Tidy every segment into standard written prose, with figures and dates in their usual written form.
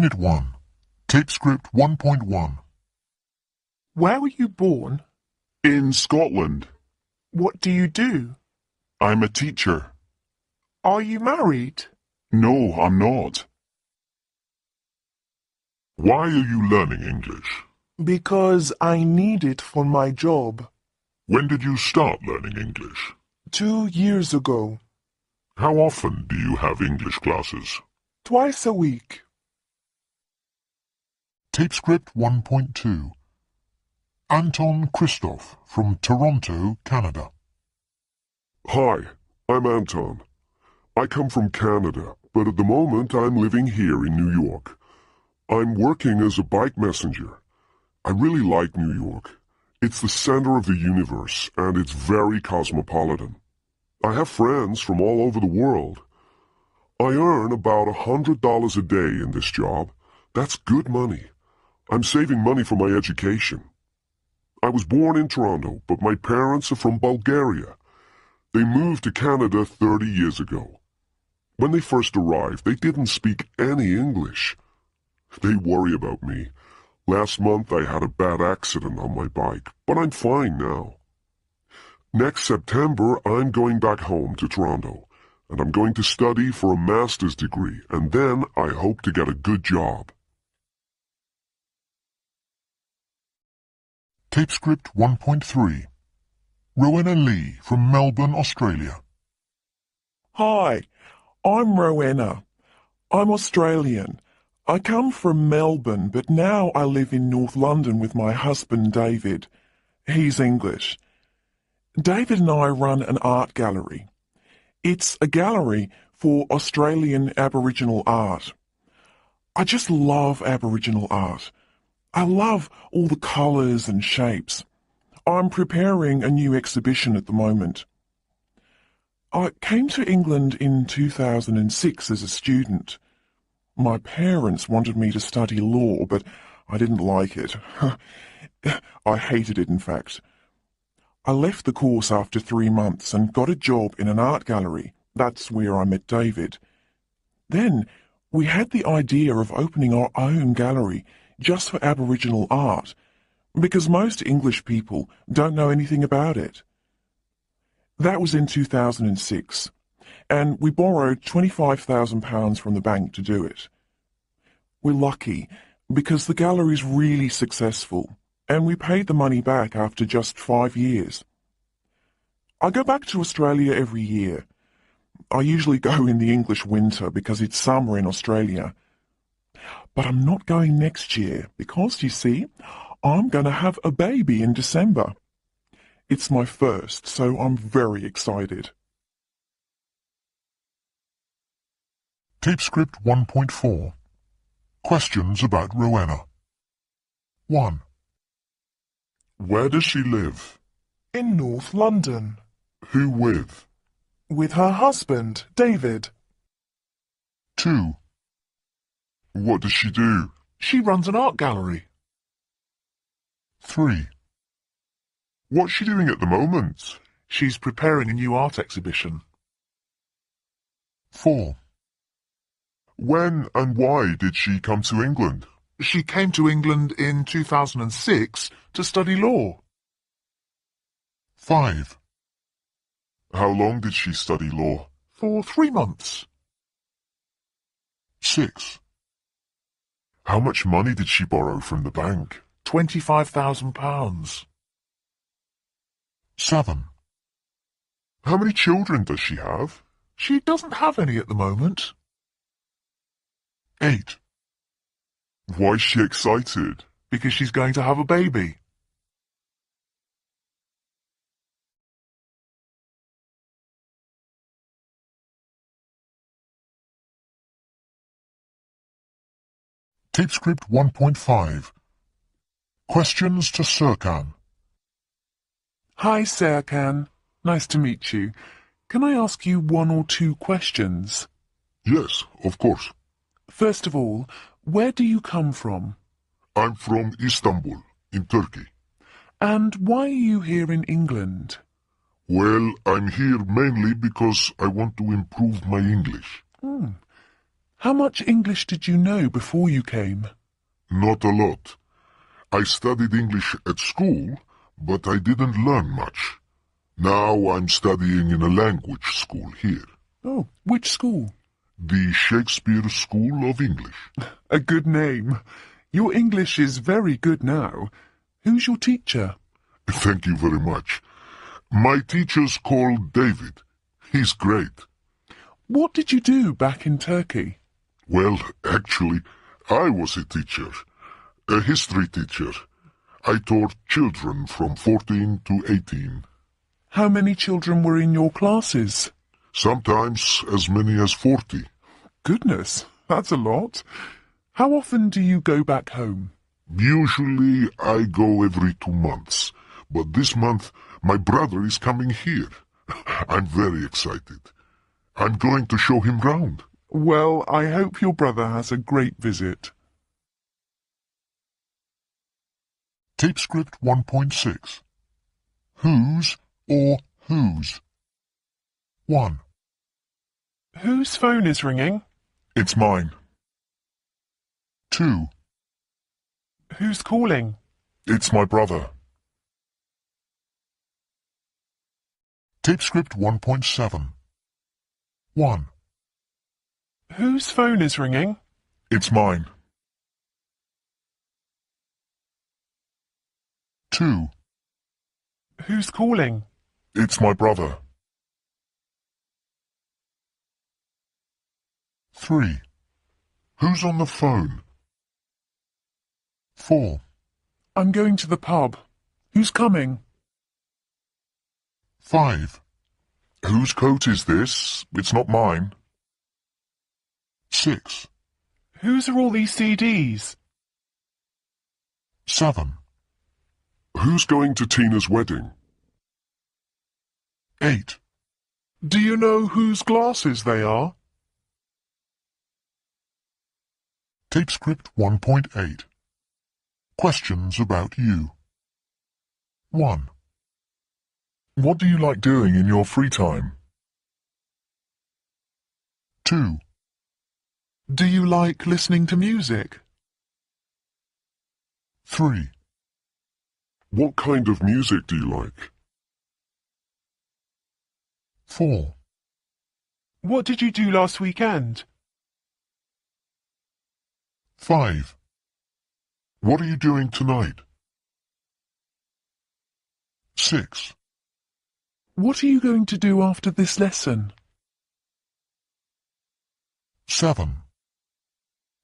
Unit 1, Tape Script 1.1. Where were you born? In Scotland. What do you do? I'm a teacher. Are you married? No, I'm not. Why are you learning English? Because I need it for my job. When did you start learning English? 2 years ago. How often do you have English classes? Twice a week. Tape Script 1.2. Anton Christoph from Toronto, Canada. Hi, I'm Anton. I come from Canada, but at the moment I'm living here in New York. I'm working as a bike messenger. I really like New York. It's the center of the universe, and it's very cosmopolitan. I have friends from all over the world. I earn about $100 a day in this job. That's good money. I'm saving money for my education. I was born in Toronto, but my parents are from Bulgaria. They moved to Canada 30 years ago. When they first arrived, they didn't speak any English. They worry about me. Last month I had a bad accident on my bike, but I'm fine now. Next September, I'm going back home to Toronto, and I'm going to study for a master's degree, and then I hope to get a good job. Tape Script 1.3. Rowena Lee from Melbourne, Australia. Hi, I'm Rowena. I'm Australian. I come from Melbourne, but now I live in North London with my husband David. He's English. David and I run an art gallery. It's a gallery for Australian Aboriginal art. I just love Aboriginal art. I love all the colours and shapes. I'm preparing a new exhibition at the moment. I came to England in 2006 as a student. My parents wanted me to study law, but I didn't like it. I hated it, in fact. I left the course after 3 months and got a job in an art gallery. That's where I met David. Then we had the idea of opening our own gallery just for Aboriginal art, because most English people don't know anything about it. That was in 2006, and we borrowed £25,000 from the bank to do it. We're lucky, because the gallery's really successful, and we paid the money back after just 5 years. I go back to Australia every year. I usually go in the English winter because it's summer in Australia. But I'm not going next year because, you see, I'm going to have a baby in December. It's my first, so I'm very excited. Tape Script 1.4. Questions about Rowena. 1. Where does she live? In North London. Who with? With her husband, David. 2. What does she do? She runs an art gallery. 3. What's she doing at the moment? She's preparing a new art exhibition. 4. When and why did she come to England? She came to England in 2006 to study law. 5. How long did she study law? For 3 months. 6. How much money did she borrow from the bank? £25,000. 7. How many children does she have? She doesn't have any at the moment. 8. Why is she excited? Because she's going to have a baby. Tape Script 1.5. Questions to Serkan. Hi, Serkan. Nice to meet you. Can I ask you 1 or 2 questions? Yes, of course. First of all, where do you come from? I'm from Istanbul, in Turkey. And why are you here in England? Well, I'm here mainly because I want to improve my English. How much English did you know before you came? Not a lot. I studied English at school, but I didn't learn much. Now I'm studying in a language school here. Oh, which school? The Shakespeare School of English. A good name. Your English is very good now. Who's your teacher? Thank you very much. My teacher's called David. He's great. What did you do back in Turkey? Well, actually, I was a teacher. A history teacher. I taught children from 14 to 18. How many children were in your classes? Sometimes as many as 40. Goodness, that's a lot. How often do you go back home? Usually I go every 2 months, but this month my brother is coming here. I'm very excited. I'm going to show him round. Well, I hope your brother has a great visit. Tape script 1.6. Whose or whose? 1. Whose phone is ringing? It's mine. 2. Who's calling? It's my brother. Tape script 1.7. 1. Whose phone is ringing? It's mine. 2. Who's calling? It's my brother. 3. Who's on the phone? 4. I'm going to the pub. Who's coming? 5. Whose coat is this? It's not mine. 6. Whose are all these CDs? 7. Who's going to Tina's wedding? 8. Do you know whose glasses they are? Tape script 1.8. Questions about you. 1. What do you like doing in your free time? 2. Do you like listening to music? 3. What kind of music do you like? 4. What did you do last weekend? 5. What are you doing tonight? 6. What are you going to do after this lesson? 7.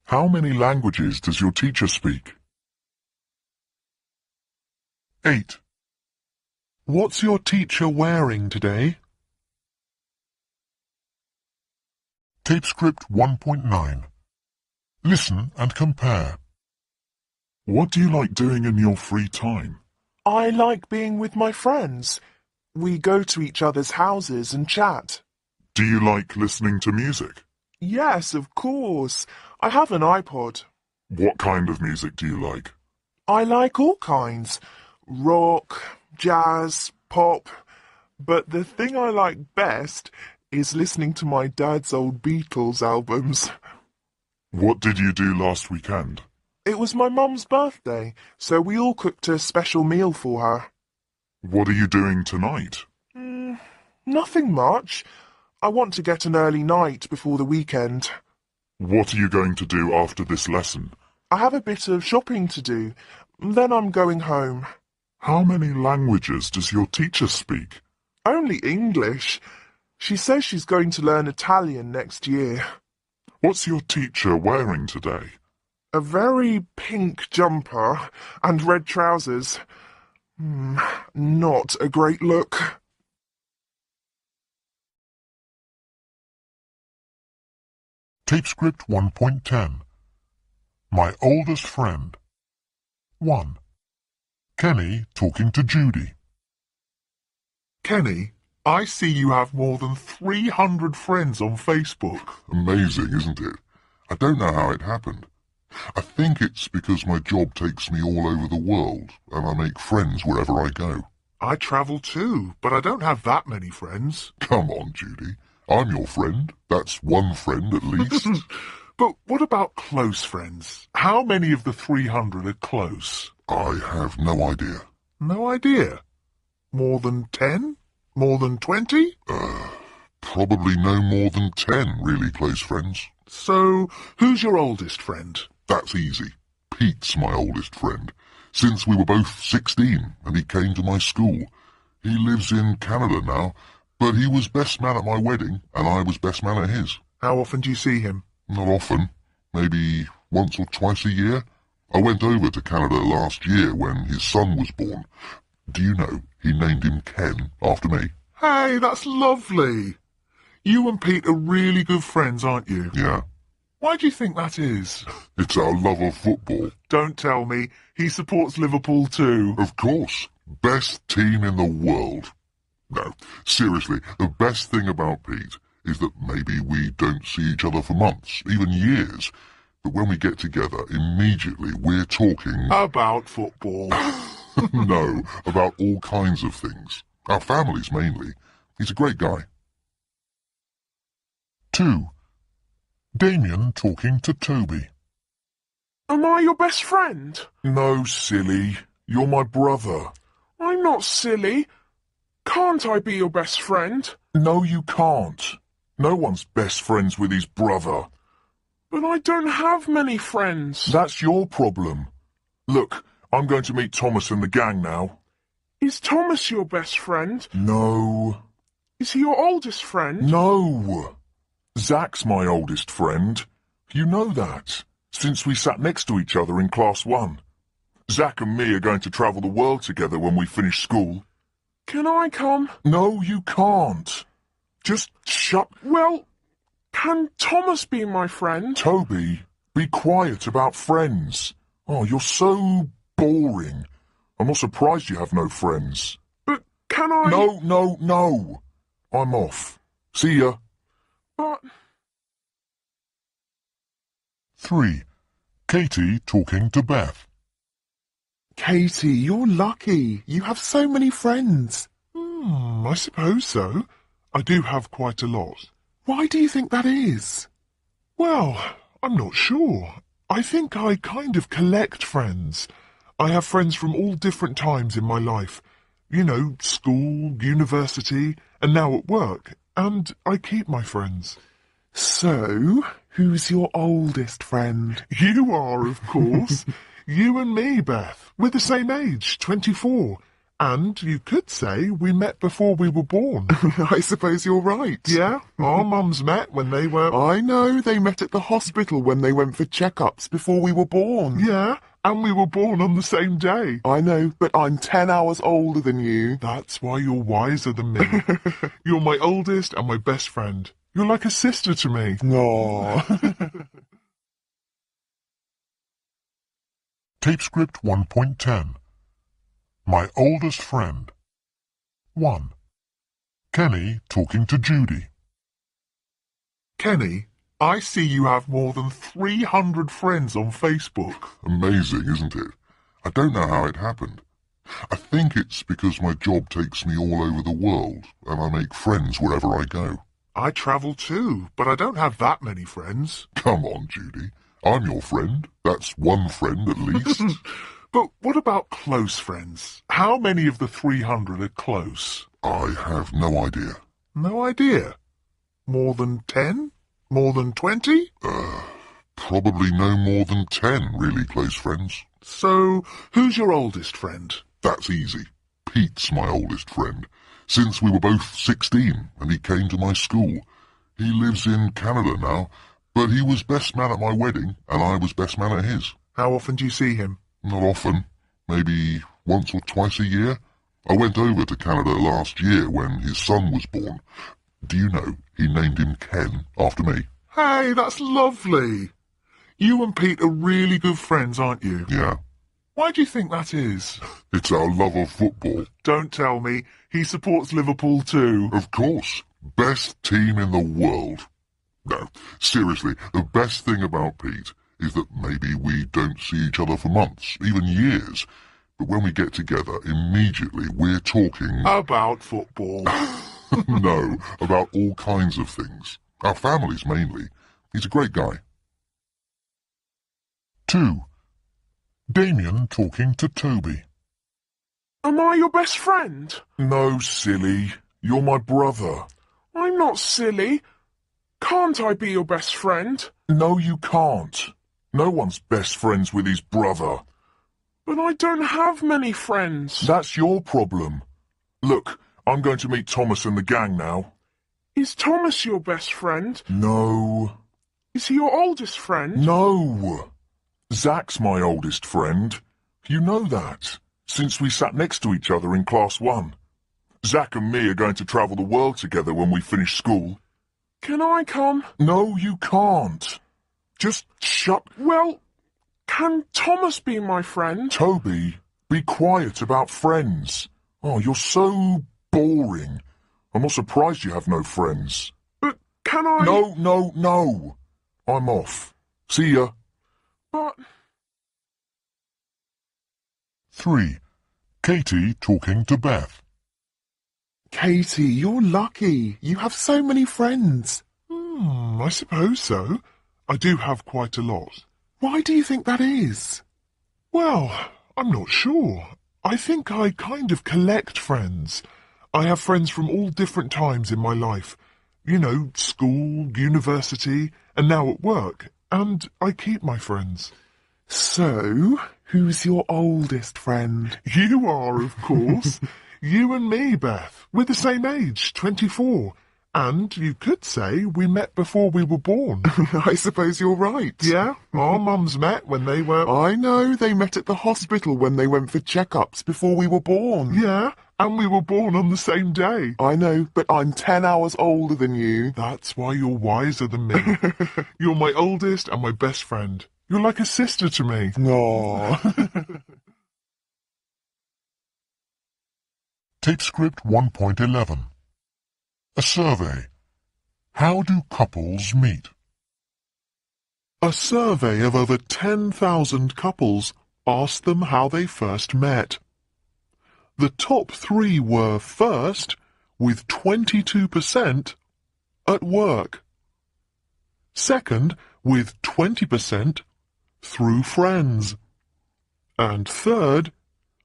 How many languages does your teacher speak? 8. What's your teacher wearing today? Tape script 1.9. Listen and compare. What do you like doing in your free time? I like being with my friends. We go to each other's houses and chat. Do you like listening to music? Yes, of course. I have an iPod. What kind of music do you like? I like all kinds. Rock, jazz, pop. But the thing I like best is listening to my dad's old Beatles albums. What did you do last weekend? It was my mum's birthday, so we all cooked a special meal for her. What are you doing tonight? Nothing much. I want to get an early night before the weekend. What are you going to do after this lesson? I have a bit of shopping to do. Then I'm going home. How many languages does your teacher speak? Only English. She says she's going to learn Italian next year. What's your teacher wearing today? A very pink jumper and red trousers. Not a great look. Tape script 1.10. My oldest friend. 1. Kenny talking to Judy. Kenny, I see you have more than 300 friends on Facebook. Amazing, isn't it? I don't know how it happened. I think it's because my job takes me all over the world and I make friends wherever I go. I travel too, but I don't have that many friends. Come on, Judy. I'm your friend. That's one friend at least. But what about close friends? How many of the 300 are close? I have no idea. No idea? More than 10? More than 20? Probably no more than 10 really close friends. So, who's your oldest friend? That's easy. Pete's my oldest friend. Since we were both 16 and he came to my school. He lives in Canada now, but he was best man at my wedding and I was best man at his. How often do you see him? Not often. Maybe once or twice a year. I went over to Canada last year when his son was born. Do you know, he named him Ken after me. Hey, that's lovely. You and Pete are really good friends, aren't you? Yeah. Why do you think that is? It's our love of football. Don't tell me. He supports Liverpool too. Of course. Best team in the world. No, seriously, the best thing about Pete is that maybe we don't see each other for months, even years. But when we get together, immediately we're talking... About football. No, about all kinds of things. Our families mainly. He's a great guy. 2. Damien talking to Toby. Am I your best friend? No, silly. You're my brother. I'm not silly. Can't I be your best friend? No, you can't. No one's best friends with his brother. But I don't have many friends. That's your problem. Look, I'm going to meet Thomas and the gang now. Is Thomas your best friend? No. Is he your oldest friend? No. Zach's my oldest friend. You know that, since we sat next to each other in Class 1. Zach and me are going to travel the world together when we finish school. Can I come? No, you can't. Just shut... Well, can Thomas be my friend? Toby, be quiet about friends. Oh, you're so boring. I'm not surprised you have no friends. But can I... No. I'm off. See ya. But... 3. Katie talking to Beth. Katie, you're lucky. You have so many friends. I suppose so. I do have quite a lot. Why do you think that is? Well, I'm not sure. I think I kind of collect friends. I have friends from all different times in my life. You know, school, university, and now at work. And I keep my friends. So, who's your oldest friend? You are, of course. You and me, Beth. We're the same age, 24. And you could say we met before we were born. I suppose you're right. Yeah, our mums met when they were... I know, they met at the hospital when they went for checkups before we were born. Yeah, and we were born on the same day. I know, but I'm 10 hours older than you. That's why you're wiser than me. You're my oldest and my best friend. You're like a sister to me. No. Tape script 1.10. My oldest friend. 1. Kenny talking to Judy. Kenny, I see you have more than 300 friends on Facebook. Amazing, isn't it? I don't know how it happened. I think it's because my job takes me all over the world, and I make friends wherever I go. I travel too, but I don't have that many friends. Come on, Judy. I'm your friend. That's one friend at least. But what about close friends? How many of the 300 are close? I have no idea. No idea? More than 10? More than 20? Probably no more than 10 really close friends. So, who's your oldest friend? That's easy. Pete's my oldest friend. Since we were both 16 and he came to my school. He lives in Canada now, but he was best man at my wedding and I was best man at his. How often do you see him? Not often. Maybe once or twice a year. I went over to Canada last year when his son was born. Do you know, he named him Ken after me. Hey, that's lovely. You and Pete are really good friends, aren't you? Yeah. Why do you think that is? It's our love of football. Don't tell me. He supports Liverpool too. Of course. Best team in the world. No, seriously, the best thing about Pete is that maybe we don't see each other for months, even years. But when we get together, immediately we're talking... About football. No, about all kinds of things. Our families mainly. He's a great guy. 2. Damien talking to Toby. Am I your best friend? No, silly. You're my brother. I'm not silly. Can't I be your best friend? No, you can't. No one's best friends with his brother. But I don't have many friends. That's your problem. Look, I'm going to meet Thomas and the gang now. Is Thomas your best friend? No. Is he your oldest friend? No. Zach's my oldest friend. You know that, since we sat next to each other in Class 1. Zach and me are going to travel the world together when we finish school. Can I come? No, you can't. Just shut... Well, can Thomas be my friend? Toby, be quiet about friends. Oh, you're so boring. I'm not surprised you have no friends. But can I... No. I'm off. See ya. But... 3. Katie talking to Beth. Katie, you're lucky. You have so many friends. I suppose so. I do have quite a lot. Why do you think that is? Well, I'm not sure. I think I kind of collect friends. I have friends from all different times in my life. You know, school, university, and now at work. And I keep my friends. So, who's your oldest friend? You are, of course. You and me, Beth. We're the same age, 24. And you could say we met before we were born. I suppose you're right. Yeah, our mums met when they were... I know, they met at the hospital when they went for checkups before we were born. Yeah, and we were born on the same day. I know, but I'm 10 hours older than you. That's why you're wiser than me. You're my oldest and my best friend. You're like a sister to me. Aww. Tape script 1.11. A survey. How do couples meet? A survey of over 10,000 couples asked them how they first met. The top 3 were first, with 22%, at work. Second, with 20%, through friends. And third,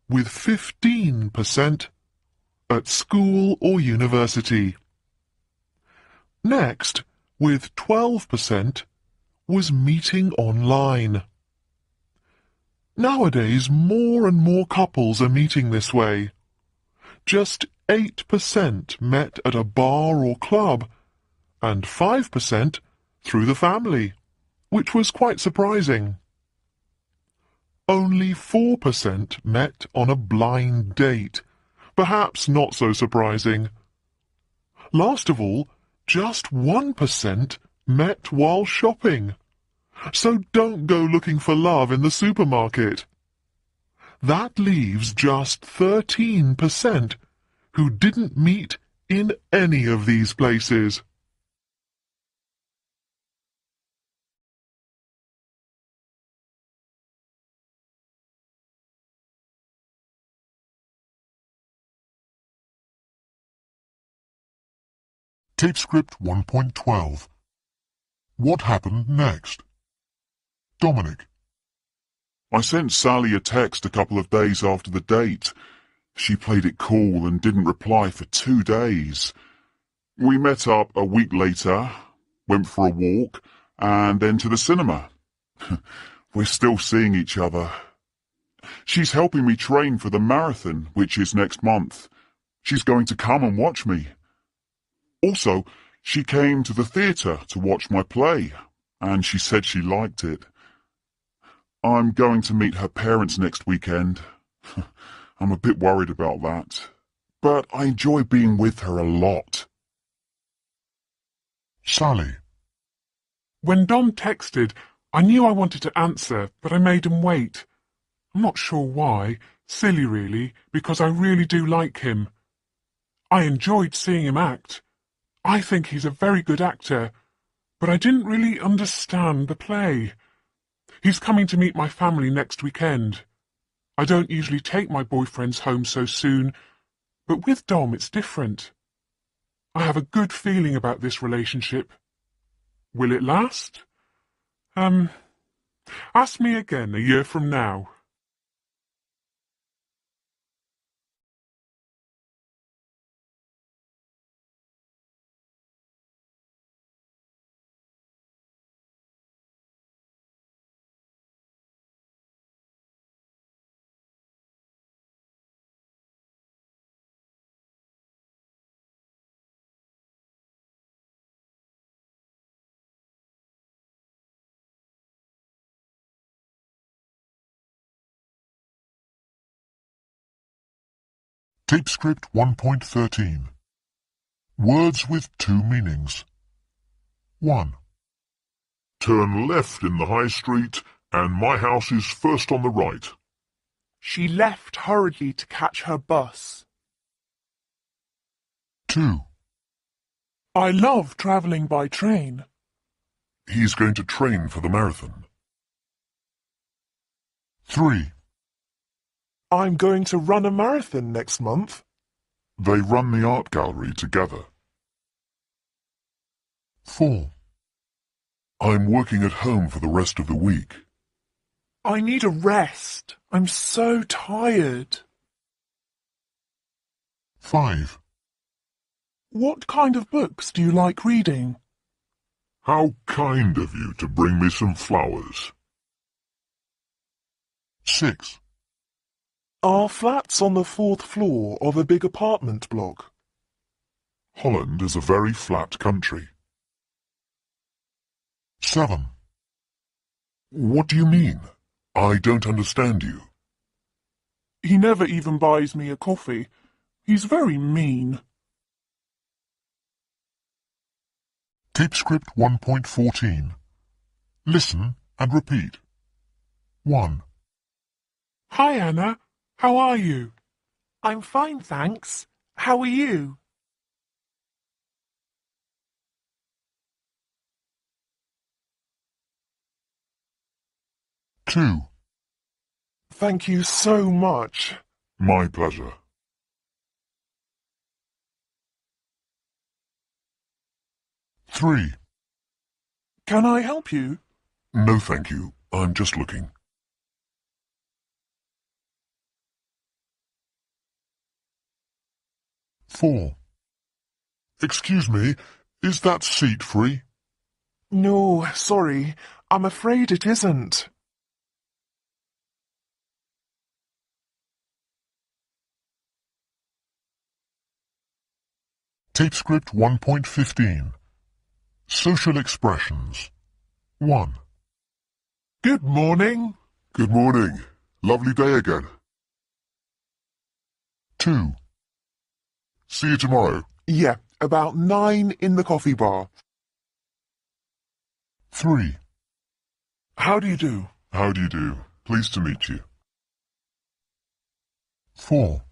with 15%, at school or university. Next, with 12%, was meeting online. Nowadays, more and more couples are meeting this way. Just 8% met at a bar or club, and 5% through the family, which was quite surprising. Only 4% met on a blind date, perhaps not so surprising. Last of all, just 1% met while shopping. So don't go looking for love in the supermarket. That leaves just 13% who didn't meet in any of these places. Tape script 1.12. What happened next? Dominic. I sent Sally a text a couple of days after the date. She played it cool and didn't reply for 2 days. We met up a week later, went for a walk, and then to the cinema. We're still seeing each other. She's helping me train for the marathon, which is next month. She's going to come and watch me. Also, she came to the theatre to watch my play, and she said she liked it. I'm going to meet her parents next weekend. I'm a bit worried about that, but I enjoy being with her a lot. Sally. When Dom texted, I knew I wanted to answer, but I made him wait. I'm not sure why. Silly, really, because I really do like him. I enjoyed seeing him act. I think he's a very good actor, but I didn't really understand the play. He's coming to meet my family next weekend. I don't usually take my boyfriends home so soon, but with Dom it's different. I have a good feeling about this relationship. Will it last? Ask me again a year from now. Tape script 1.13. Words with two meanings. 1. Turn left in the high street, and my house is first on the right. She left hurriedly to catch her bus. 2. I love travelling by train. He's going to train for the marathon. 3. I'm going to run a marathon next month. They run the art gallery together. 4. I'm working at home for the rest of the week. I need a rest. I'm so tired. 5. What kind of books do you like reading? How kind of you to bring me some flowers. 6. Our flat's on the 4th floor of a big apartment block. Holland is a very flat country. 7. What do you mean? I don't understand you. He never even buys me a coffee. He's very mean. Tape script 1.14. Listen and repeat. 1. Hi, Anna. How are you? I'm fine, thanks. How are you? 2. Thank you so much. My pleasure. 3. Can I help you? No, thank you. I'm just looking. 4. Excuse me, is that seat free? No, sorry. I'm afraid it isn't. Tape script 1.15. Social expressions. 1. Good morning. Good morning. Lovely day again. 2. See you tomorrow. Yeah, about 9 in the coffee bar. 3. How do you do? How do you do? Pleased to meet you. 4.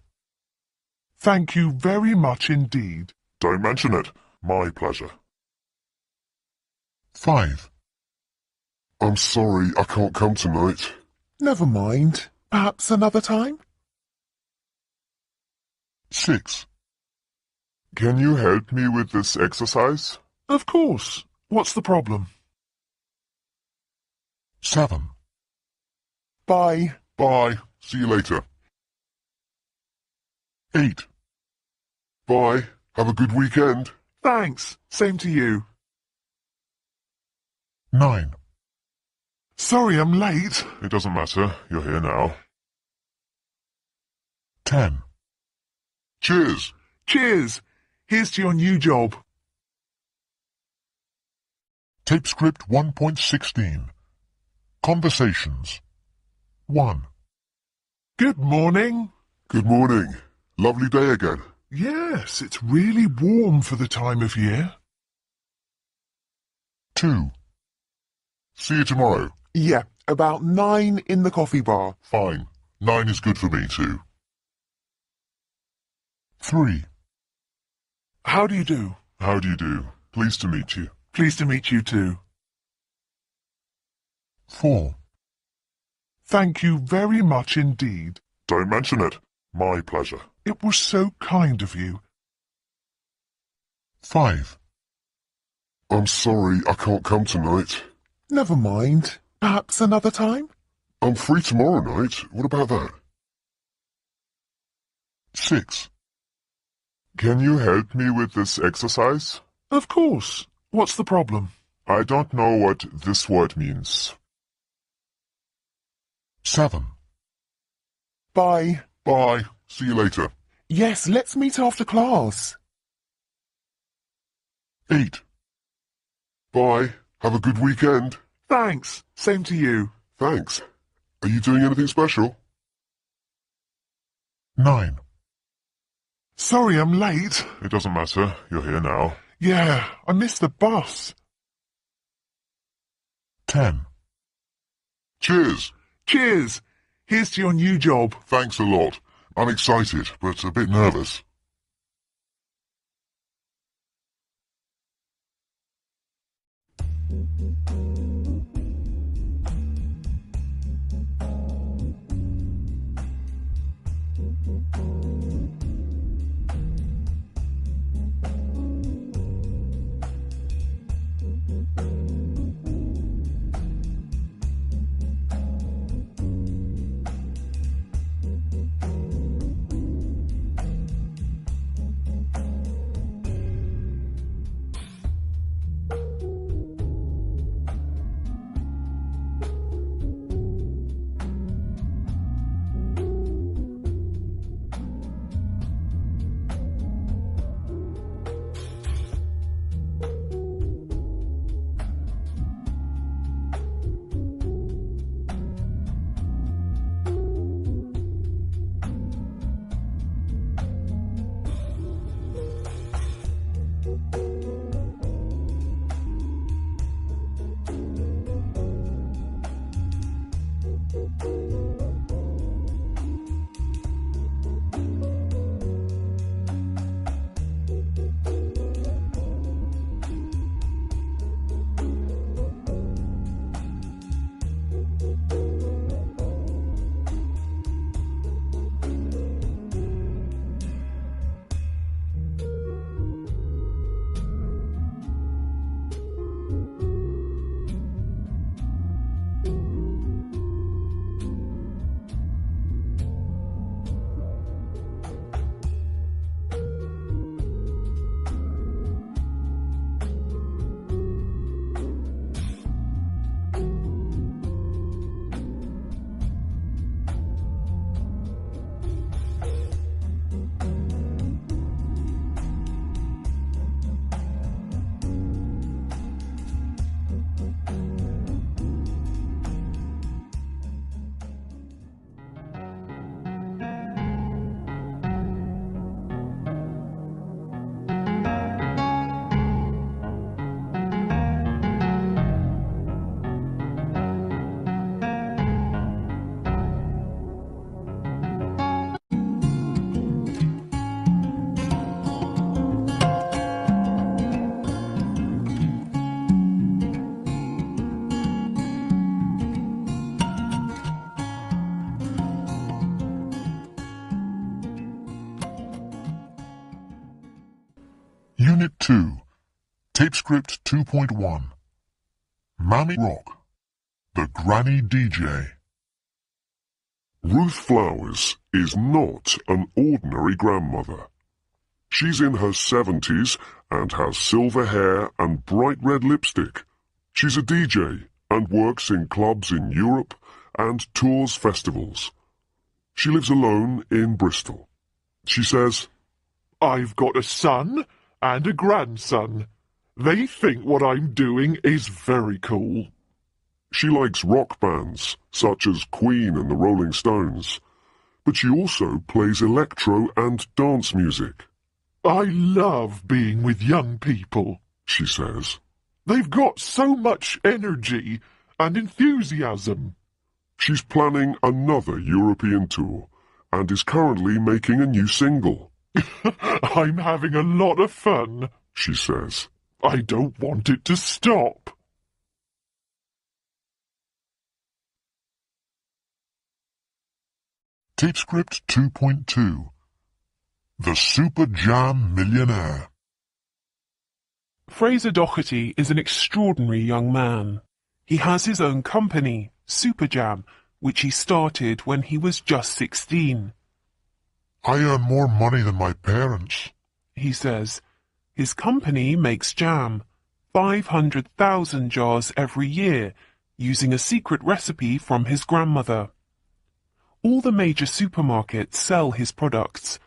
Thank you very much indeed. Don't mention it. My pleasure. 5. I'm sorry I can't come tonight. Never mind. Perhaps another time? 6. Can you help me with this exercise? Of course. What's the problem? 7. Bye. Bye. See you later. 8. Bye. Have a good weekend. Thanks. Same to you. 9. Sorry I'm late. It doesn't matter. You're here now. 10. Cheers. Cheers. Here's to your new job. Tape script 1.16. Conversations. 1. Good morning. Good morning. Lovely day again. Yes, it's really warm for the time of year. 2. See you tomorrow. Yeah, about 9 in the coffee bar. Fine. 9 is good for me too. 3. How do you do? How do you do? Pleased to meet you. Pleased to meet you too. 4. Thank you very much indeed. Don't mention it. My pleasure. It was so kind of you. 5. I'm sorry I can't come tonight. Never mind. Perhaps another time? I'm free tomorrow night. What about that? 6. Can you help me with this exercise? Of course. What's the problem? I don't know what this word means. 7. Bye. Bye. See you later. Yes, let's meet after class. 8. Bye. Have a good weekend. Thanks. Same to you. Thanks. Are you doing anything special? 9. Sorry I'm late. It doesn't matter. You're here now. Yeah, I missed the bus. 10. Cheers. Cheers. Here's to your new job. Thanks a lot. I'm excited, but a bit nervous. Unit 2, Tape Script 2.1. Mammy Rock, the Granny DJ. Ruth Flowers is not an ordinary grandmother. She's in her 70s and has silver hair and bright red lipstick. She's a DJ and works in clubs in Europe and tours festivals. She lives alone in Bristol. She says, I've got a son and a grandson. They think what I'm doing is very cool. She likes rock bands, such as Queen and the Rolling Stones, but she also plays electro and dance music. I love being with young people, she says. They've got so much energy and enthusiasm. She's planning another European tour and is currently making a new single. I'm having a lot of fun, she says. I don't want it to stop. Tape Script 2.2. The Super Jam Millionaire. Fraser Doherty is an extraordinary young man. He has his own company, Superjam, which he started when he was just 16. I earn more money than my parents, He says. His company makes jam, 500,000 jars every year, using a secret recipe from his grandmother. All the major supermarkets sell his products.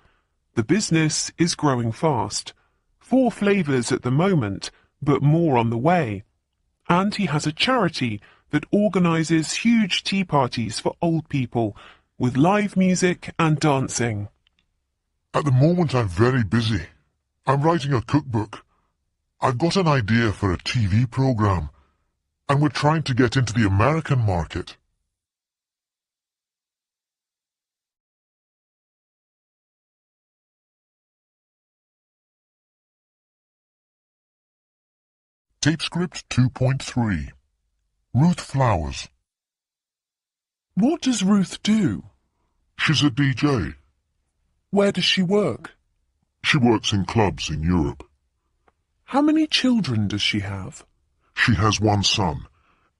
The business is growing fast. 4 flavors at the moment, but more on the way. And he has a charity that organizes huge tea parties for old people, with live music and dancing. At the moment I'm very busy. I'm writing a cookbook. I've got an idea for a TV program, and we're trying to get into the American market. Tape script 2.3. Ruth Flowers. What does Ruth do? She's a DJ. Where does she work? She works in clubs in Europe. How many children does she have? She has 1 son,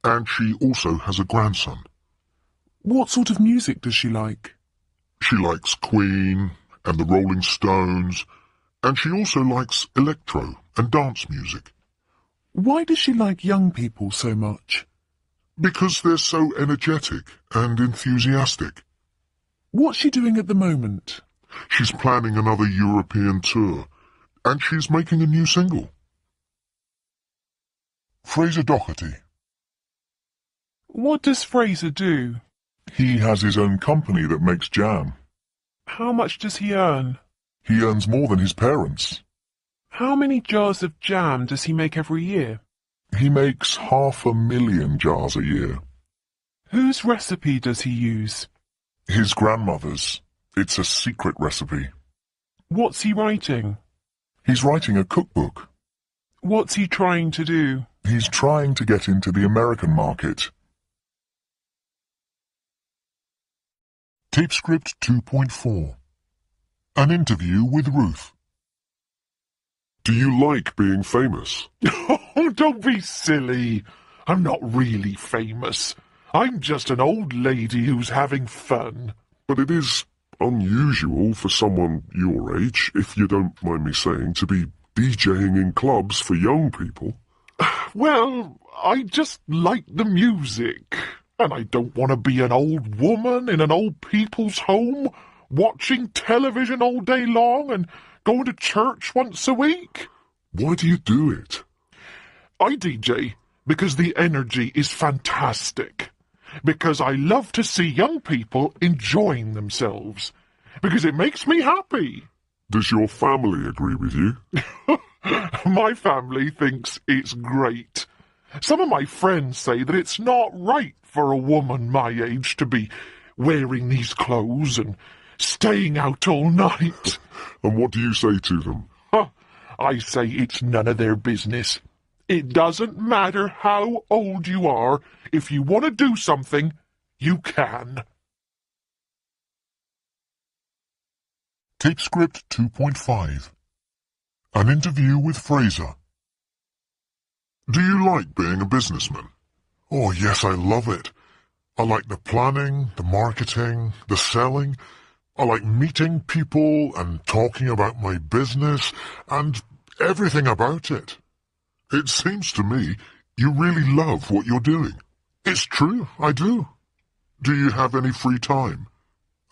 and she also has a grandson. What sort of music does she like? She likes Queen and the Rolling Stones, and she also likes electro and dance music. Why does she like young people so much? Because they're so energetic and enthusiastic. What's she doing at the moment? She's planning another European tour, and she's making a new single. Fraser Doherty. What does Fraser do? He has his own company that makes jam. How much does he earn? He earns more than his parents. How many jars of jam does he make every year? He makes 500,000 jars a year. Whose recipe does he use? His grandmother's. It's a secret recipe. What's he writing? He's writing a cookbook. What's he trying to do? He's trying to get into the American market. Tape script 2.4. An interview with Ruth. Do you like being famous? Oh, don't be silly. I'm not really famous. I'm just an old lady who's having fun. But it is unusual for someone your age, if you don't mind me saying, to be DJing in clubs for young people. Well, I just like the music. And I don't want to be an old woman in an old people's home, watching television all day long and going to church once a week. Why do you do it? I DJ because the energy is fantastic. Because I love to see young people enjoying themselves. Because it makes me happy. Does your family agree with you? My family thinks it's great. Some of my friends say that it's not right for a woman my age to be wearing these clothes and staying out all night. And what do you say to them? I say it's none of their business. It doesn't matter how old you are. If you want to do something, you can. Tape script 2.5. An interview with Fraser. Do you like being a businessman? Oh yes, I love it. I like the planning, the marketing, the selling. I like meeting people and talking about my business and everything about it. It seems to me you really love what you're doing. It's true, I do. Do you have any free time?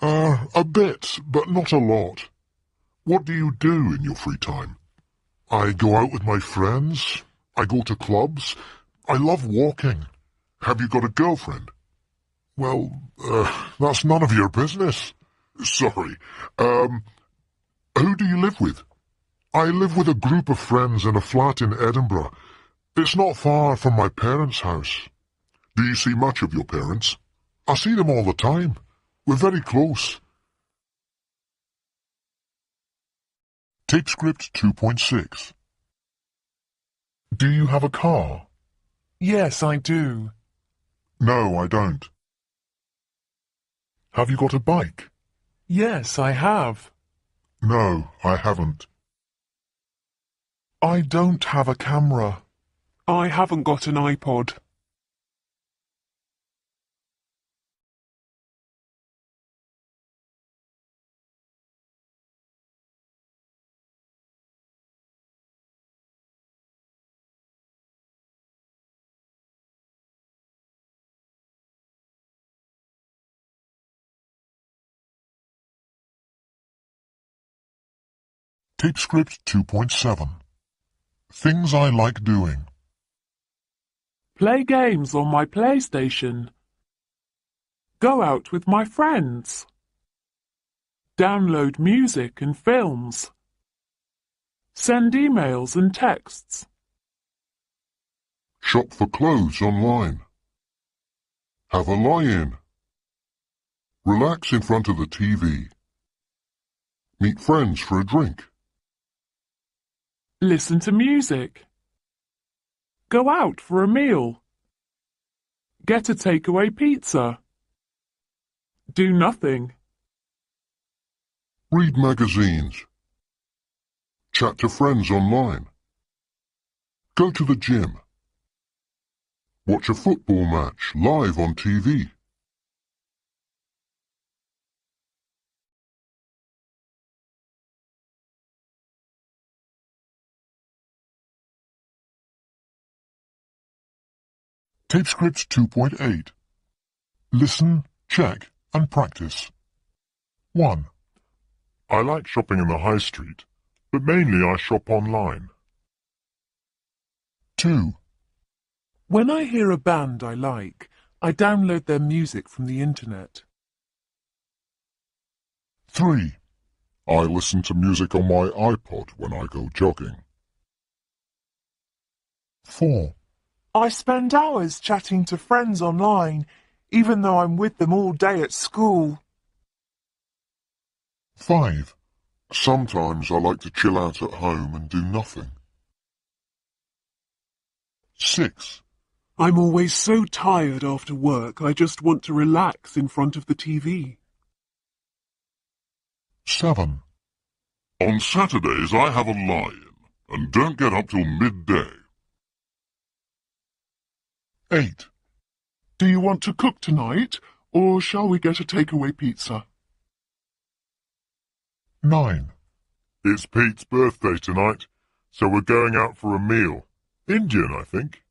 A bit, but not a lot. What do you do in your free time? I go out with my friends. I go to clubs. I love walking. Have you got a girlfriend? Well, that's none of your business. Sorry. Who do you live with? I live with a group of friends in a flat in Edinburgh. It's not far from my parents' house. Do you see much of your parents? I see them all the time. We're very close. Tape script 2.6. Do you have a car? Yes, I do. No, I don't. Have you got a bike? Yes, I have. No, I haven't. I don't have a camera. I haven't got an iPod. Tape script 2.7. Things I like doing. Play games on my PlayStation. Go out with my friends. Download music and films. Send emails and texts. Shop for clothes online. Have a lie-in. Relax in front of the TV. Meet friends for a drink. Listen to music. Go out for a meal. Get a takeaway pizza. Do nothing. Read magazines. Chat to friends online. Go to the gym. Watch a football match live on TV. Tape script 2.8. Listen, check, and practice. 1. I like shopping in the high street, but mainly I shop online. 2. When I hear a band I like, I download their music from the internet. 3. I listen to music on my iPod when I go jogging. 4. I spend hours chatting to friends online, even though I'm with them all day at school. 5. Sometimes I like to chill out at home and do nothing. 6. I'm always so tired after work, I just want to relax in front of the TV. 7. On Saturdays I have a lie-in and don't get up till midday. 8. Do you want to cook tonight, or shall we get a takeaway pizza? 9. It's Pete's birthday tonight, so we're going out for a meal. Indian, I think.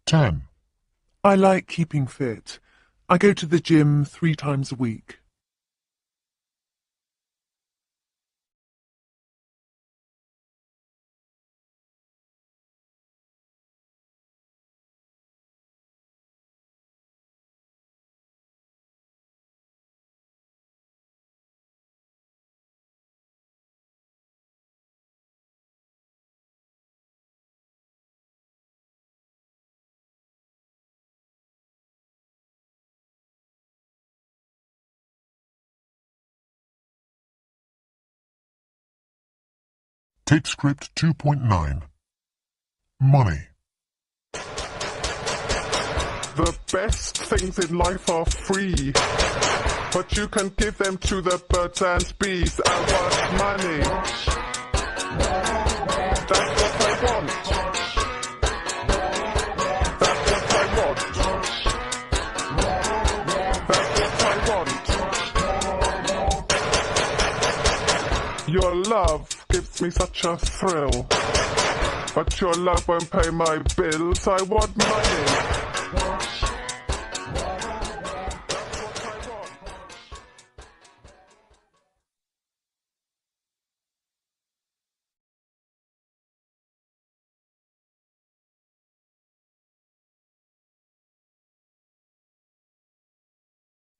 10. I like keeping fit. I go to the gym 3 times a week. Tape script 2.9. Money. The best things in life are free, but you can give them to the birds and bees. I want money. That's what I want. That's what I want. That's what I want. Your love gives me such a thrill, but your love won't pay my bills. I want money.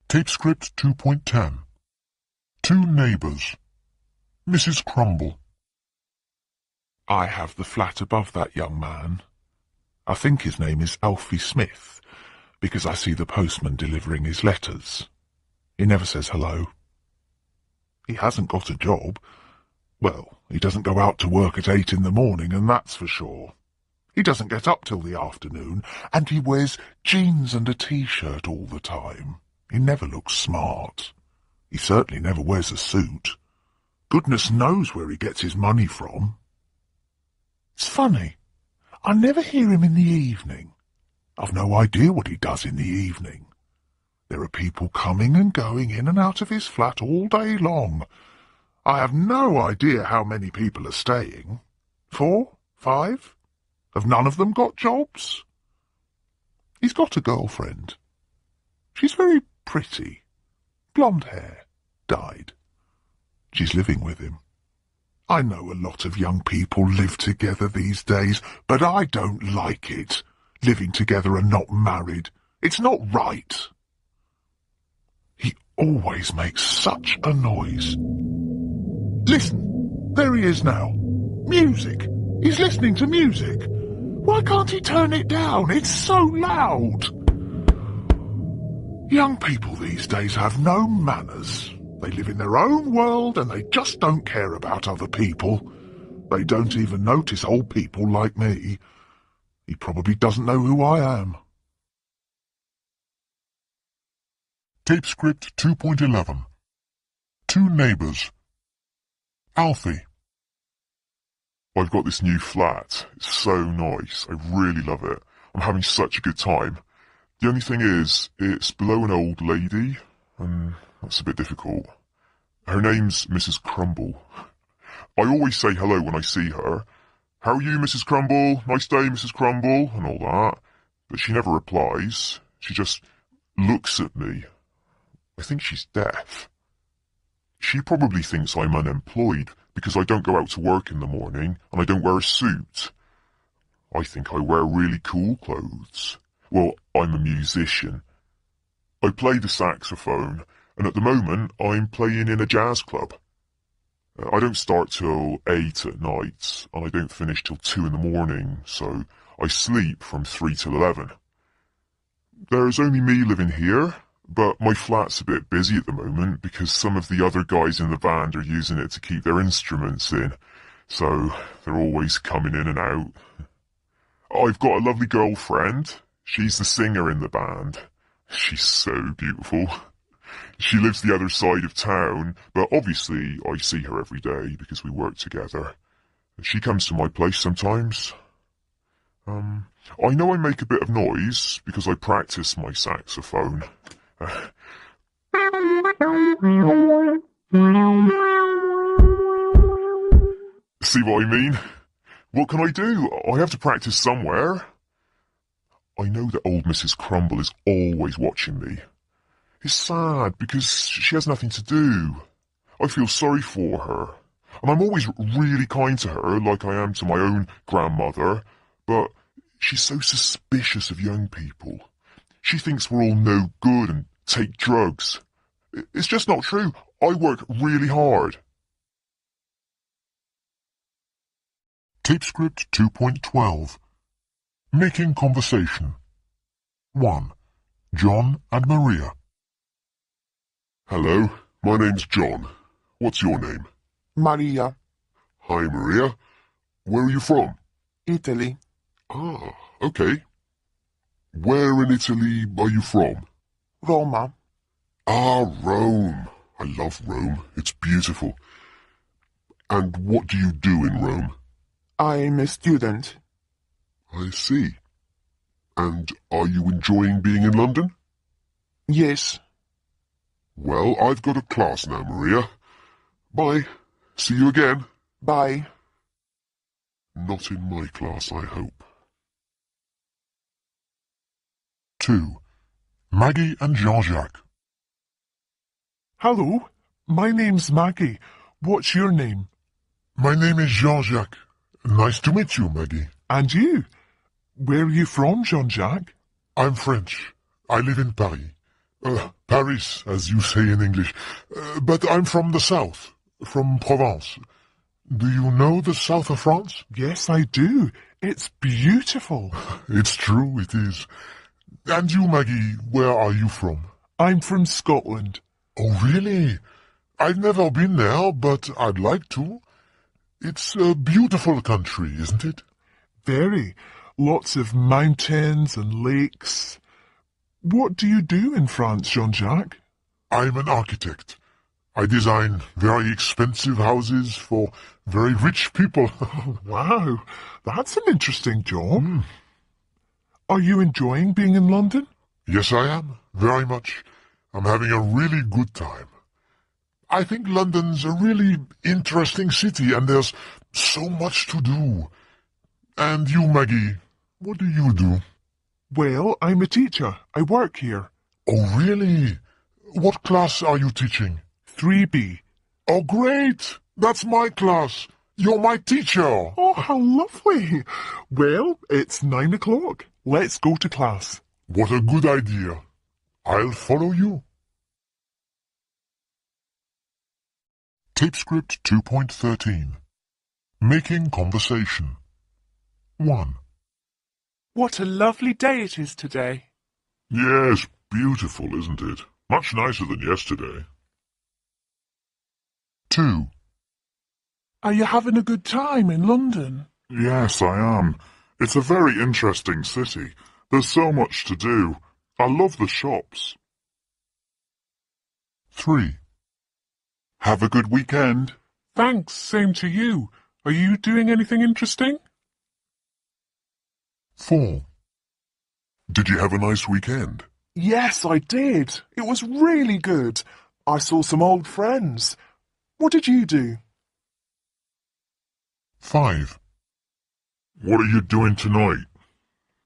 Tape script 2.10. 2 neighbours. Mrs. Crumble. I have the flat above that young man. I think his name is Alfie Smith, because I see the postman delivering his letters. He never says hello. He hasn't got a job. Well, he doesn't go out to work at 8 in the morning, and that's for sure. He doesn't get up till the afternoon, and he wears jeans and a T-shirt all the time. He never looks smart. He certainly never wears a suit. Goodness knows where he gets his money from. It's funny. I never hear him in the evening. I've no idea what he does in the evening. There are people coming and going in and out of his flat all day long. I have no idea how many people are staying. 4? 5? Have none of them got jobs? He's got a girlfriend. She's very pretty. Blonde hair. Dyed. She's living with him. I know a lot of young people live together these days, but I don't like it. Living together and not married. It's not right. He always makes such a noise. Listen, there he is now. Music. He's listening to music. Why can't he turn it down? It's so loud. Young people these days have no manners. They live in their own world and they just don't care about other people. They don't even notice old people like me. He probably doesn't know who I am. Tape script 2.11. Two neighbours. Alfie. I've got this new flat. It's so nice. I really love it. I'm having such a good time. The only thing is, it's below an old lady, and that's a bit difficult. Her name's Mrs. Crumble. I always say hello when I see her. How are you, Mrs. Crumble? Nice day, Mrs. Crumble, and all that. But she never replies. She just looks at me. I think she's deaf. She probably thinks I'm unemployed because I don't go out to work in the morning and I don't wear a suit. I think I wear really cool clothes. Well, I'm a musician. I play the saxophone, and at the moment I'm playing in a jazz club. I don't start till 8 at night, and I don't finish till 2 in the morning, so I sleep from 3 till 11. There's only me living here, but my flat's a bit busy at the moment because some of the other guys in the band are using it to keep their instruments in, so they're always coming in and out. I've got a lovely girlfriend. She's the singer in the band. She's so beautiful. She lives the other side of town, but obviously I see her every day because we work together. She comes to my place sometimes. I know I make a bit of noise because I practice my saxophone. See what I mean? What can I do? I have to practice somewhere. I know that old Mrs. Crumble is always watching me. It's sad because she has nothing to do. I feel sorry for her. And I'm always really kind to her like I am to my own grandmother, but she's so suspicious of young people. She thinks we're all no good and take drugs. It's just not true. I work really hard. Tape script 2.12. Making conversation. 1. John and Maria. Hello, my name's John. What's your name? Maria. Hi, Maria. Where are you from? Italy. Ah, okay. Where in Italy are you from? Roma. Ah, Rome. I love Rome. It's beautiful. And what do you do in Rome? I'm a student. I see. And are you enjoying being in London? Yes. Well, I've got a class now, Maria. Bye. See you again. Bye. Not in my class, I hope. 2. Maggie and Jean-Jacques. Hello, my name's Maggie. What's your name? My name is Jean-Jacques. Nice to meet you, Maggie. And you? Where are you from, Jean-Jacques? I'm French. I live in Paris. Paris, as you say in English. But I'm from the south, from Provence. Do you know the south of France? Yes, I do. It's beautiful. It's true, it is. And you, Maggie, where are you from? I'm from Scotland. Oh, really? I've never been there, but I'd like to. It's a beautiful country, isn't it? Very. Lots of mountains and lakes. What do you do in France, Jean-Jacques? I'm an architect. I design very expensive houses for very rich people. Wow, that's an interesting job. Are you enjoying being in London? Yes, I am. Very much. I'm having a really good time. I think London's a really interesting city and there's so much to do. And you, Maggie, what do you do? Well, I'm a teacher. I work here. Oh, really? What class are you teaching? 3B. Oh, great! That's my class. You're my teacher. Oh, how lovely. Well, it's 9 o'clock. Let's go to class. What a good idea. I'll follow you. Tape script 2.13. Making conversation. 1. What a lovely day it is today. Yes, beautiful, isn't it? Much nicer than yesterday. 2. Are you having a good time in London? Yes, I am. It's a very interesting city. There's so much to do. I love the shops. 3. Have a good weekend. Thanks, same to you. Are you doing anything interesting? 4. Did you have a nice weekend? Yes, I did. It was really good. I saw some old friends. What did you do? 5. What are you doing tonight?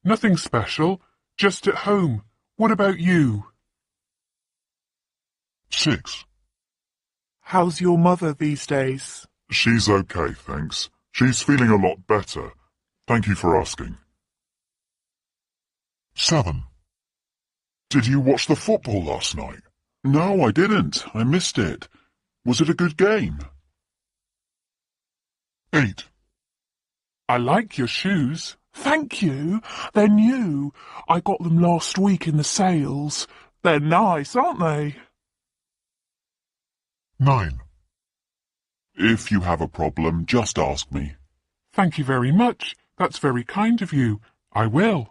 Nothing special, just at home. What about you? 6. How's your mother these days? She's okay, thanks. She's feeling a lot better. Thank you for asking. 7. Did you watch the football last night? No, I didn't. I missed it. Was it a good game? 8. I like your shoes. Thank you. They're new. I got them last week in the sales. They're nice, aren't they? 9. If you have a problem, just ask me. Thank you very much. That's very kind of you. I will.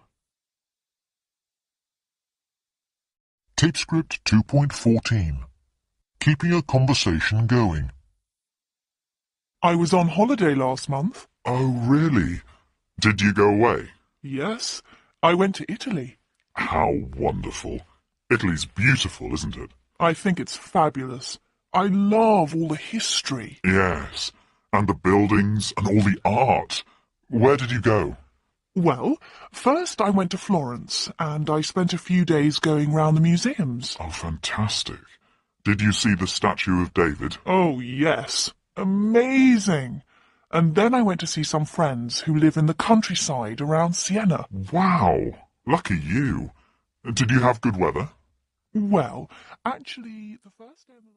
Tape script 2.14. Keeping a conversation going. I was on holiday last month. Oh, really? Did you go away? Yes, I went to Italy. How wonderful. Italy's beautiful, isn't it? I think it's fabulous. I love all the history. Yes, and the buildings and all the art. Where did you go? Well, first I went to Florence, and I spent a few days going round the museums. Oh, fantastic. Did you see the statue of David? Oh, yes. Amazing. And then I went to see some friends who live in the countryside around Siena. Wow, lucky you. Did you have good weather? Well, actually, the first day of the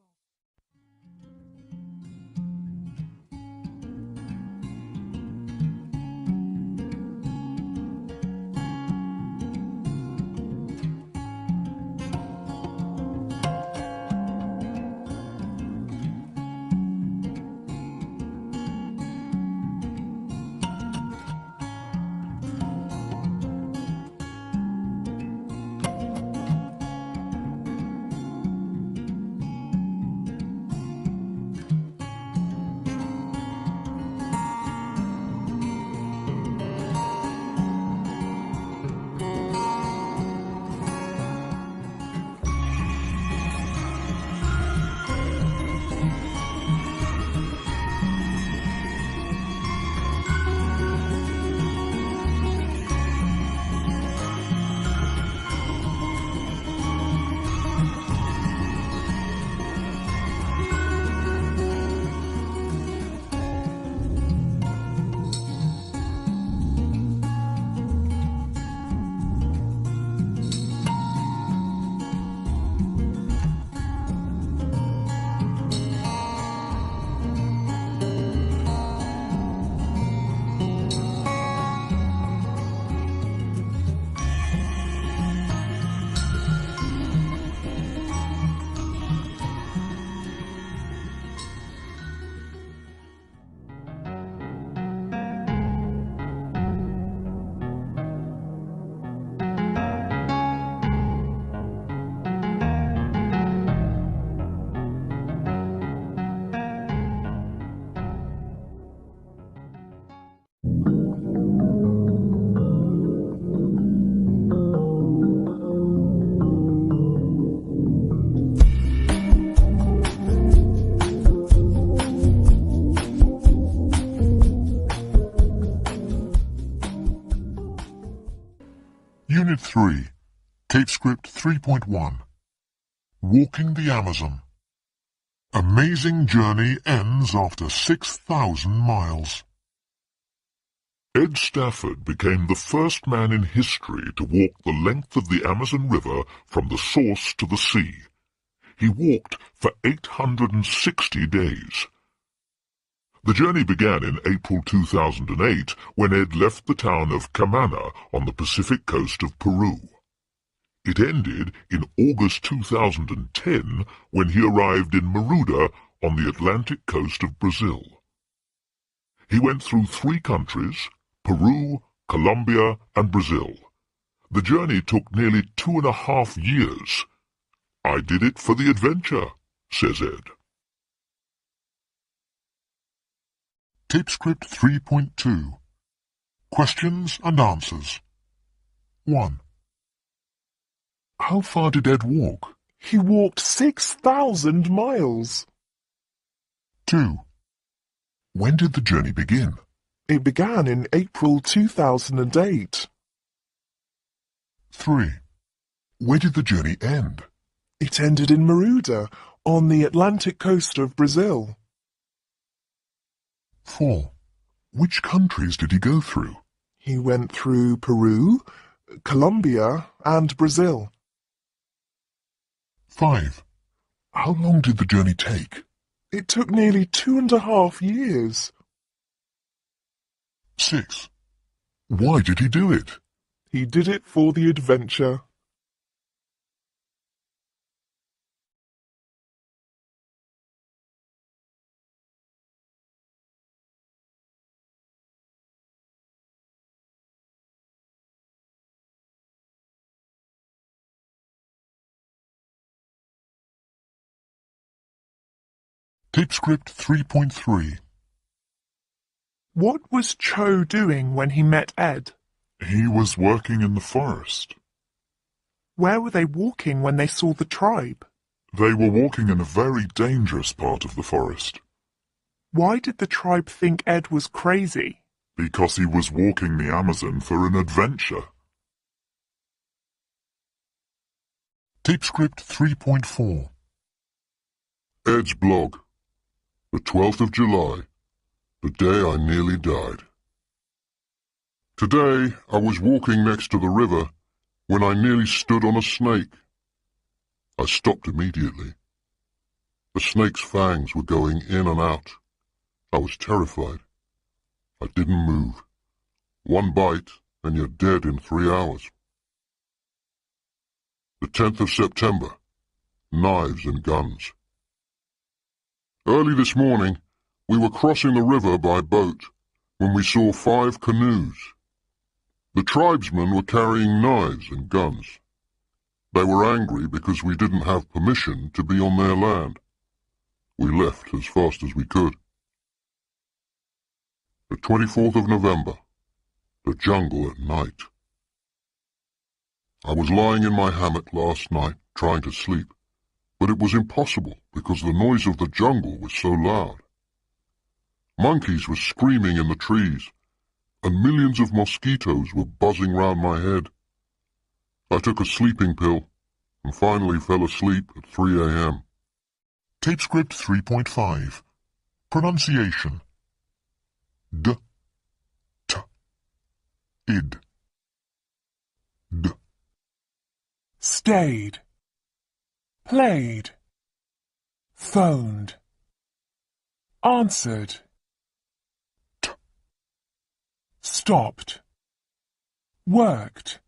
Unit 3. Tape script 3.1. Walking the Amazon. A Amazing journey ends after 6,000 miles. Ed Stafford became the first man in history to walk the length of the Amazon River from the source to the sea. He walked for 860 days. The journey began in April 2008 when Ed left the town of Camaná on the Pacific coast of Peru. It ended in August 2010 when he arrived in Maruda on the Atlantic coast of Brazil. He went through 3 countries, Peru, Colombia, and Brazil. The journey took nearly 2.5 years. "I did it for the adventure," says Ed. Tapescript 3.2 Questions and Answers 1. How far did Ed walk? He walked 6,000 miles. 2. When did the journey begin? It began in April 2008. 3. Where did the journey end? It ended in Maruda, on the Atlantic coast of Brazil. 4. Which countries did he go through? He went through Peru, Colombia, and Brazil. 5. How long did the journey take? It took nearly 2.5 years. 6. Why did he do it? He did it for the adventure. Tapescript 3.3 What was Cho doing when he met Ed? He was working in the forest. Where were they walking when they saw the tribe? They were walking in a very dangerous part of the forest. Why did the tribe think Ed was crazy? Because he was walking the Amazon for an adventure. Tapescript 3.4 Ed's blog. The 12th of July, the day I nearly died. Today I was walking next to the river when I nearly stood on a snake. I stopped immediately. The snake's fangs were going in and out. I was terrified. I didn't move. 1 bite and you're dead in 3 hours. The 10th of September. Knives and guns. Early this morning, we were crossing the river by boat when we saw 5 canoes. The tribesmen were carrying knives and guns. They were angry because we didn't have permission to be on their land. We left as fast as we could. The 24th of November. The jungle at night. I was lying in my hammock last night trying to sleep, but it was impossible because the noise of the jungle was so loud. Monkeys were screaming in the trees, and millions of mosquitoes were buzzing round my head. I took a sleeping pill and finally fell asleep at 3 a.m. Tapescript 3.5 Pronunciation D T Id D Stayed. Played. Phoned. Answered. Stopped. Worked.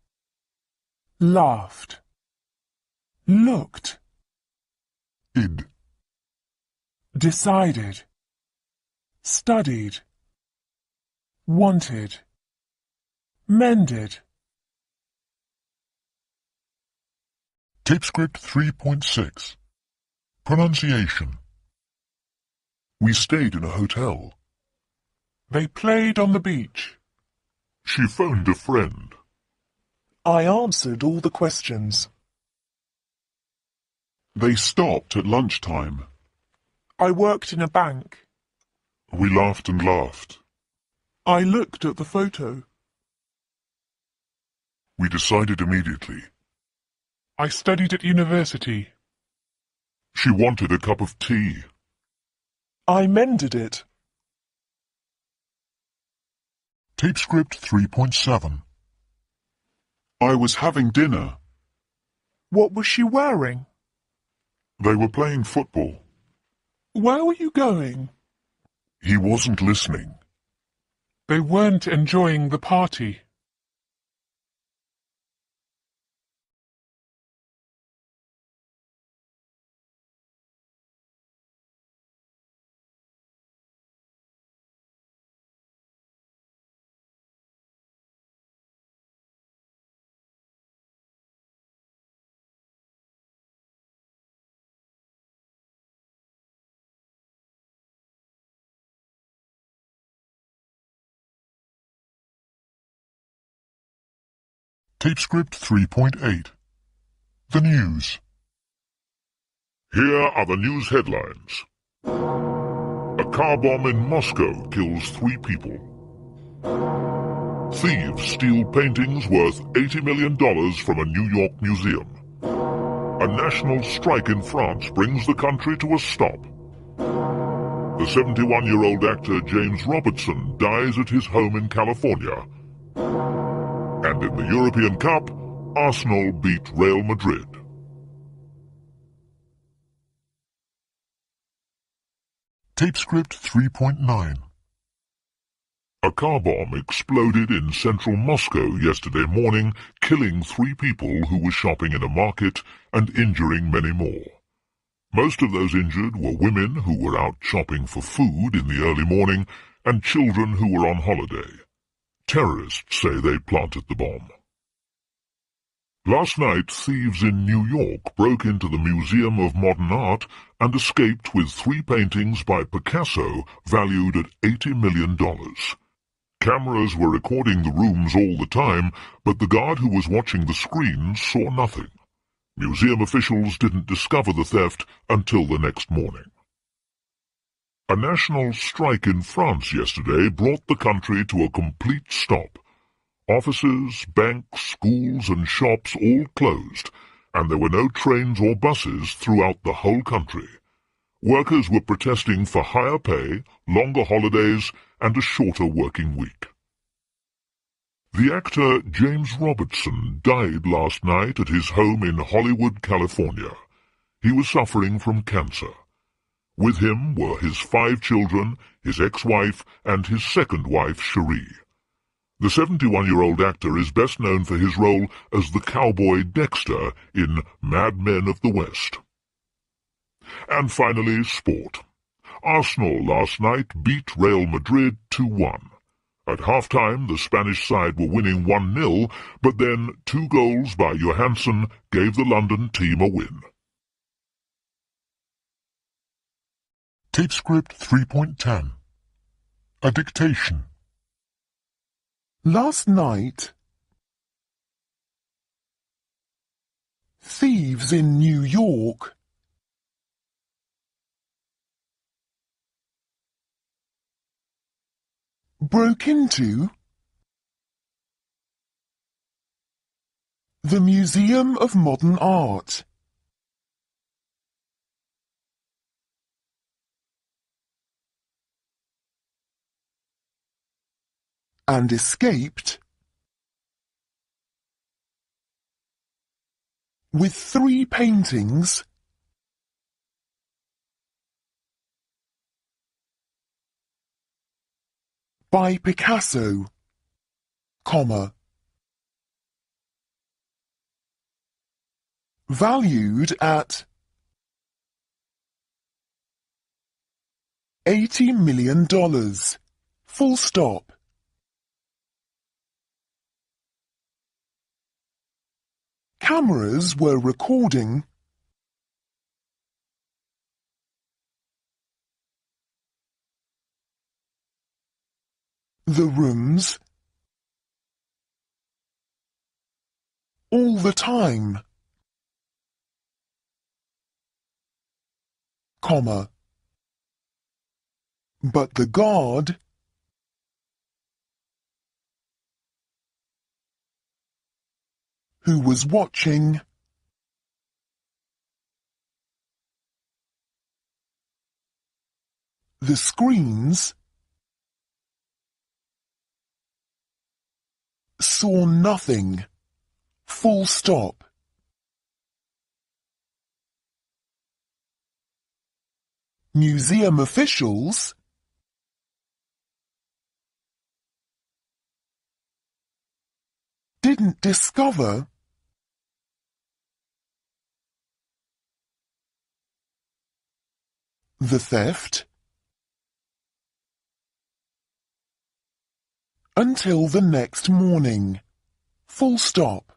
Laughed. Looked. Id Decided. Studied. Wanted. Mended. Tapescript 3.6 Pronunciation We stayed in a hotel. They played on the beach. She phoned a friend. I answered all the questions. They stopped at lunchtime. I worked in a bank. We laughed and laughed. I looked at the photo. We decided immediately. I studied at university. She wanted a cup of tea. I mended it. Tape script 3.7. I was having dinner. What was she wearing? They were playing football. Where were you going? He wasn't listening. They weren't enjoying the party. Tape script 3.8. The news. Here are the news headlines. A car bomb in Moscow kills 3 people. Thieves steal paintings worth $80 million from a New York museum. A national strike in France brings the country to a stop. The 71-year-old actor James Robertson dies at his home in California. And in the European Cup, Arsenal beat Real Madrid. Tape script 3.9. A car bomb exploded in central Moscow yesterday morning, killing 3 people who were shopping in a market and injuring many more. Most of those injured were women who were out shopping for food in the early morning and children who were on holiday. Terrorists say they planted the bomb. Last night, thieves in New York broke into the Museum of Modern Art and escaped with 3 paintings by Picasso valued at $80 million. Cameras were recording the rooms all the time, but the guard who was watching the screens saw nothing. Museum officials didn't discover the theft until the next morning. A national strike in France yesterday brought the country to a complete stop. Offices, banks, schools and shops all closed, and there were no trains or buses throughout the whole country. Workers were protesting for higher pay, longer holidays, and a shorter working week. The actor James Robertson died last night at his home in Hollywood, California. He was suffering from cancer. With him were his 5 children, his ex-wife, and his second wife, Cherie. The 71-year-old actor is best known for his role as the cowboy Dexter in Mad Men of the West. And finally, sport. Arsenal last night beat Real Madrid 2-1. At half-time, the Spanish side were winning 1-0, but then 2 goals by Johansson gave the London team a win. Tape script 3.10. A dictation. Last night, thieves in New York broke into the Museum of Modern Art and escaped with 3 paintings by Picasso, valued at $80 million, full stop. Cameras were recording the rooms all the time, but the guard who was watching The screens saw nothing. Full stop. Museum officials didn't discover the theft until the next morning. Full stop.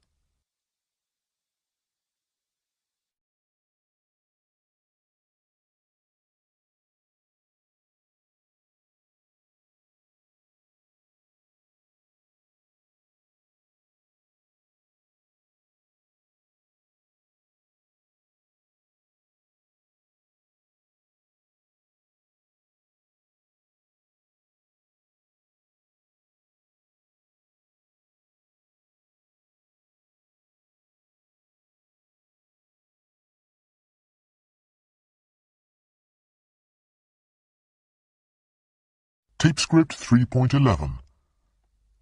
Tape script 3.11.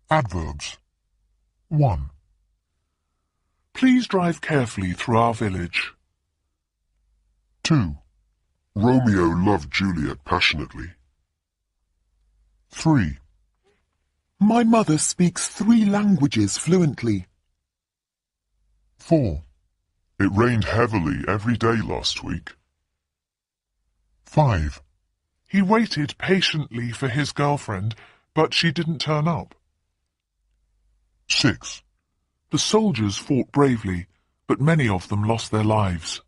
Adverbs. 1. Please drive carefully through our village. 2. Romeo loved Juliet passionately. 3. My mother speaks 3 languages fluently. 4. It rained heavily every day last week. 5. He waited patiently for his girlfriend, but she didn't turn up. 6. The soldiers fought bravely, but many of them lost their lives.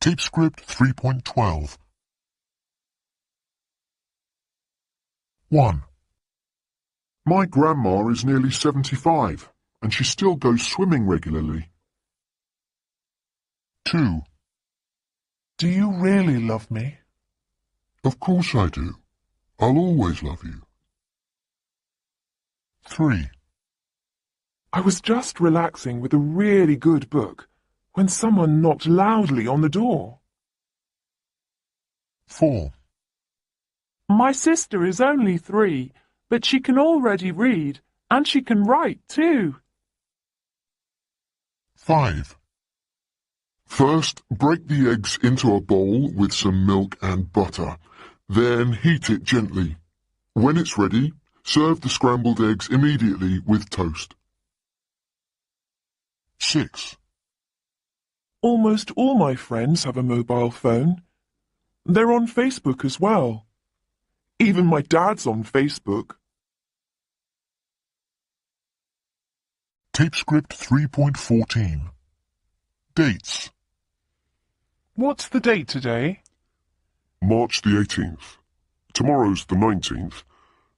Tape script 3.12. 1. My grandma is nearly 75, and she still goes swimming regularly. 2. Do you really love me? Of course I do. I'll always love you. 3. I was just relaxing with a really good book when someone knocked loudly on the door. 4. My sister is only 3, but she can already read, and she can write too. 5. First, break the eggs into a bowl with some milk and butter. Then heat it gently. When it's ready, serve the scrambled eggs immediately with toast. 6. Almost all my friends have a mobile phone. They're on Facebook as well. Even my dad's on Facebook. Tape script 3.14. Dates. What's the date today? March the 18th. Tomorrow's the 19th.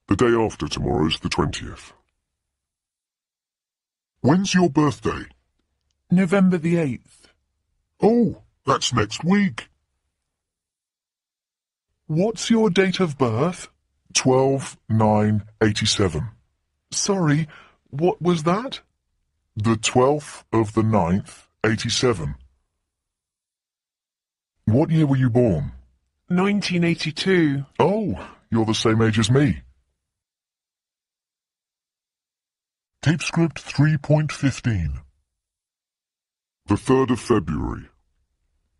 The day after tomorrow's the 20th. When's your birthday? November the 8th. Oh, that's next week. What's your date of birth? 12/9/87. Sorry, what was that? The 12th of the 9th, 87. What year were you born? 1982. Oh, you're the same age as me. Tape script 3.15. The 3rd of February.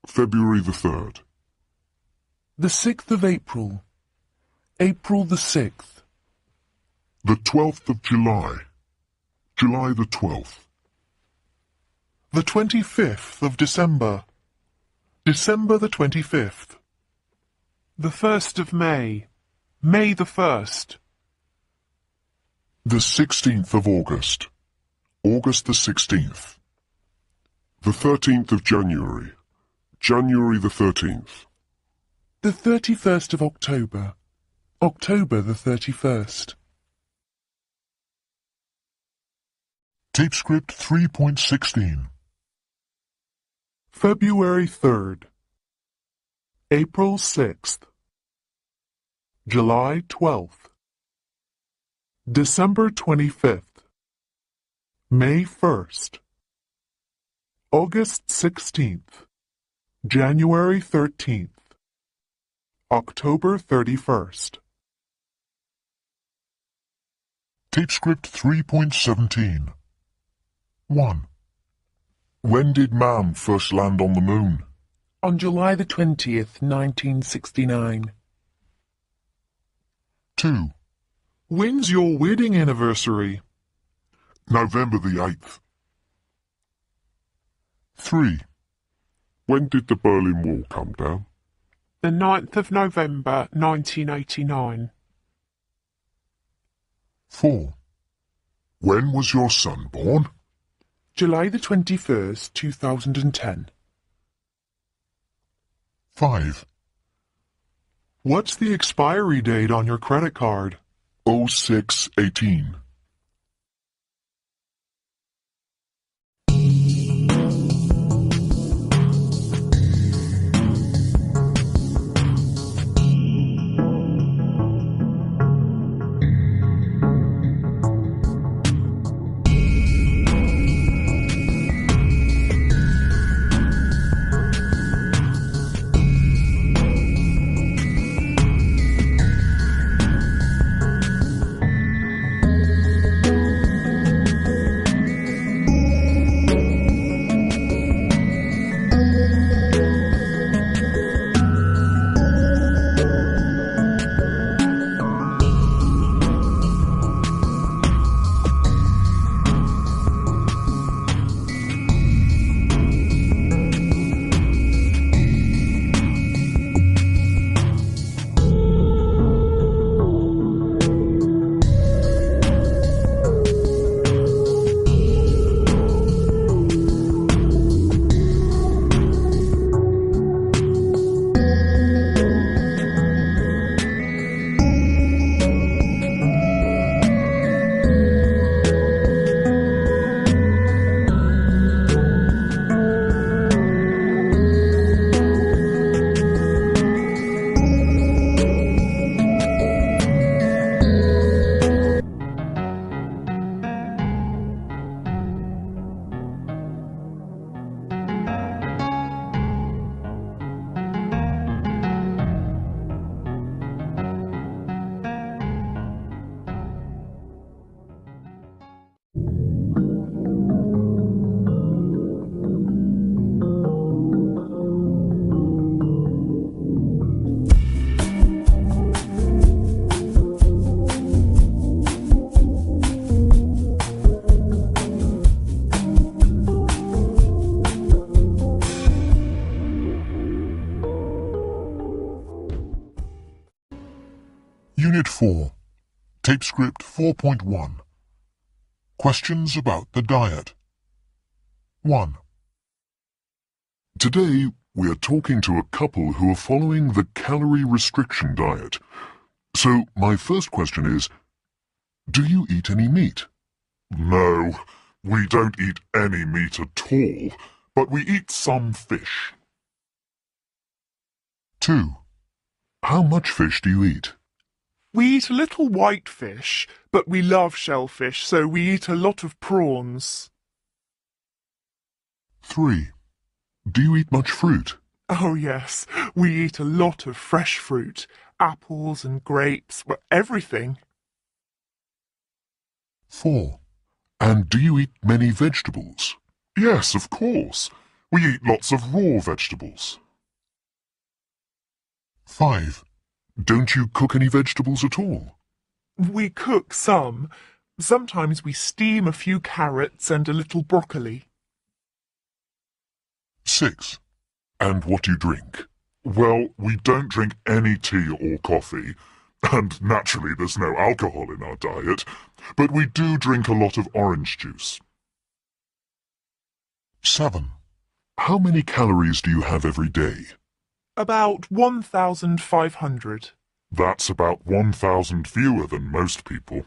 February the 3rd. The 6th of April. April the 6th. The 12th of July. July the 12th. The 25th of December. December the 25th. The 1st of May. May the 1st. The 16th of August. August the 16th. The 13th of January. January the 13th. The 31st of October. October the 31st. Tape script 3.16. February 3rd. April 6th, July 12th, December 25th, May 1st, August 16th, January 13th, October 31st. Tape script 3.17. 1. When did man first land on the moon? On July the 20th, 1969. 2. When's your wedding anniversary? November the 8th. 3. When did the Berlin Wall come down? The 9th of November, 1989. 4. When was your son born? July the 21st, 2010. 5. What's the expiry date on your credit card? 0618. Unit 4. Tape script 4.1. Questions about the diet. 1. Today, we are talking to a couple who are following the calorie restriction diet. So, my first question is, do you eat any meat? No, we don't eat any meat at all, but we eat some fish. 2. How much fish do you eat? We eat a little white fish, but we love shellfish, so we eat a lot of prawns. 3. Do you eat much fruit? Oh yes, we eat a lot of fresh fruit, apples and grapes, well, everything. 4. And do you eat many vegetables? Yes, of course. We eat lots of raw vegetables. 5. Don't you cook any vegetables at all? We cook some. Sometimes we steam a few carrots and a little broccoli. 6. And what do you drink? Well, we don't drink any tea or coffee, and naturally there's no alcohol in our diet, but we do drink a lot of orange juice. 7. How many calories do you have every day? About 1,500. That's about 1,000 fewer than most people.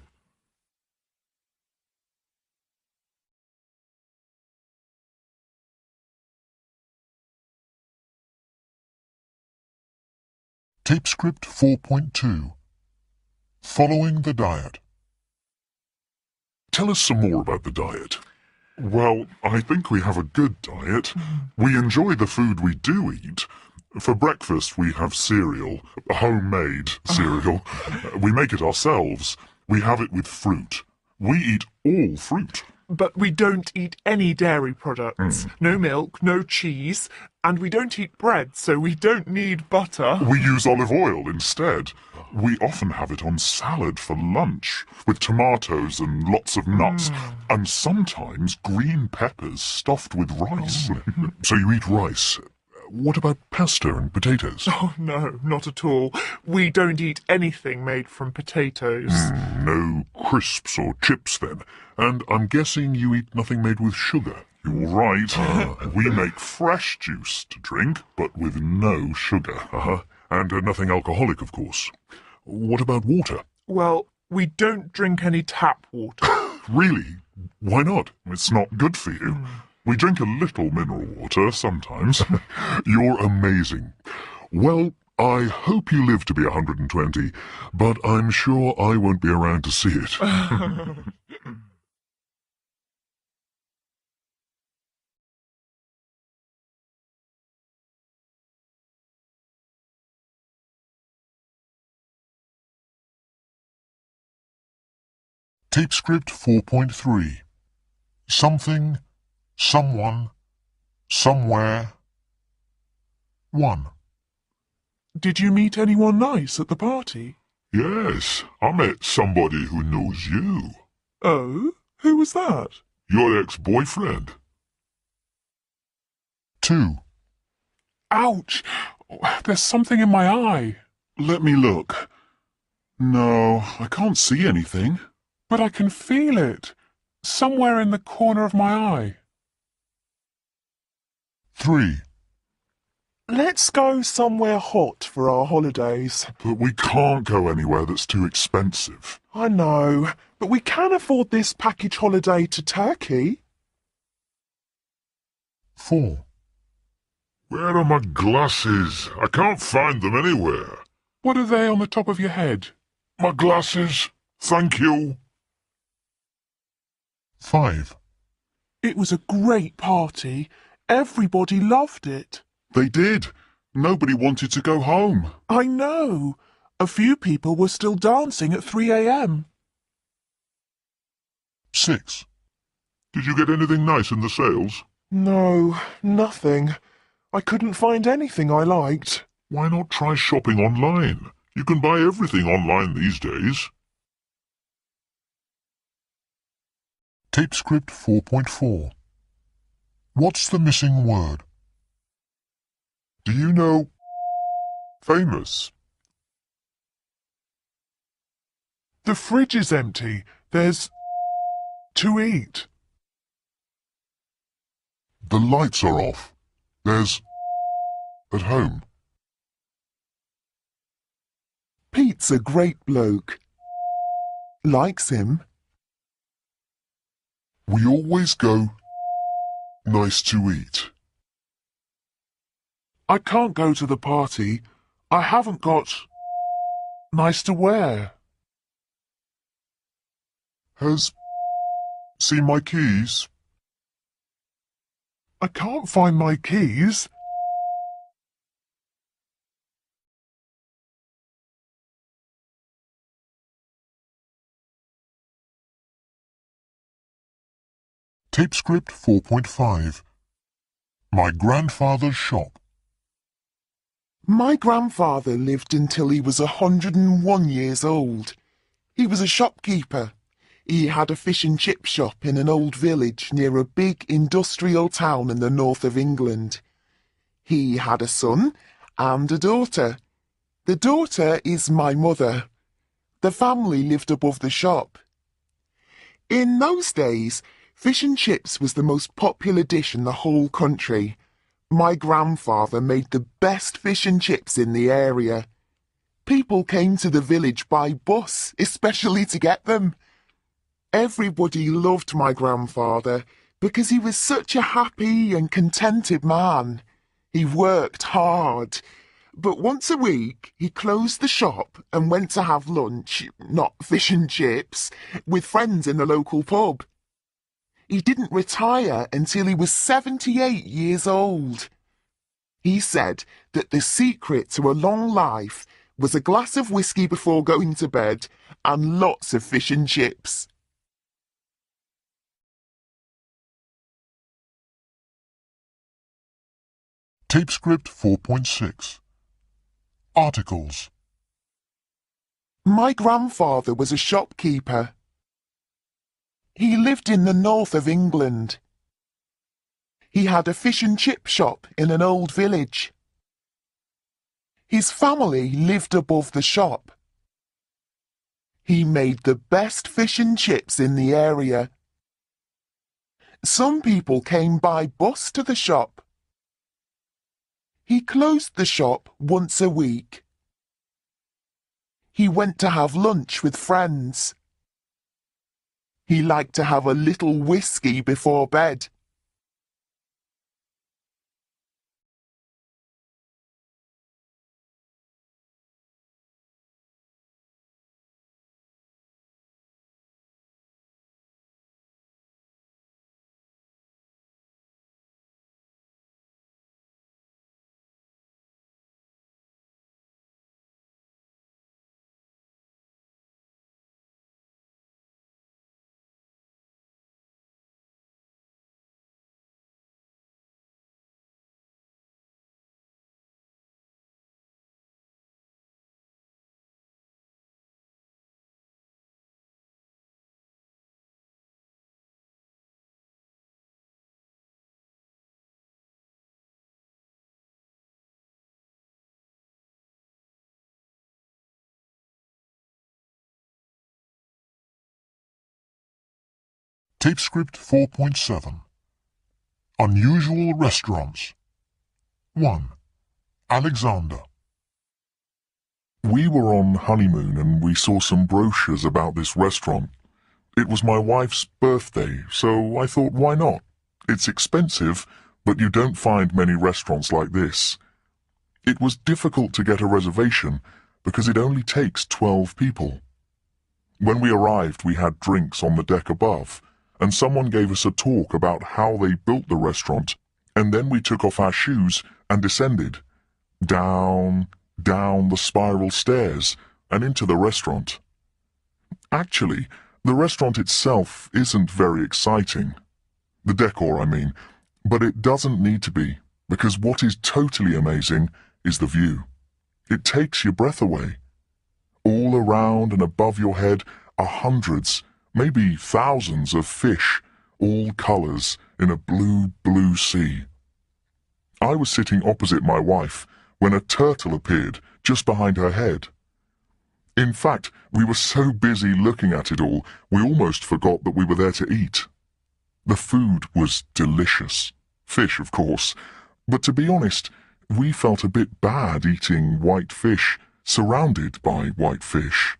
Tape script 4.2. Following the diet. Tell us some more about the diet. Well, I think we have a good diet. We enjoy the food we do eat. For breakfast, we have cereal, homemade cereal. We make it ourselves. We have it with fruit. We eat all fruit. But we don't eat any dairy products. No milk, no cheese, and we don't eat bread, so we don't need butter. We use olive oil instead. We often have it on salad for lunch, with tomatoes and lots of nuts, and sometimes green peppers stuffed with rice. So you eat rice. What about pasta and potatoes? Oh, no, not at all. We don't eat anything made from potatoes. No crisps or chips then. And I'm guessing you eat nothing made with sugar. You're right. We make fresh juice to drink, but with no sugar. And nothing alcoholic, of course. What about water? Well, we don't drink any tap water. Really? Why not? It's not good for you. We drink a little mineral water sometimes. You're amazing. Well, I hope you live to be 120, but I'm sure I won't be around to see it. Tape script 4.3. Something, someone, somewhere. 1. Did you meet anyone nice at the party? Yes, I met somebody who knows you. Oh? Who was that? Your ex-boyfriend. 2. Ouch! There's something in my eye. Let me look. No, I can't see anything. But I can feel it. Somewhere in the corner of my eye. 3. Let's go somewhere hot for our holidays. But we can't go anywhere that's too expensive. I know, but we can afford this package holiday to Turkey. 4. Where are my glasses? I can't find them anywhere. What are they on the top of your head? My glasses. Thank you. 5. It was a great party. Everybody loved it. They did. Nobody wanted to go home. I know. A few people were still dancing at 3 a.m. 6. Did you get anything nice in the sales? No, nothing. I couldn't find anything I liked. Why not try shopping online? You can buy everything online these days. Tape script 4.4. What's the missing word? Do you know famous? The fridge is empty. There's to eat. The lights are off. There's at home. Pete's a great bloke. Likes him. We always go nice to eat. I can't go to the party. I haven't got nice to wear. Has seen my keys? I can't find my keys. Tape script 4.5. My grandfather's shop. My grandfather lived until he was 101 years old. He was a shopkeeper. He had a fish and chip shop in an old village near a big industrial town in the north of England. He had a son and a daughter. The daughter is my mother. The family lived above the shop. In those days, fish and chips was the most popular dish in the whole country. My grandfather made the best fish and chips in the area. People came to the village by bus, especially to get them. Everybody loved my grandfather because he was such a happy and contented man. He worked hard. But once a week, he closed the shop and went to have lunch, not fish and chips, with friends in the local pub. He didn't retire until he was 78 years old. He said that the secret to a long life was a glass of whiskey before going to bed and lots of fish and chips. Tape script 4.6. Articles. My grandfather was a shopkeeper. He lived in the north of England. He had a fish and chip shop in an old village. His family lived above the shop. He made the best fish and chips in the area. Some people came by bus to the shop. He closed the shop once a week. He went to have lunch with friends. He liked to have a little whiskey before bed. Tape script 4.7. Unusual restaurants. 1. Alexander. We were on honeymoon and we saw some brochures about this restaurant. It was my wife's birthday, so I thought, why not? It's expensive, but you don't find many restaurants like this. It was difficult to get a reservation because it only takes 12 people. When we arrived, we had drinks on the deck above, and someone gave us a talk about how they built the restaurant, and then we took off our shoes and descended, down the spiral stairs and into the restaurant. Actually, the restaurant itself isn't very exciting. The decor, I mean, but it doesn't need to be, because what is totally amazing is the view. It takes your breath away. All around and above your head are hundreds, maybe thousands of fish, all colors, in a blue sea. I was sitting opposite my wife when a turtle appeared just behind her head. In fact, we were so busy looking at it all, we almost forgot that we were there to eat. The food was delicious. Fish, of course, but to be honest, we felt a bit bad eating white fish, surrounded by white fish.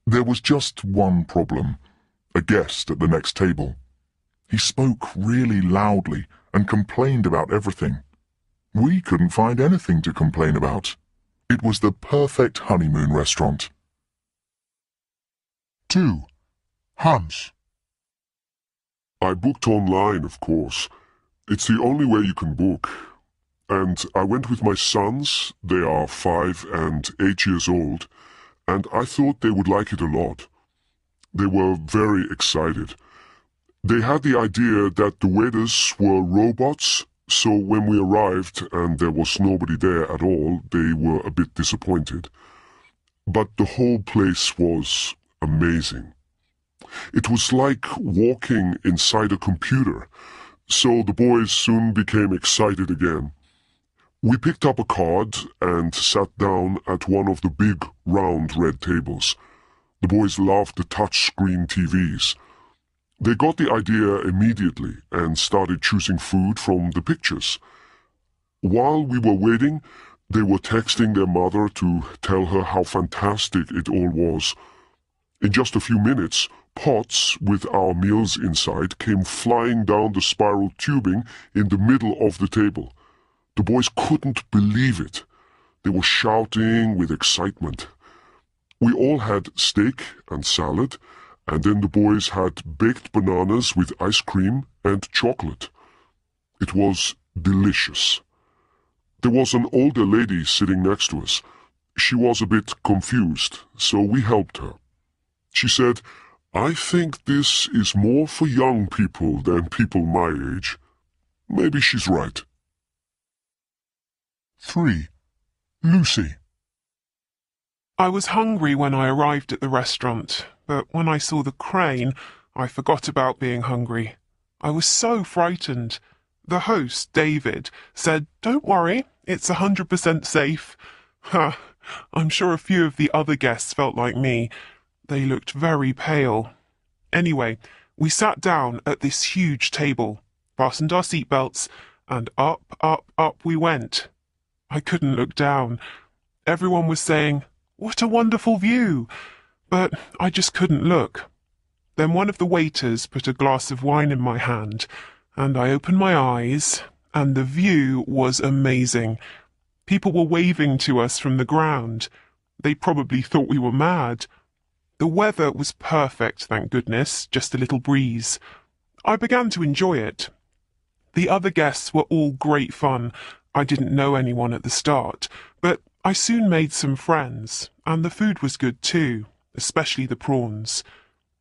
There was just one problem: a guest at the next table. He spoke really loudly and complained about everything. We couldn't find anything to complain about. It was the perfect honeymoon restaurant. 2. Hans. I booked online, of course. It's the only way you can book. And I went with my sons. They are 5 and 8 years old, and I thought they would like it a lot. They were very excited. They had the idea that the waiters were robots, so when we arrived and there was nobody there at all, they were a bit disappointed. But the whole place was amazing. It was like walking inside a computer, so the boys soon became excited again. We picked up a card and sat down at one of the big, round red tables. The boys loved the touch-screen TVs. They got the idea immediately and started choosing food from the pictures. While we were waiting, they were texting their mother to tell her how fantastic it all was. In just a few minutes, pots with our meals inside came flying down the spiral tubing in the middle of the table. The boys couldn't believe it. They were shouting with excitement. We all had steak and salad, and then the boys had baked bananas with ice cream and chocolate. It was delicious. There was an older lady sitting next to us. She was a bit confused, so we helped her. She said, "I think this is more for young people than people my age." Maybe she's right. 3. Lucy. I was hungry when I arrived at the restaurant, but when I saw the crane, I forgot about being hungry. I was so frightened. The host, David, said, "Don't worry, it's 100% safe." Ha! I'm sure a few of the other guests felt like me. They looked very pale. Anyway, we sat down at this huge table, fastened our seatbelts, and up, up, up we went. I couldn't look down. Everyone was saying, "What a wonderful view!" But I just couldn't look. Then one of the waiters put a glass of wine in my hand, and I opened my eyes, and the view was amazing. People were waving to us from the ground. They probably thought we were mad. The weather was perfect, thank goodness, just a little breeze. I began to enjoy it. The other guests were all great fun. I didn't know anyone at the start, but I soon made some friends, and the food was good too, especially the prawns.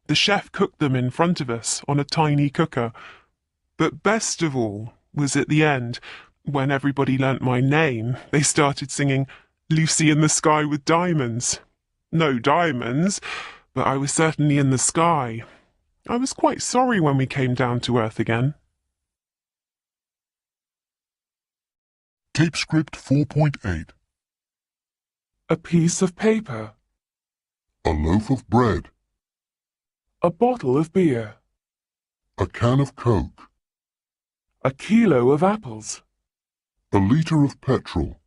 The chef cooked them in front of us on a tiny cooker. But best of all was at the end, when everybody learnt my name, they started singing "Lucy in the Sky with Diamonds." No diamonds, but I was certainly in the sky. I was quite sorry when we came down to earth again. Tape script 4.8. A piece of paper. A loaf of bread. A bottle of beer. A can of Coke. A kilo of apples. A litre of petrol.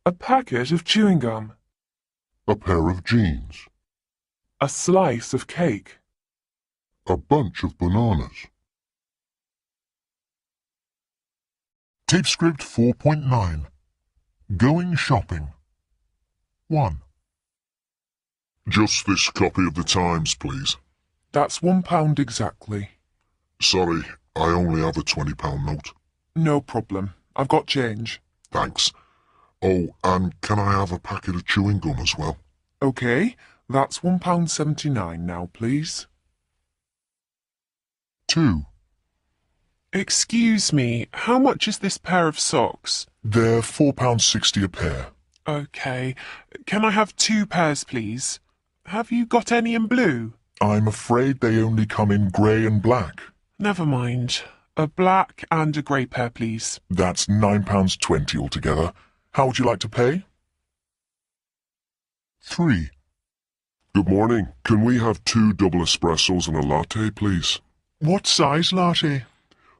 A packet of chewing gum. A pair of jeans. A slice of cake. A bunch of bananas. Tape script 4.9. Going shopping. 1. Just this copy of the Times, please. That's £1 exactly. Sorry, I only have a £20 note. No problem. I've got change. Thanks. Oh, and can I have a packet of chewing gum as well? OK, that's £1.79 now, please. 2. Excuse me, how much is this pair of socks? They're £4.60 a pair. OK, can I have 2 pairs, please? Have you got any in blue? I'm afraid they only come in grey and black. Never mind. A black and a grey pair, please. That's £9.20 altogether. How would you like to pay? 3. Good morning. Can we have 2 double espressos and a latte, please? What size latte?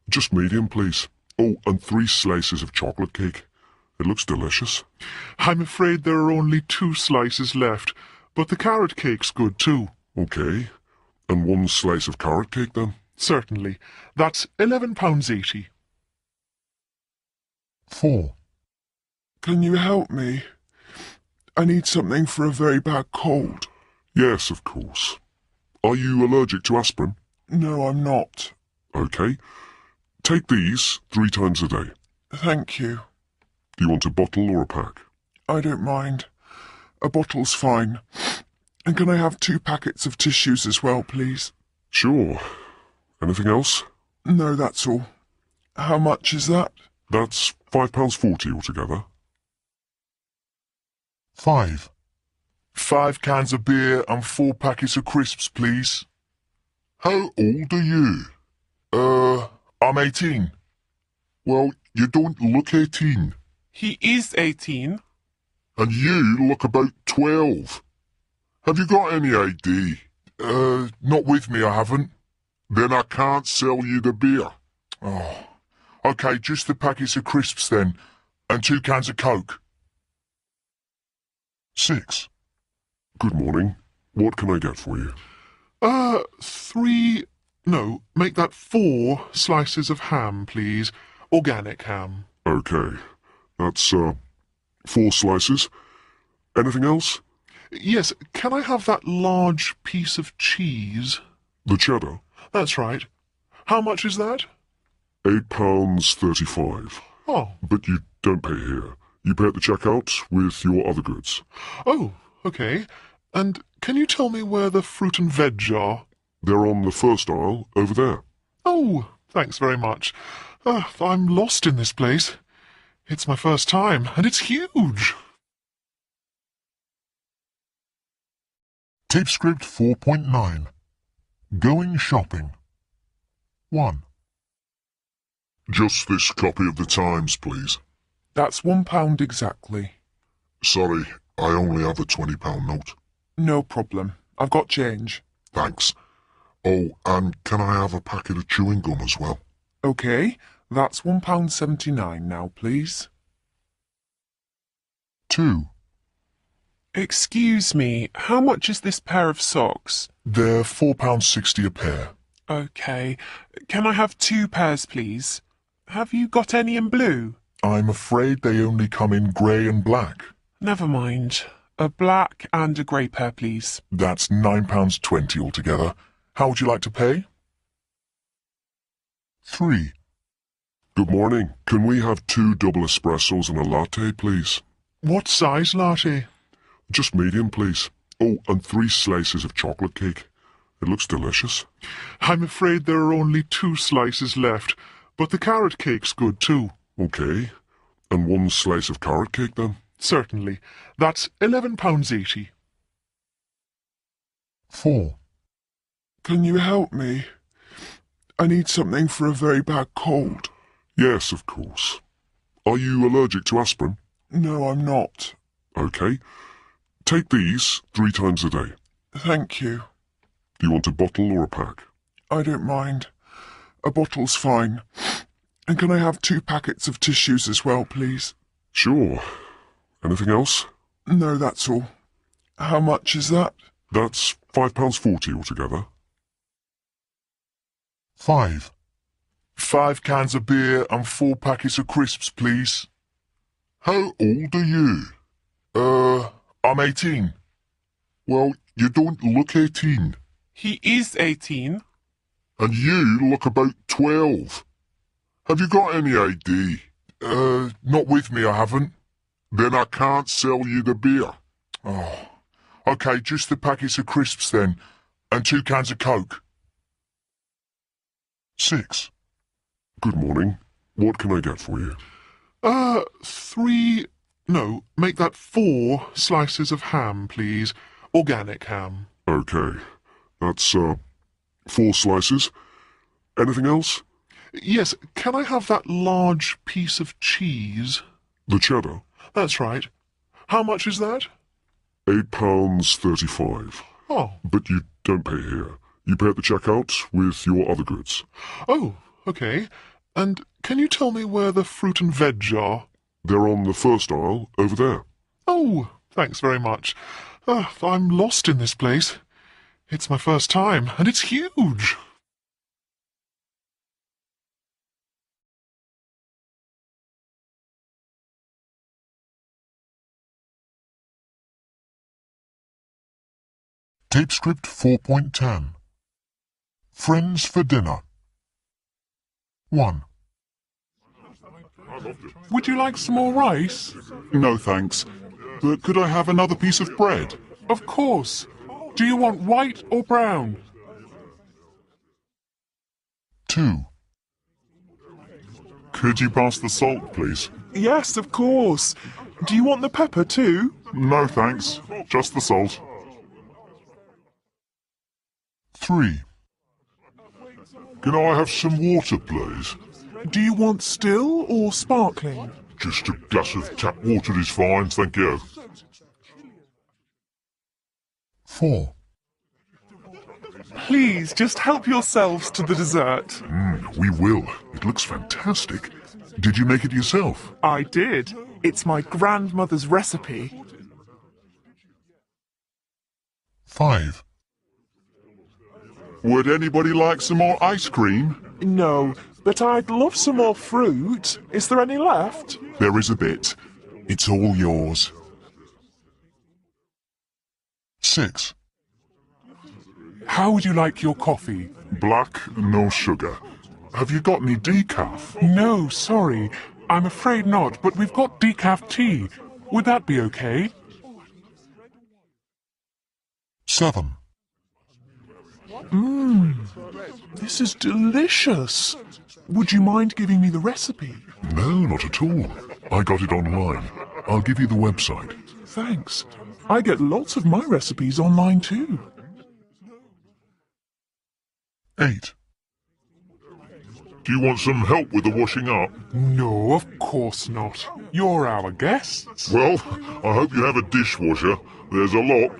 Just medium, please. Oh, and 3 slices of chocolate cake. It looks delicious. I'm afraid there are only 2 slices left, but the carrot cake's good too. OK. And 1 slice of carrot cake, then? Certainly. That's £11.80. 4. Can you help me? I need something for a very bad cold. Yes, of course. Are you allergic to aspirin? No, I'm not. OK. Take these 3 times a day. Thank you. Do you want a bottle or a pack? I don't mind. A bottle's fine. And can I have 2 packets of tissues as well, please? Sure. Anything else? No, that's all. How much is that? That's £5.40 altogether. 5. 5 cans of beer and 4 packets of crisps, please. How old are you? I'm 18. Well, you don't look 18. He is 18. And you look about 12. Have you got any ID? Not with me, I haven't. Then I can't sell you the beer. Oh. OK, just the packets of crisps then, and 2 cans of Coke. 6. Good morning. What can I get for you? 3... No, make that 4 slices of ham, please. Organic ham. OK. That's, 4 slices. Anything else? Yes, can I have that large piece of cheese? The cheddar? That's right. How much is that? £8.35. Oh. But you don't pay here. You pay at the checkout with your other goods. Oh, okay. And can you tell me where the fruit and veg are? They're on the first aisle, over there. Oh, thanks very much. I'm lost in this place. It's my first time, and it's huge. Tape script 4.9. Going shopping. 1. Just this copy of the Times, please. That's £1 exactly. Sorry, I only have a £20 note. No problem. I've got change. Thanks. Oh, and can I have a packet of chewing gum as well? OK, that's £1.79 now, please. 2. Excuse me, how much is this pair of socks? They're £4.60 a pair. OK. Can I have 2 pairs, please? Have you got any in blue? I'm afraid they only come in grey and black. Never mind. A black and a grey pair, please. That's £9.20 altogether. How would you like to pay? 3. Good morning. Can we have 2 double espressos and a latte, please? What size latte? Just medium, please. Oh, and 3 slices of chocolate cake. It looks delicious. I'm afraid there are only 2 slices left, but the carrot cake's good too. OK. And 1 slice of carrot cake, then? Certainly. That's £11.80. 4. Can you help me? I need something for a very bad cold. Yes, of course. Are you allergic to aspirin? No, I'm not. OK. Take these 3 times a day. Thank you. Do you want a bottle or a pack? I don't mind. A bottle's fine. And can I have 2 packets of tissues as well, please? Sure. Anything else? No, that's all. How much is that? That's £5.40 altogether. 5. 5 cans of beer and 4 packets of crisps, please. How old are you? I'm 18. Well, you don't look 18. He is 18. And you look about 12. Have you got any ID? Not with me, I haven't. Then I can't sell you the beer. Oh. OK, just the packets of crisps then, and 2 cans of Coke. 6. Good morning. What can I get for you? 3... No, make that 4 slices of ham, please. Organic ham. OK. That's, 4 slices. Anything else? Yes, can I have that large piece of cheese? The cheddar? That's right. How much is that? £8.35. Oh. But you don't pay here. You pay at the checkout with your other goods. Oh, OK. And can you tell me where the fruit and veg are? They're on the first aisle, over there. Oh, thanks very much. I'm lost in this place. It's my first time, and it's huge. Tape script 4.10. Friends for dinner. 1. Would you like some more rice? No, thanks. But could I have another piece of bread? Of course. Do you want white or brown? 2. Could you pass the salt, please? Yes, of course. Do you want the pepper too? No, thanks. Just the salt. 3. Can I have some water, please? Do you want still or sparkling? Just a glass of tap water is fine, thank you. 4. Please, just help yourselves to the dessert. We will. It looks fantastic. Did you make it yourself? I did. It's my grandmother's recipe. 5. Would anybody like some more ice cream? No, but I'd love some more fruit. Is there any left? There is a bit. It's all yours. 6. How would you like your coffee? Black, no sugar. Have you got any decaf? No, sorry. I'm afraid not, but we've got decaf tea. Would that be okay? 7. This is delicious. Would you mind giving me the recipe? No, not at all. I got it online. I'll give you the website. Thanks. I get lots of my recipes online too. 8. Do you want some help with the washing up? No, of course not. You're our guests. Well, I hope you have a dishwasher. There's a lot.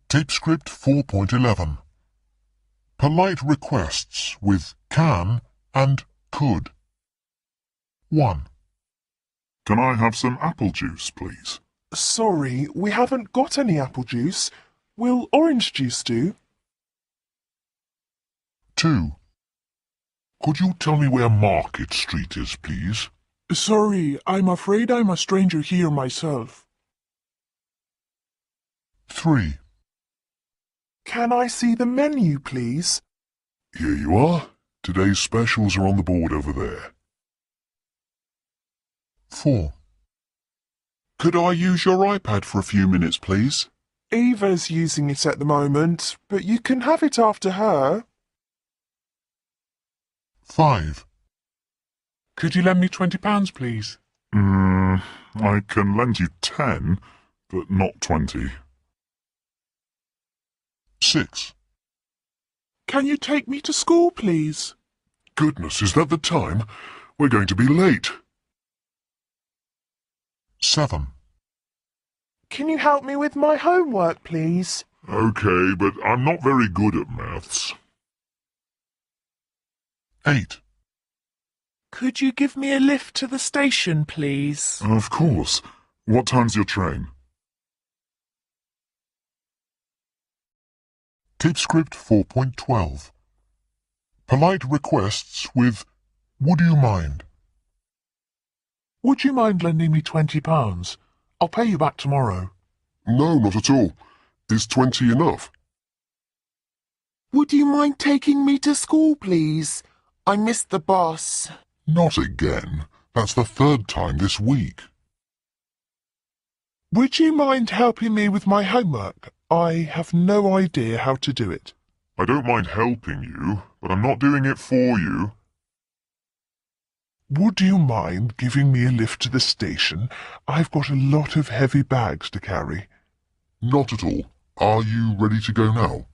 Tape script 4.11. Polite requests with can and could. 1. Can I have some apple juice, please? Sorry, we haven't got any apple juice. Will orange juice do? 2. Could you tell me where Market Street is, please? Sorry, I'm afraid I'm a stranger here myself. 3. Can I see the menu, please? Here you are. Today's specials are on the board over there. 4. Could I use your iPad for a few minutes, please? Eva's using it at the moment, but you can have it after her. 5. Could you lend me £20, please? I can lend you 10, but not 20. 6. Can you take me to school, please? Goodness, is that the time? We're going to be late. 7. Can you help me with my homework, please? Okay, but I'm not very good at maths. 8. Could you give me a lift to the station, please? Of course. What time's your train? Tape script 4.12. Polite requests with would you mind? Would you mind lending me £20? I'll pay you back tomorrow. No, not at all. Is 20 enough? Would you mind taking me to school, please? I missed the bus. Not again. That's the 3rd time this week. Would you mind helping me with my homework? I have no idea how to do it. I don't mind helping you, but I'm not doing it for you. Would you mind giving me a lift to the station? I've got a lot of heavy bags to carry. Not at all. Are you ready to go now?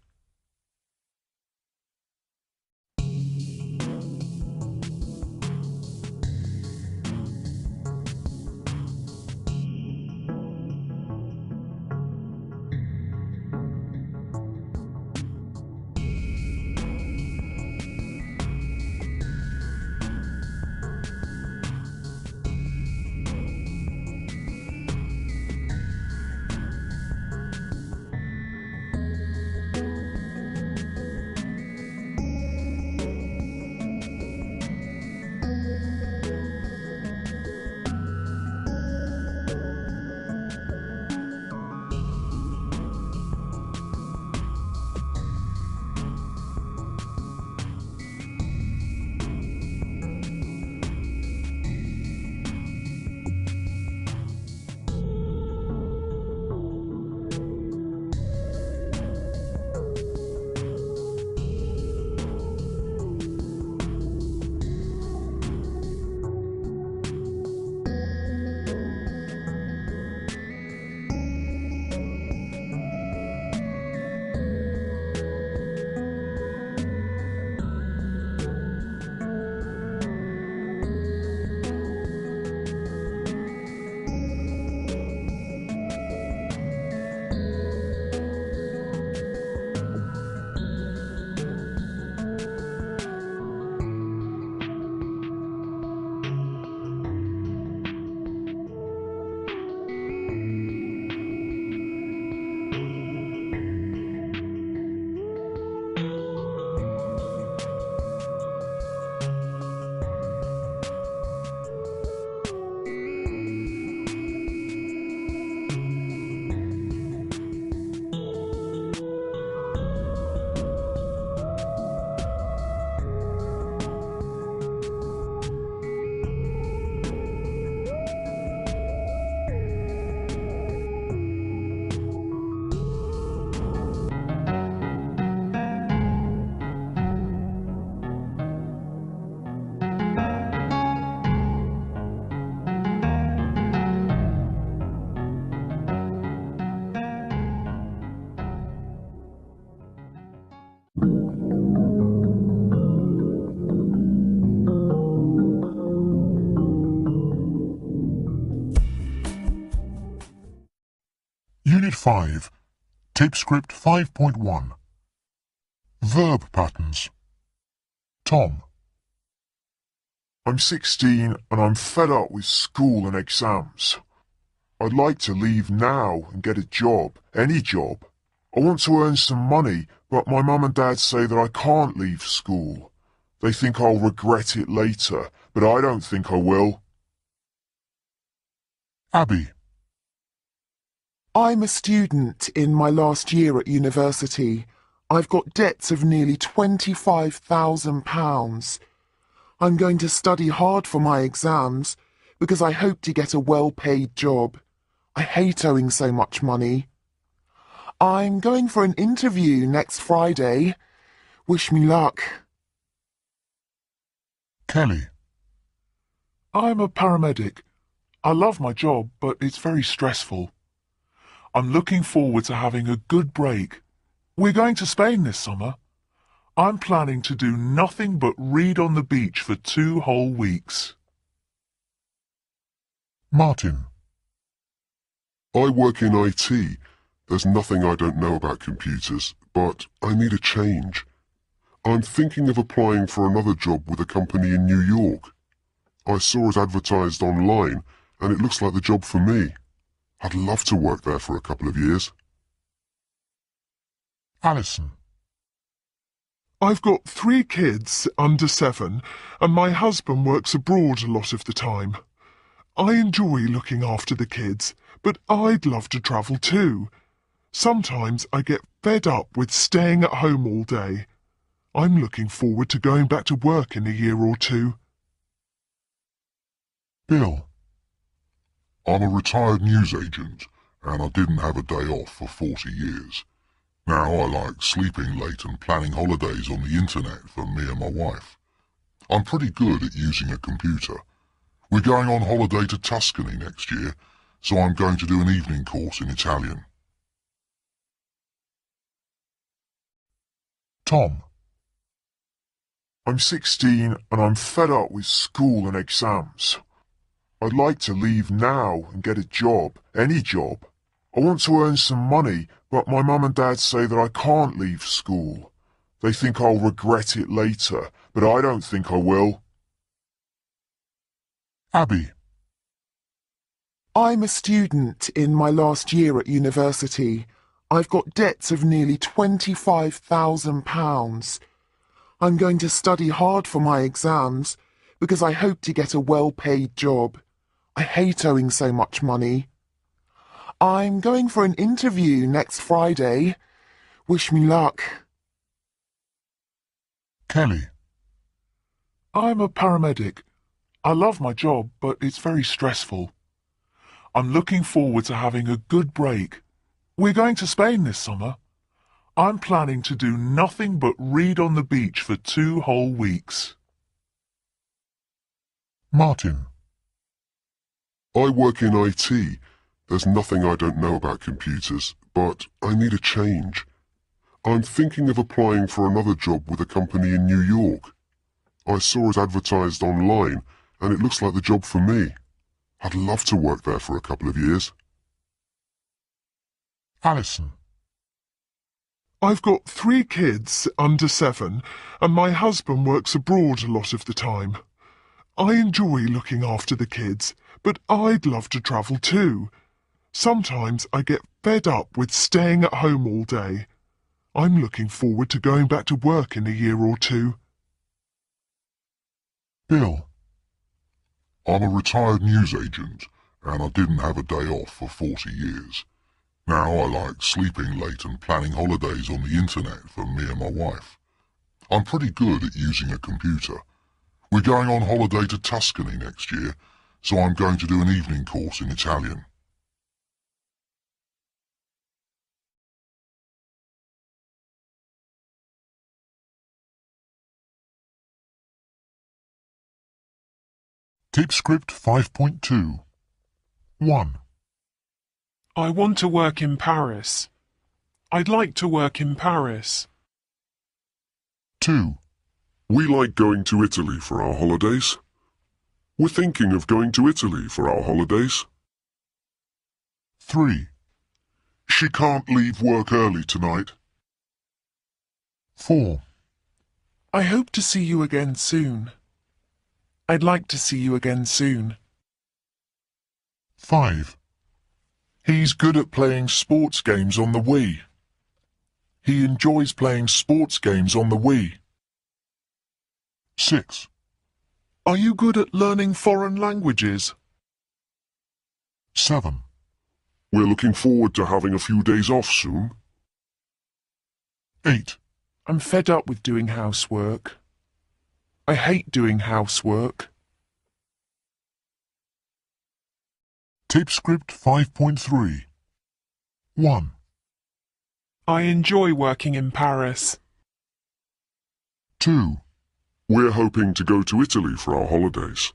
Unit 5, Tape Script 5.1. Verb Patterns. Tom. I'm 16 and I'm fed up with school and exams. I'd like to leave now and get a job, any job. I want to earn some money, but my mum and dad say that I can't leave school. They think I'll regret it later, but I don't think I will. Abby. I'm a student in my last year at university. I've got debts of nearly £25,000. I'm going to study hard for my exams because I hope to get a well-paid job. I hate owing so much money. I'm going for an interview next Friday. Wish me luck. Kelly. I'm a paramedic. I love my job, but it's very stressful. I'm looking forward to having a good break. We're going to Spain this summer. I'm planning to do nothing but read on the beach for 2 whole weeks. Martin. I work in IT. There's nothing I don't know about computers, but I need a change. I'm thinking of applying for another job with a company in New York. I saw it advertised online, and it looks like the job for me. I'd love to work there for a couple of years. Alison. I've got 3 kids under 7, and my husband works abroad a lot of the time. I enjoy looking after the kids, but I'd love to travel too. Sometimes I get fed up with staying at home all day. I'm looking forward to going back to work in a year or 2. Bill. I'm a retired newsagent, and I didn't have a day off for 40 years. Now I like sleeping late and planning holidays on the internet for me and my wife. I'm pretty good at using a computer. We're going on holiday to Tuscany next year, so I'm going to do an evening course in Italian. Tom. I'm 16 and I'm fed up with school and exams. I'd like to leave now and get a job, any job. I want to earn some money, but my mum and dad say that I can't leave school. They think I'll regret it later, but I don't think I will. Abby. I'm a student in my last year at university. I've got debts of nearly £25,000. I'm going to study hard for my exams because I hope to get a well-paid job. I hate owing so much money. I'm going for an interview next Friday. Wish me luck. Kelly. I'm a paramedic. I love my job, but it's very stressful. I'm looking forward to having a good break. We're going to Spain this summer. I'm planning to do nothing but read on the beach for 2 whole weeks. Martin. I work in IT. There's nothing I don't know about computers, but I need a change. I'm thinking of applying for another job with a company in New York. I saw it advertised online, and it looks like the job for me. I'd love to work there for a couple of years. Alison. I've got 3 kids under 7, and my husband works abroad a lot of the time. I enjoy looking after the kids, but I'd love to travel too. Sometimes I get fed up with staying at home all day. I'm looking forward to going back to work in a year or 2. Bill. I'm a retired newsagent, and I didn't have a day off for 40 years. Now I like sleeping late and planning holidays on the internet for me and my wife. I'm pretty good at using a computer. We're going on holiday to Tuscany next year, so I'm going to do an evening course in Italian. Tape script 5.2. 1. I want to work in Paris. I'd like to work in Paris. 2. We like going to Italy for our holidays. We're thinking of going to Italy for our holidays. 3. She can't leave work early tonight. 4. I hope to see you again soon. I'd like to see you again soon. 5. He's good at playing sports games on the Wii. He enjoys playing sports games on the Wii. 6. Are you good at learning foreign languages? 7. We're looking forward to having a few days off soon. 8. I'm fed up with doing housework. I hate doing housework. Tape script 5.3. 1. I enjoy working in Paris. 2. We're hoping to go to Italy for our holidays.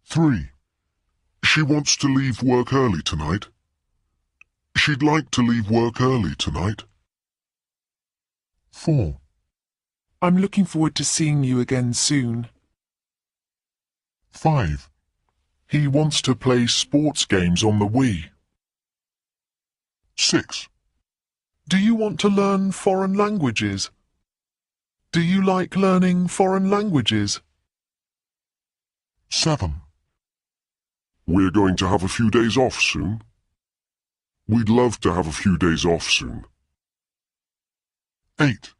3. She wants to leave work early tonight. She'd like to leave work early tonight. 4. I'm looking forward to seeing you again soon. 5. He wants to play sports games on the Wii. 6. Do you want to learn foreign languages? Do you like learning foreign languages? 7. We're going to have a few days off soon. We'd love to have a few days off soon. 8.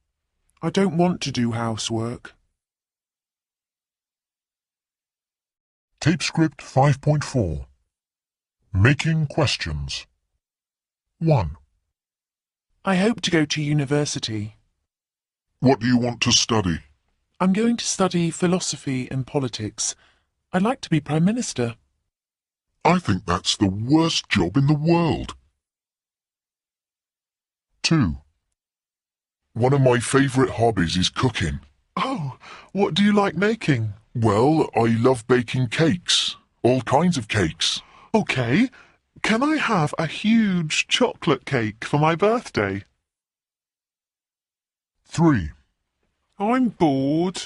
I don't want to do housework. Tape script 5.4. Making questions. 1. I hope to go to university. What do you want to study? I'm going to study philosophy and politics. I'd like to be Prime Minister. I think that's the worst job in the world. 2. One of my favourite hobbies is cooking. Oh, what do you like making? Well, I love baking cakes. All kinds of cakes. Okay, can I have a huge chocolate cake for my birthday? 3. I'm bored.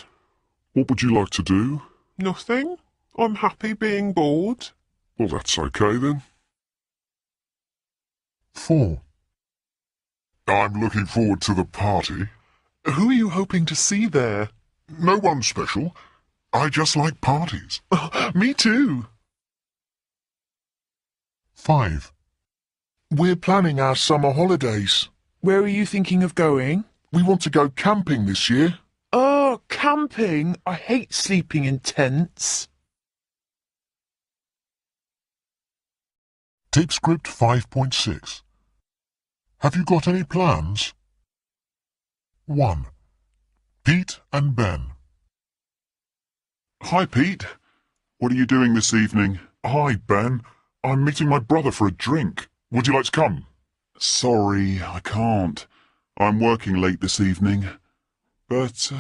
What would you like to do? Nothing. I'm happy being bored. Well, that's okay then. 4. I'm looking forward to the party. Who are you hoping to see there? No one special. I just like parties. Me too. 5. We're planning our summer holidays. Where are you thinking of going? We want to go camping this year. Oh, camping. I hate sleeping in tents. Tape script 5.6. Have you got any plans? 1. Pete and Ben. Hi, Pete. What are you doing this evening? Hi, Ben. I'm meeting my brother for a drink. Would you like to come? Sorry, I can't. I'm working late this evening. But,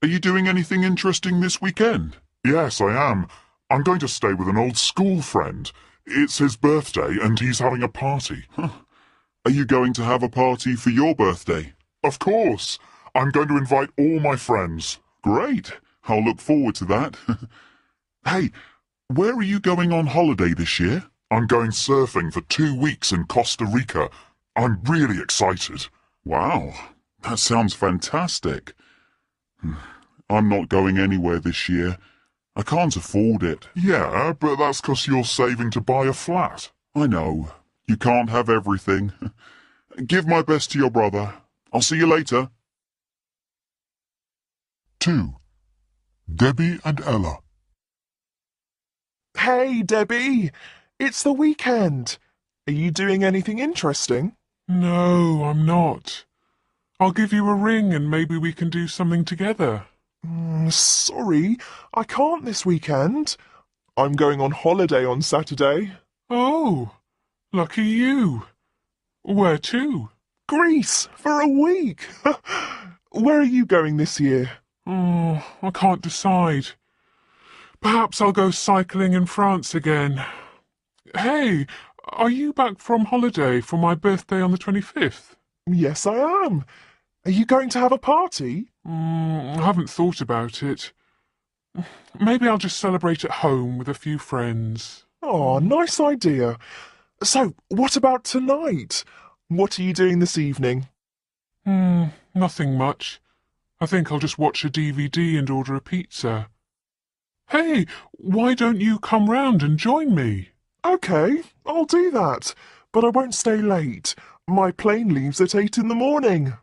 are you doing anything interesting this weekend? Yes, I am. I'm going to stay with an old school friend. It's his birthday and he's having a party. Are you going to have a party for your birthday? Of course. I'm going to invite all my friends. Great. I'll look forward to that. Hey, where are you going on holiday this year? I'm going surfing for 2 weeks in Costa Rica. I'm really excited. Wow, that sounds fantastic. I'm not going anywhere this year. I can't afford it. Yeah, but that's 'cause you're saving to buy a flat. I know. You can't have everything. Give my best to your brother. I'll see you later. 2. Debbie and Ella. Hey, Debbie. It's the weekend. Are you doing anything interesting? No, I'm not. I'll give you a ring and maybe we can do something together. Sorry, I can't this weekend. I'm going on holiday on Saturday. Oh, lucky you. Where to? Greece for a week. Where are you going this year? Oh, I can't decide. Perhaps I'll go cycling in France again. Hey, are you back from holiday for my birthday on the 25th? Yes, I am. Are you going to have a party? I haven't thought about it. Maybe I'll just celebrate at home with a few friends. Oh, nice idea. So, what about tonight? What are you doing this evening? Nothing much. I think I'll just watch a DVD and order a pizza. Hey, why don't you come round and join me? Okay, I'll do that, but I won't stay late. My plane leaves at 8 in the morning.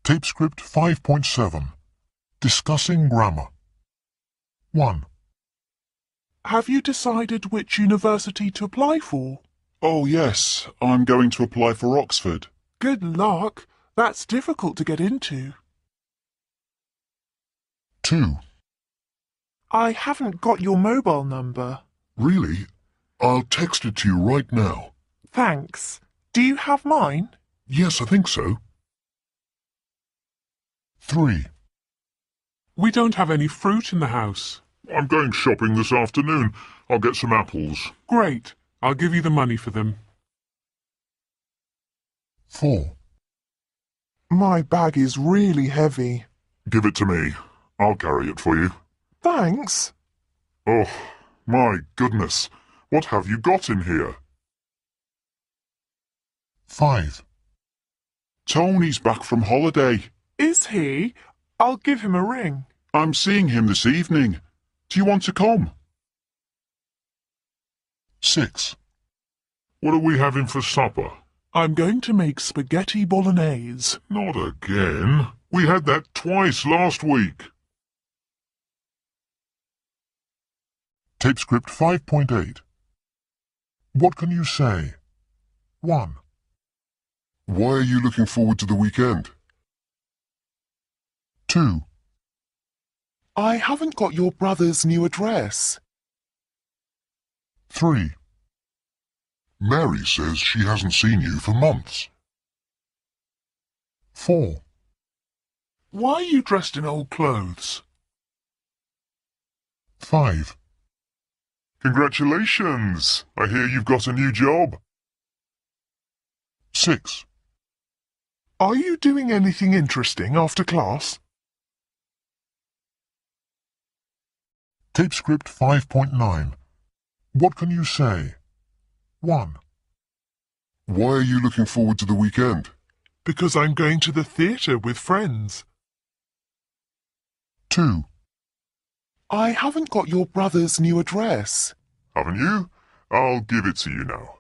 Tape script 5.7. Discussing grammar. 1. Have you decided which university to apply for? Oh, yes, I'm going to apply for Oxford. Good luck. That's difficult to get into. 2. I haven't got your mobile number. Really? I'll text it to you right now. Thanks. Do you have mine? Yes, I think so. 3. We don't have any fruit in the house. I'm going shopping this afternoon. I'll get some apples. Great. I'll give you the money for them. 4. My bag is really heavy. Give it to me. I'll carry it for you. Thanks. Oh, my goodness. What have you got in here? 5. Tony's back from holiday. Is he? I'll give him a ring. I'm seeing him this evening. Do you want to come? 6. What are we having for supper? I'm going to make spaghetti bolognese. Not again. We had that twice last week. Tape script 5.8. What can you say? 1. Why are you looking forward to the weekend? 2. I haven't got your brother's new address. 3. Mary says she hasn't seen you for months. 4. Why are you dressed in old clothes? 5. Congratulations! I hear you've got a new job. 6. Are you doing anything interesting after class? Tape script 5.9. What can you say? 1. Why are you looking forward to the weekend? Because I'm going to the theatre with friends. 2. I haven't got your brother's new address. Haven't you? I'll give it to you now.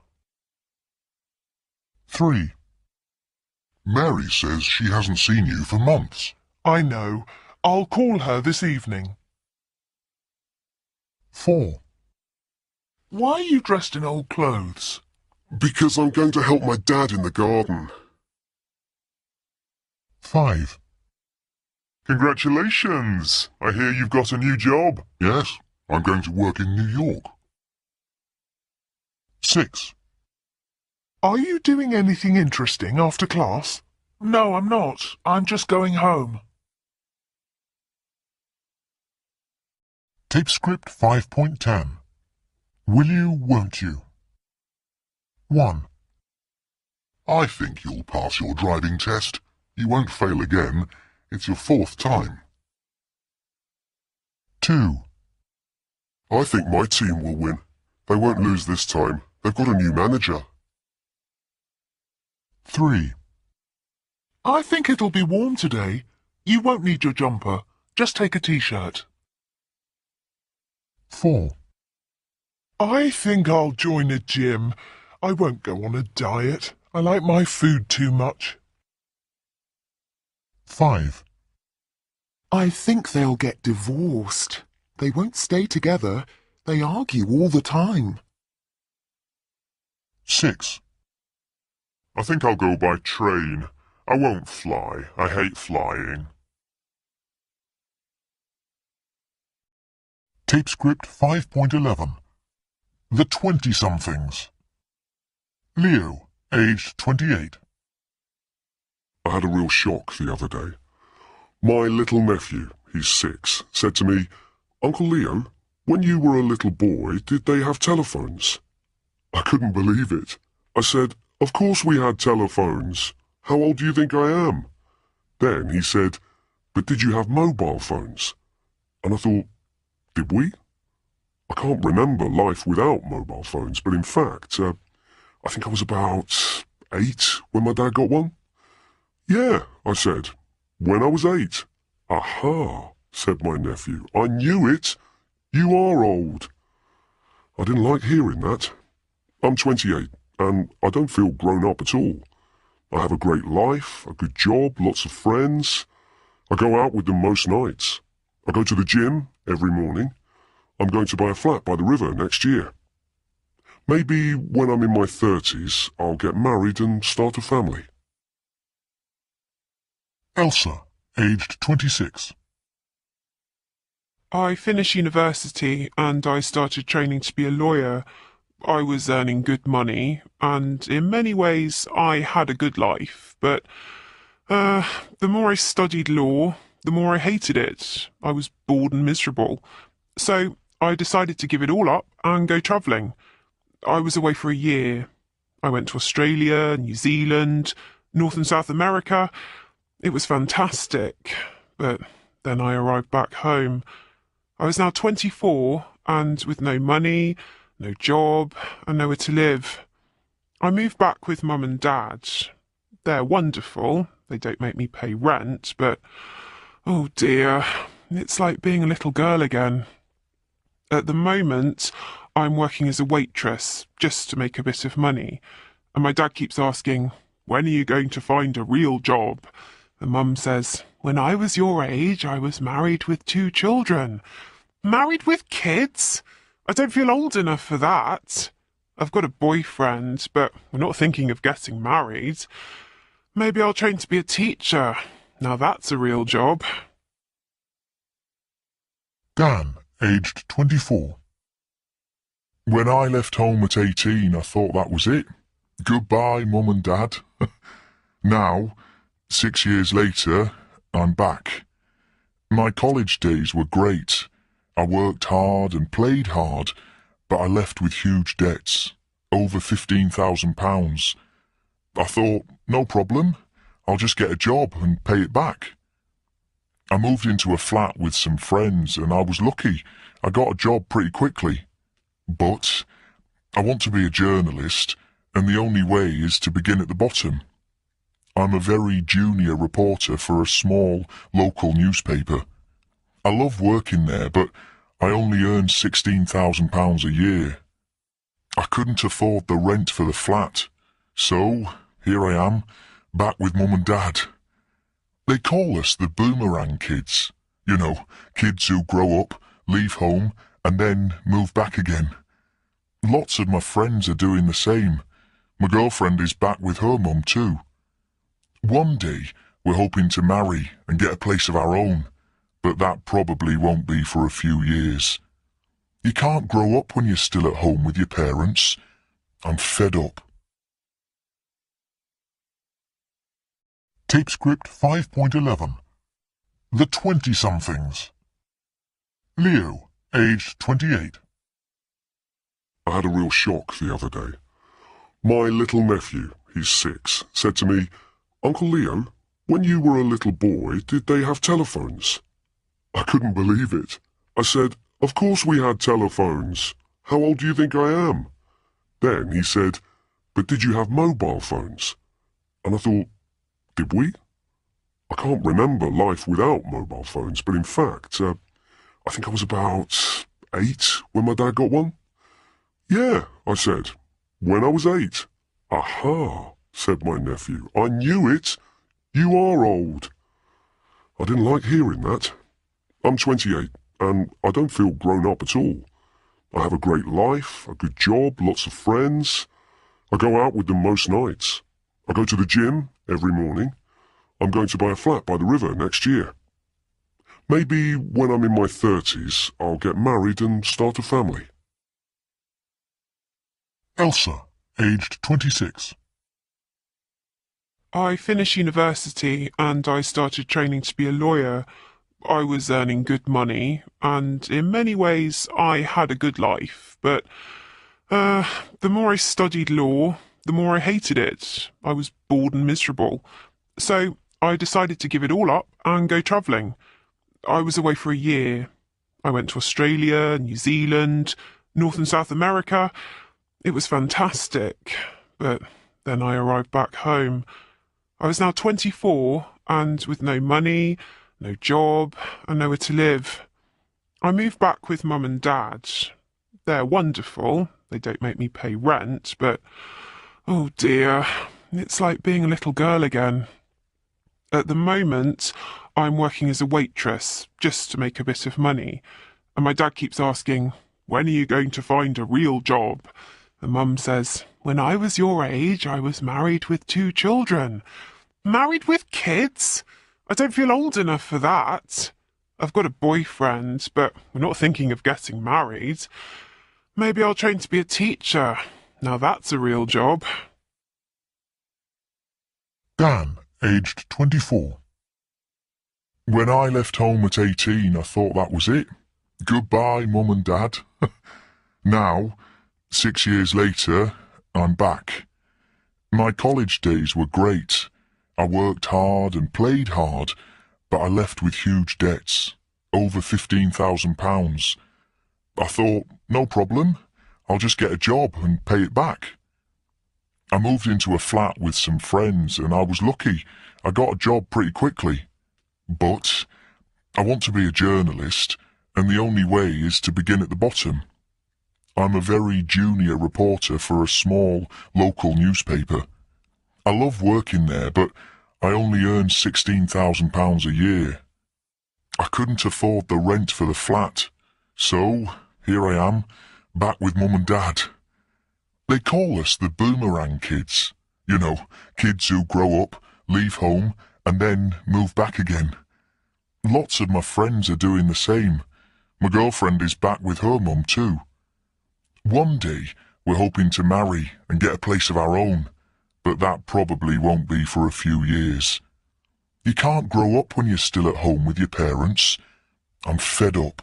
3. Mary says she hasn't seen you for months. I know. I'll call her this evening. 4. Why are you dressed in old clothes? Because I'm going to help my dad in the garden. 5. Congratulations! I hear you've got a new job. Yes, I'm going to work in New York. 6. Are you doing anything interesting after class? No, I'm not. I'm just going home. Tape script 5.10. Will you, won't you? 1. I think you'll pass your driving test. You won't fail again. It's your 4th time. 2. I think my team will win. They won't lose this time. They've got a new manager. 3. I think it'll be warm today. You won't need your jumper. Just take a t-shirt. 4. I think I'll join a gym. I won't go on a diet. I like my food too much. 5. I think they'll get divorced. They won't stay together. They argue all the time. 6. I think I'll go by train. I won't fly. I hate flying. Tape script 5.11. The 20-somethings. Leo, aged 28. I had a real shock the other day. My little nephew, he's 6, said to me, "Uncle Leo, when you were a little boy, did they have telephones?" I couldn't believe it. I said, "Of course we had telephones. How old do you think I am?" Then he said, "But did you have mobile phones?" And I thought, did we? I can't remember life without mobile phones, but in fact, I think I was about 8 when my dad got one. "Yeah," I said, "when I was 8. "Aha," said my nephew, "I knew it. You are old." I didn't like hearing that. I'm 28, and I don't feel grown up at all. I have a great life, a good job, lots of friends. I go out with them most nights. I go to the gym every morning. I'm going to buy a flat by the river next year. Maybe when I'm in my 30s, I'll get married and start a family. Elsa, aged 26. I finished university and I started training to be a lawyer. I was earning good money, and in many ways I had a good life, but the more I studied law, the more I hated it. I was bored and miserable. So I decided to give it all up and go travelling. I was away for a year. I went to Australia, New Zealand, North and South America. It was fantastic, but then I arrived back home. I was now 24 and with no money, no job, and nowhere to live. I moved back with Mum and Dad. They're wonderful. They don't make me pay rent, but oh dear, it's like being a little girl again. At the moment, I'm working as a waitress, just to make a bit of money. And my dad keeps asking, "When are you going to find a real job?" And Mum says, "When I was your age, I was married with 2 children." Married with kids? I don't feel old enough for that. I've got a boyfriend, but we're not thinking of getting married. Maybe I'll train to be a teacher. Now that's a real job. Dan, aged 24. When I left home at 18, I thought that was it. Goodbye, Mum and Dad. Now, 6 years later, I'm back. My college days were great. I worked hard and played hard, but I left with huge debts, over £15,000. I thought, no problem, I'll just get a job and pay it back. I moved into a flat with some friends and I was lucky. I got a job pretty quickly. But I want to be a journalist, and the only way is to begin at the bottom. I'm a very junior reporter for a small local newspaper. I love working there, but I only earn £16,000 a year. I couldn't afford the rent for the flat, so here I am, back with Mum and Dad. They call us the boomerang kids. You know, kids who grow up, leave home, and then move back again. Lots of my friends are doing the same. My girlfriend is back with her mum too. One day, we're hoping to marry and get a place of our own, but that probably won't be for a few years. You can't grow up when you're still at home with your parents. I'm fed up. Tape script 5.11. The 20-somethings. Leo, aged 28. I had a real shock the other day. My little nephew, he's 6, said to me, "Uncle Leo, when you were a little boy, did they have telephones?" I couldn't believe it. I said, "Of course we had telephones. How old do you think I am?" Then he said, "But did you have mobile phones?" And I thought, did we? I can't remember life without mobile phones, but in fact, I think I was about 8 when my dad got one. "Yeah," I said, "when I was 8. "Aha," said my nephew, "I knew it. You are old." I didn't like hearing that. I'm 28, and I don't feel grown up at all. I have a great life, a good job, lots of friends. I go out with them most nights. I go to the gym every morning. I'm going to buy a flat by the river next year. Maybe when I'm in my 30s, I'll get married and start a family. Elsa, aged 26. I finished university and I started training to be a lawyer. I was earning good money, and in many ways I had a good life, but the more I studied law, the more I hated it. I was bored and miserable. So I decided to give it all up and go travelling. I was away for a year. I went to Australia, New Zealand, North and South America. It was fantastic, but then I arrived back home. I was now 24 and with no money, no job, and nowhere to live. I moved back with Mum and Dad. They're wonderful. They don't make me pay rent, but oh dear, it's like being a little girl again. At the moment, I'm working as a waitress, just to make a bit of money, and my dad keeps asking, when are you going to find a real job? And Mum says, when I was your age, I was married with 2 children. Married with kids? I don't feel old enough for that. I've got a boyfriend, but we're not thinking of getting married. Maybe I'll train to be a teacher. Now that's a real job. Dan, aged 24. When I left home at 18, I thought that was it. Goodbye, Mum and Dad. Now, 6 years later, I'm back. My college days were great. I worked hard and played hard, but I left with huge debts, over £15,000. I thought, no problem, I'll just get a job and pay it back. I moved into a flat with some friends and I was lucky. I got a job pretty quickly. But I want to be a journalist, and the only way is to begin at the bottom. I'm a very junior reporter for a small local newspaper. I love working there, but I only earn £16,000 a year. I couldn't afford the rent for the flat, so here I am, back with Mum and Dad. They call us the boomerang kids. You know, kids who grow up, leave home, and then move back again. Lots of my friends are doing the same. My girlfriend is back with her mum too. One day, we're hoping to marry and get a place of our own, but that probably won't be for a few years. You can't grow up when you're still at home with your parents. I'm fed up.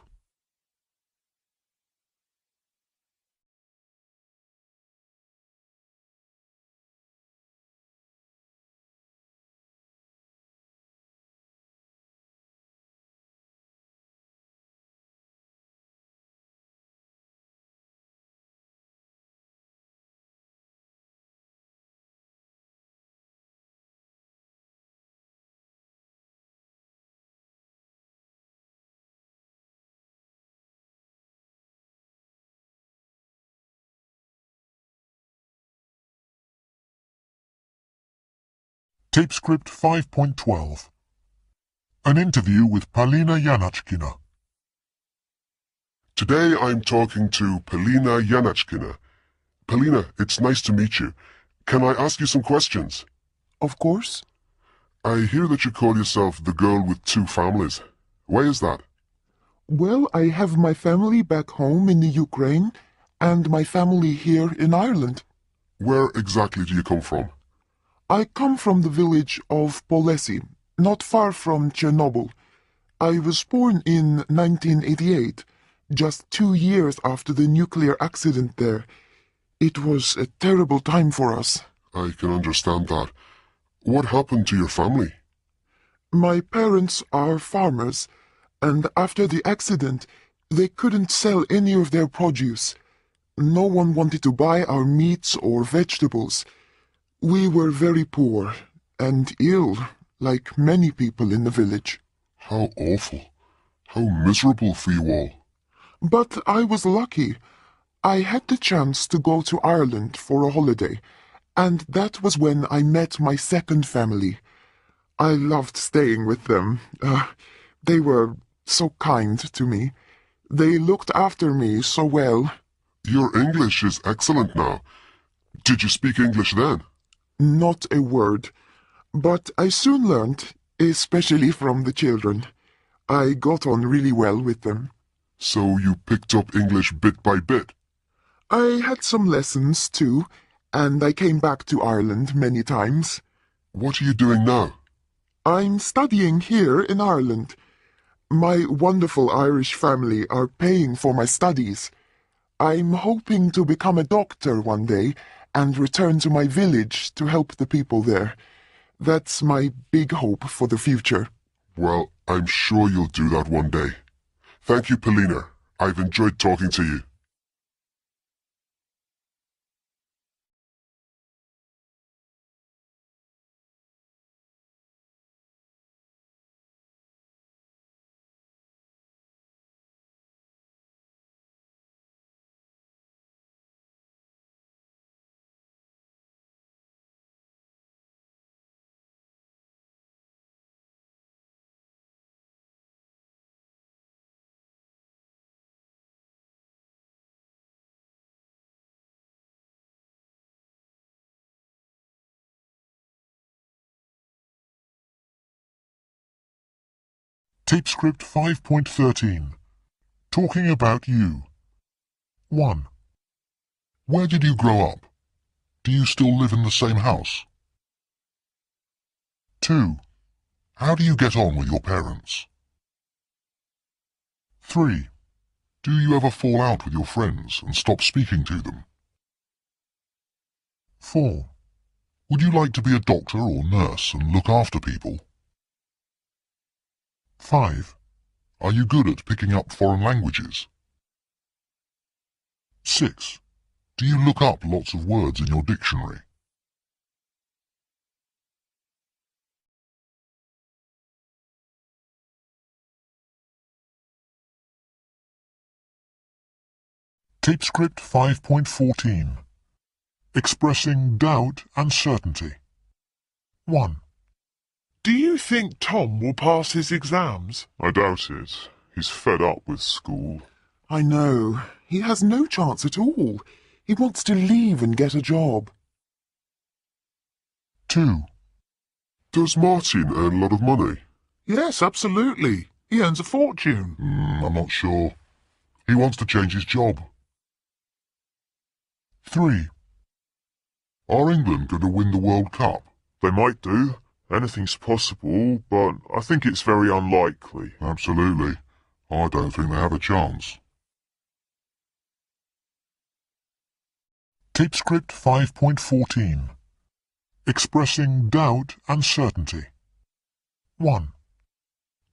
Tape script 5.12. An interview with Polina Janachkina. Today I'm talking to Polina Janachkina. Polina, it's nice to meet you. Can I ask you some questions? Of course. I hear that you call yourself the girl with 2 families. Why is that? Well, I have my family back home in the Ukraine and my family here in Ireland. Where exactly do you come from? I come from the village of Polesi, not far from Chernobyl. I was born in 1988, just 2 years after the nuclear accident there. It was a terrible time for us. I can understand that. What happened to your family? My parents are farmers, and after the accident, they couldn't sell any of their produce. No one wanted to buy our meats or vegetables. We were very poor and ill, like many people in the village. How awful. How miserable for you all. But I was lucky. I had the chance to go to Ireland for a holiday, and that was when I met my second family. I loved staying with them. They were so kind to me. They looked after me so well. Your English is excellent now. Did you speak English then? Not a word. But I soon learned, especially from the children. I got on really well with them. So you picked up English bit by bit? I had some lessons too, and I came back to Ireland many times. What are you doing now? I'm studying here in Ireland. My wonderful Irish family are paying for my studies. I'm hoping to become a doctor one day and return to my village to help the people there. That's my big hope for the future. Well, I'm sure you'll do that one day. Thank you, Polina. I've enjoyed talking to you. Tape script 5.13. Talking about you. 1. Where did you grow up? Do you still live in the same house? 2. How do you get on with your parents? 3. Do you ever fall out with your friends and stop speaking to them? 4. Would you like to be a doctor or nurse and look after people? 5. Are you good at picking up foreign languages? 6. Do you look up lots of words in your dictionary? Tape script 5.14. Expressing doubt and certainty. 1. Do you think Tom will pass his exams? I doubt it. He's fed up with school. I know. He has no chance at all. He wants to leave and get a job. 2. Does Martin earn a lot of money? Yes, absolutely. He earns a fortune. I'm not sure. He wants to change his job. 3. Are England going to win the World Cup? They might do. Anything's possible, but I think it's very unlikely. Absolutely. I don't think they have a chance. Tape script 5.14. Expressing doubt and certainty. 1.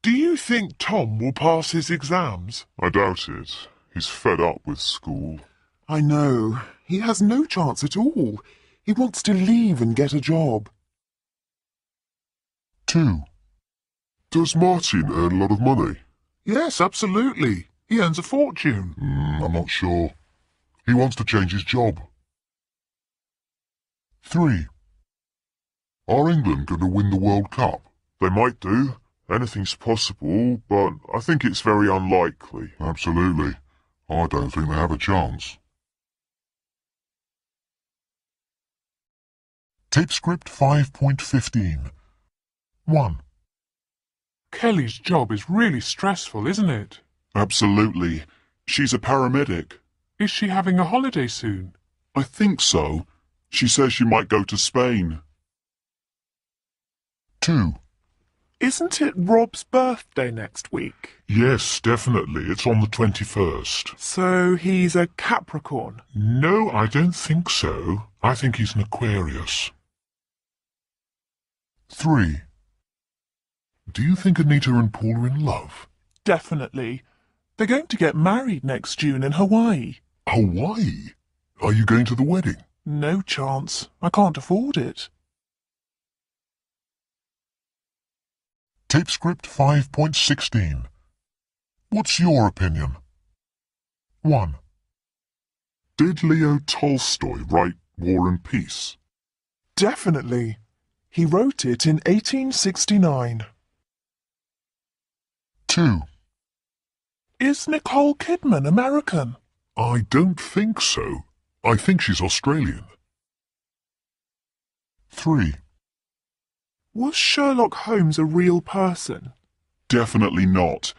Do you think Tom will pass his exams? I doubt it. He's fed up with school. I know. He has no chance at all. He wants to leave and get a job. 2. Does Martin earn a lot of money? Yes, absolutely. He earns a fortune. I'm not sure. He wants to change his job. 3. Are England going to win the World Cup? They might do. Anything's possible, but I think it's very unlikely. Absolutely. I don't think they have a chance. Tape script 5.15. 1. Kelly's job is really stressful, isn't it? Absolutely. She's a paramedic. Is she having a holiday soon? I think so. She says she might go to Spain. 2. Isn't it Rob's birthday next week? Yes, definitely. It's on the 21st. So he's a Capricorn? No, I don't think so. I think he's an Aquarius. 3. Do you think Anita and Paul are in love? Definitely. They're going to get married next June in Hawaii. Hawaii? Are you going to the wedding? No chance. I can't afford it. Tape script 5.16. What's your opinion? 1. Did Leo Tolstoy write War and Peace? Definitely. He wrote it in 1869. 2. Is Nicole Kidman American? I don't think so. I think she's Australian. 3. Was Sherlock Holmes a real person? Definitely not.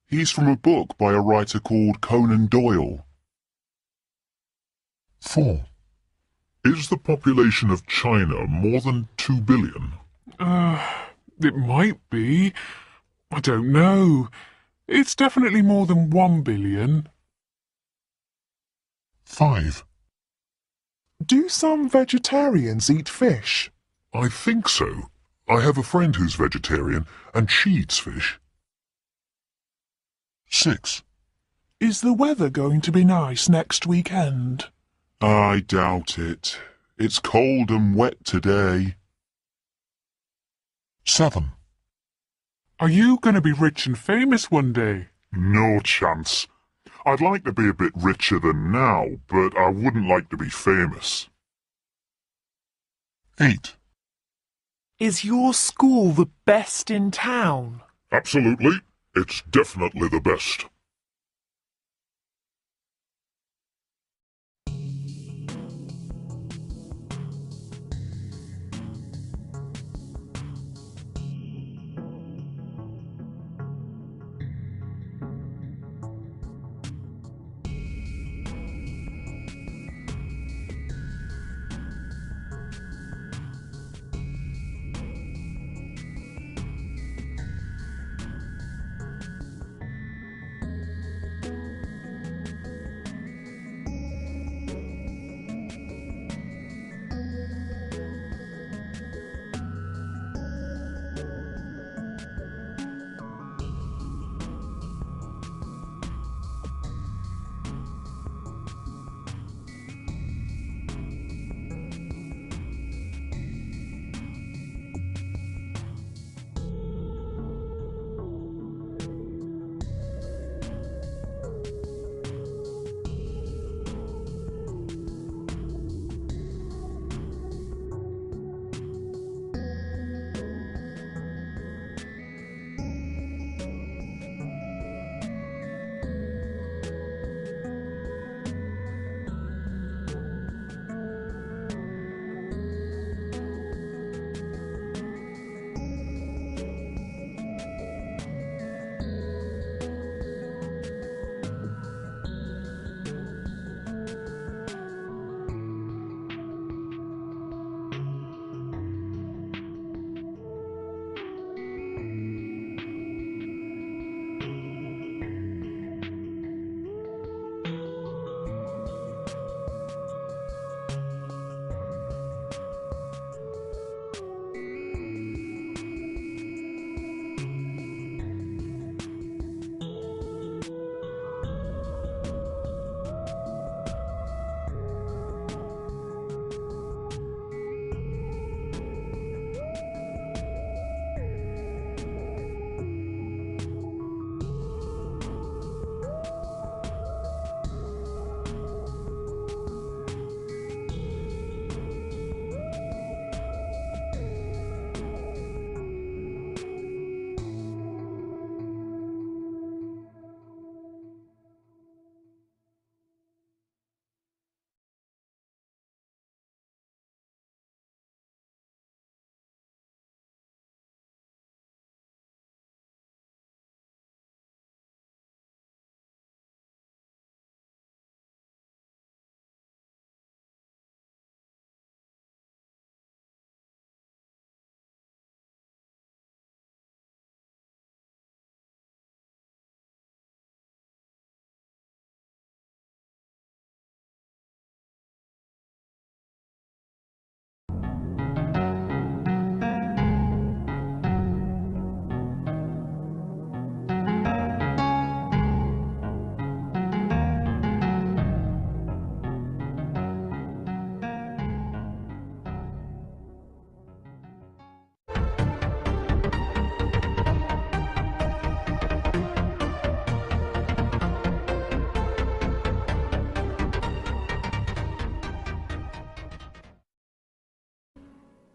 He's from a book by a writer called Conan Doyle. 4. Is the population of China more than 2 billion? It might be. I don't know. It's definitely more than 1 billion. 5. Do some vegetarians eat fish? I think so. I have a friend who's vegetarian, and she eats fish. 6. Is the weather going to be nice next weekend? I doubt it. It's cold and wet today. 7. Are you going to be rich and famous one day? No chance. I'd like to be a bit richer than now, but I wouldn't like to be famous. 8. Is your school the best in town? Absolutely. It's definitely the best.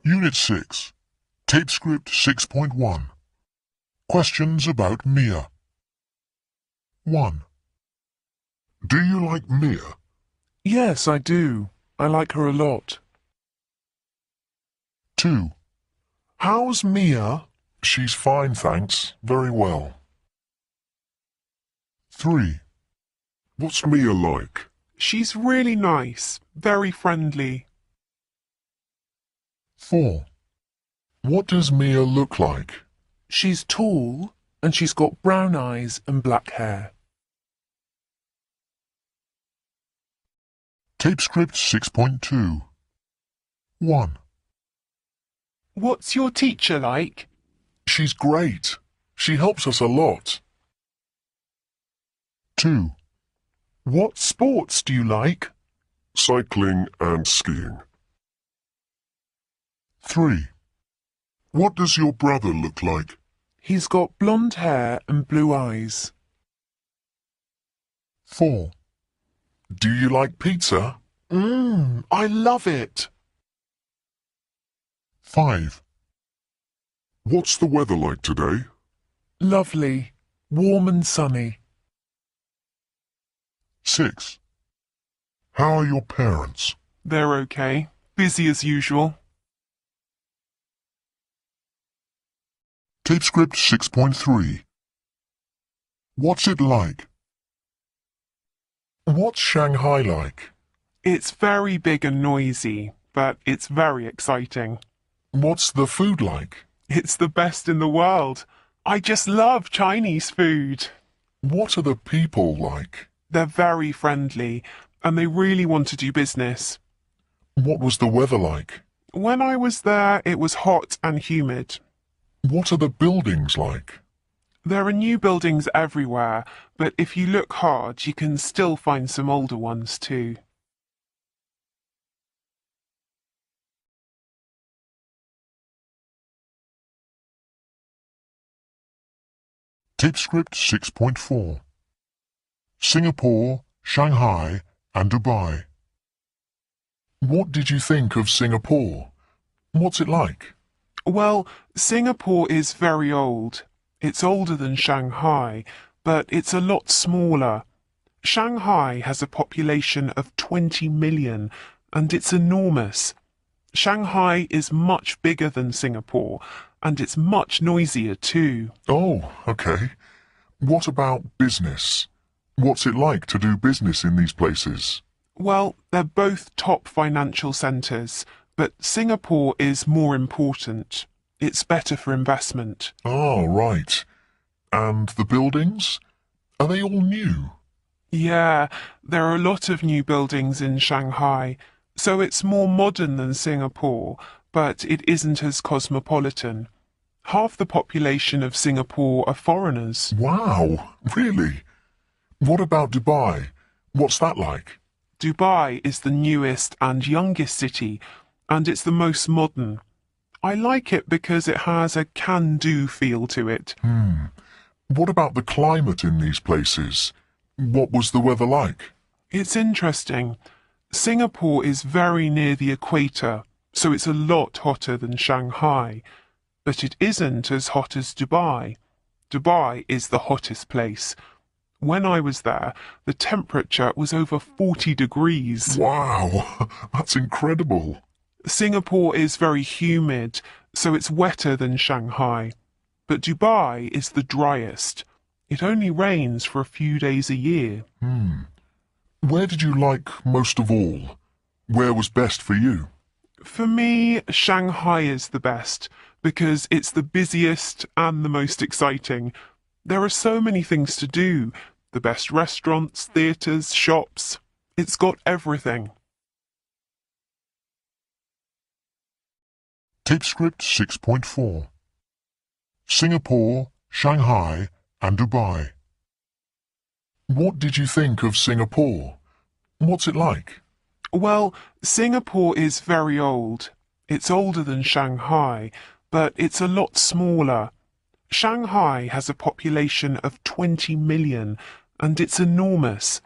Unit 6, Tape Script 6.1. Questions about Mia. 1. Do you like Mia? Yes, I do. I like her a lot. 2. How's Mia? She's fine, thanks. Very well. 3. What's Mia like? She's really nice, very friendly. 4. What does Mia look like? She's tall and she's got brown eyes and black hair. Tape script 6.2. 1. What's your teacher like? She's great. She helps us a lot. 2. What sports do you like? Cycling and skiing. 3. What does your brother look like? He's got blonde hair and blue eyes. 4. Do you like pizza? I love it. 5. What's the weather like today? Lovely, warm and sunny. 6. How are your parents? They're okay. Busy as usual. Tape script 6.3. What's it like? What's Shanghai like? It's very big and noisy, but it's very exciting. What's the food like? It's the best in the world. I just love Chinese food. What are the people like? They're very friendly, and they really want to do business. What was the weather like? When I was there, it was hot and humid. What are the buildings like? There are new buildings everywhere, but if you look hard, you can still find some older ones too. Tape script 6.4. Singapore, Shanghai, and Dubai. What did you think of Singapore? What's it like? Well, Singapore is very old. It's older than Shanghai, but it's a lot smaller. Shanghai has a population of 20 million, and it's enormous. Shanghai is much bigger than Singapore, and it's much noisier too. Oh, okay. What about business? What's it like to do business in these places? Well, they're both top financial centres, but Singapore is more important. It's better for investment. Oh, right. And the buildings? Are they all new? Yeah, there are a lot of new buildings in Shanghai, so it's more modern than Singapore, but it isn't as cosmopolitan. Half the population of Singapore are foreigners. Wow, really? What about Dubai? What's that like? Dubai is the newest and youngest city, and it's the most modern. I like it because it has a can-do feel to it. What about the climate in these places? What was the weather like? It's interesting. Singapore is very near the equator, so it's a lot hotter than Shanghai. But it isn't as hot as Dubai. Dubai is the hottest place. When I was there, the temperature was over 40 degrees. Wow, that's incredible. Singapore is very humid, so it's wetter than Shanghai. But Dubai is the driest. It only rains for a few days a year. Where did you like most of all? Where was best for you? For me, Shanghai is the best, because it's the busiest and the most exciting. There are so many things to do. The best restaurants, theatres, shops. It's got everything. Tape script 6.4. Singapore, Shanghai, and Dubai. What did you think of Singapore? What's it like? Well, Singapore is very old. It's older than Shanghai, but it's a lot smaller. Shanghai has a population of 20 million, and it's enormous.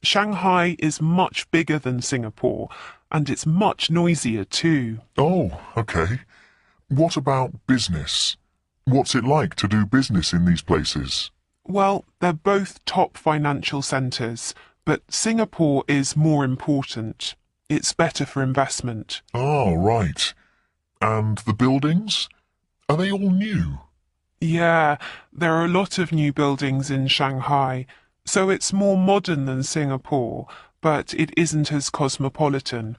Shanghai is much bigger than Singapore, and it's much noisier too. Oh, okay. What about business? What's it like to do business in these places? Well, they're both top financial centres, but Singapore is more important. It's better for investment. Oh, right. And the buildings? Are they all new? Yeah, there are a lot of new buildings in Shanghai, so it's more modern than Singapore, but it isn't as cosmopolitan.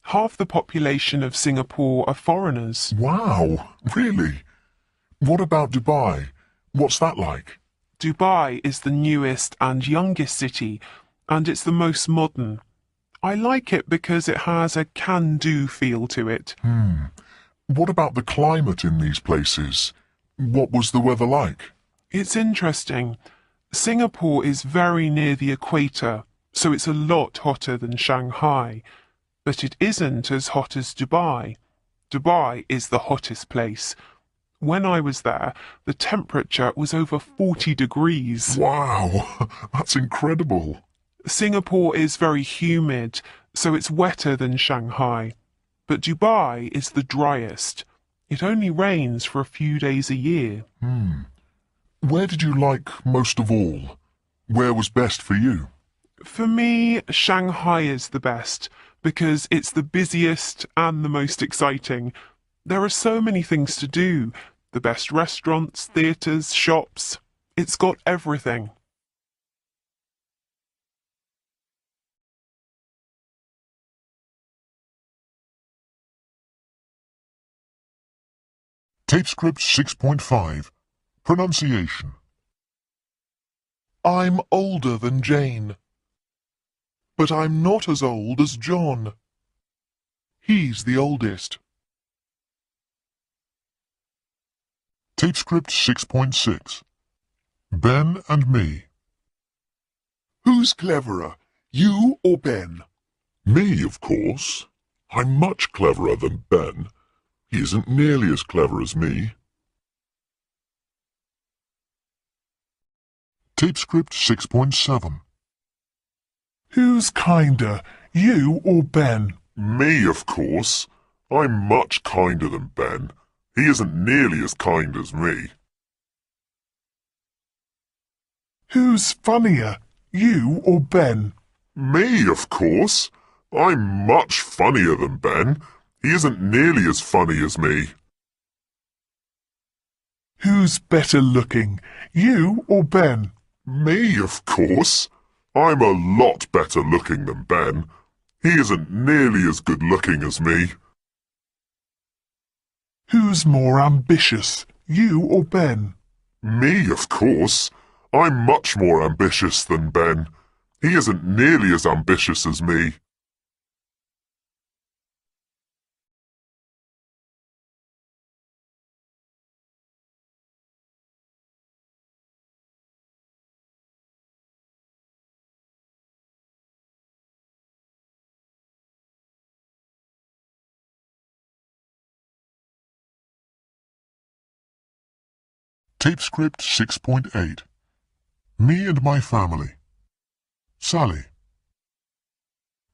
Half the population of Singapore are foreigners. Wow, really? What about Dubai? What's that like? Dubai is the newest and youngest city, and it's the most modern. I like it because it has a can-do feel to it. What about the climate in these places? What was the weather like? It's interesting. Singapore is very near the equator, so it's a lot hotter than Shanghai. But it isn't as hot as Dubai. Dubai is the hottest place. When I was there, the temperature was over 40 degrees. Wow, that's incredible. Singapore is very humid, so it's wetter than Shanghai. But Dubai is the driest. It only rains for a few days a year. Where did you like most of all? Where was best for you? For me, Shanghai is the best, because it's the busiest and the most exciting. There are so many things to do. The best restaurants, theatres, shops. It's got everything. Tape script 6.5. Pronunciation. I'm older than Jane. But I'm not as old as John. He's the oldest. Tape script 6.6. Ben and me. Who's cleverer, you or Ben? Me, of course. I'm much cleverer than Ben. He isn't nearly as clever as me. Tape script 6.7. Who's kinder, you or Ben? Me, of course. I'm much kinder than Ben. He isn't nearly as kind as me. Who's funnier, you or Ben? Me, of course. I'm much funnier than Ben. He isn't nearly as funny as me. Who's better looking, you or Ben? Me, of course. I'm a lot better looking than Ben. He isn't nearly as good looking as me. Who's more ambitious, you or Ben? Me, of course. I'm much more ambitious than Ben. He isn't nearly as ambitious as me. Tape script 6.8. Me and my family. Sally.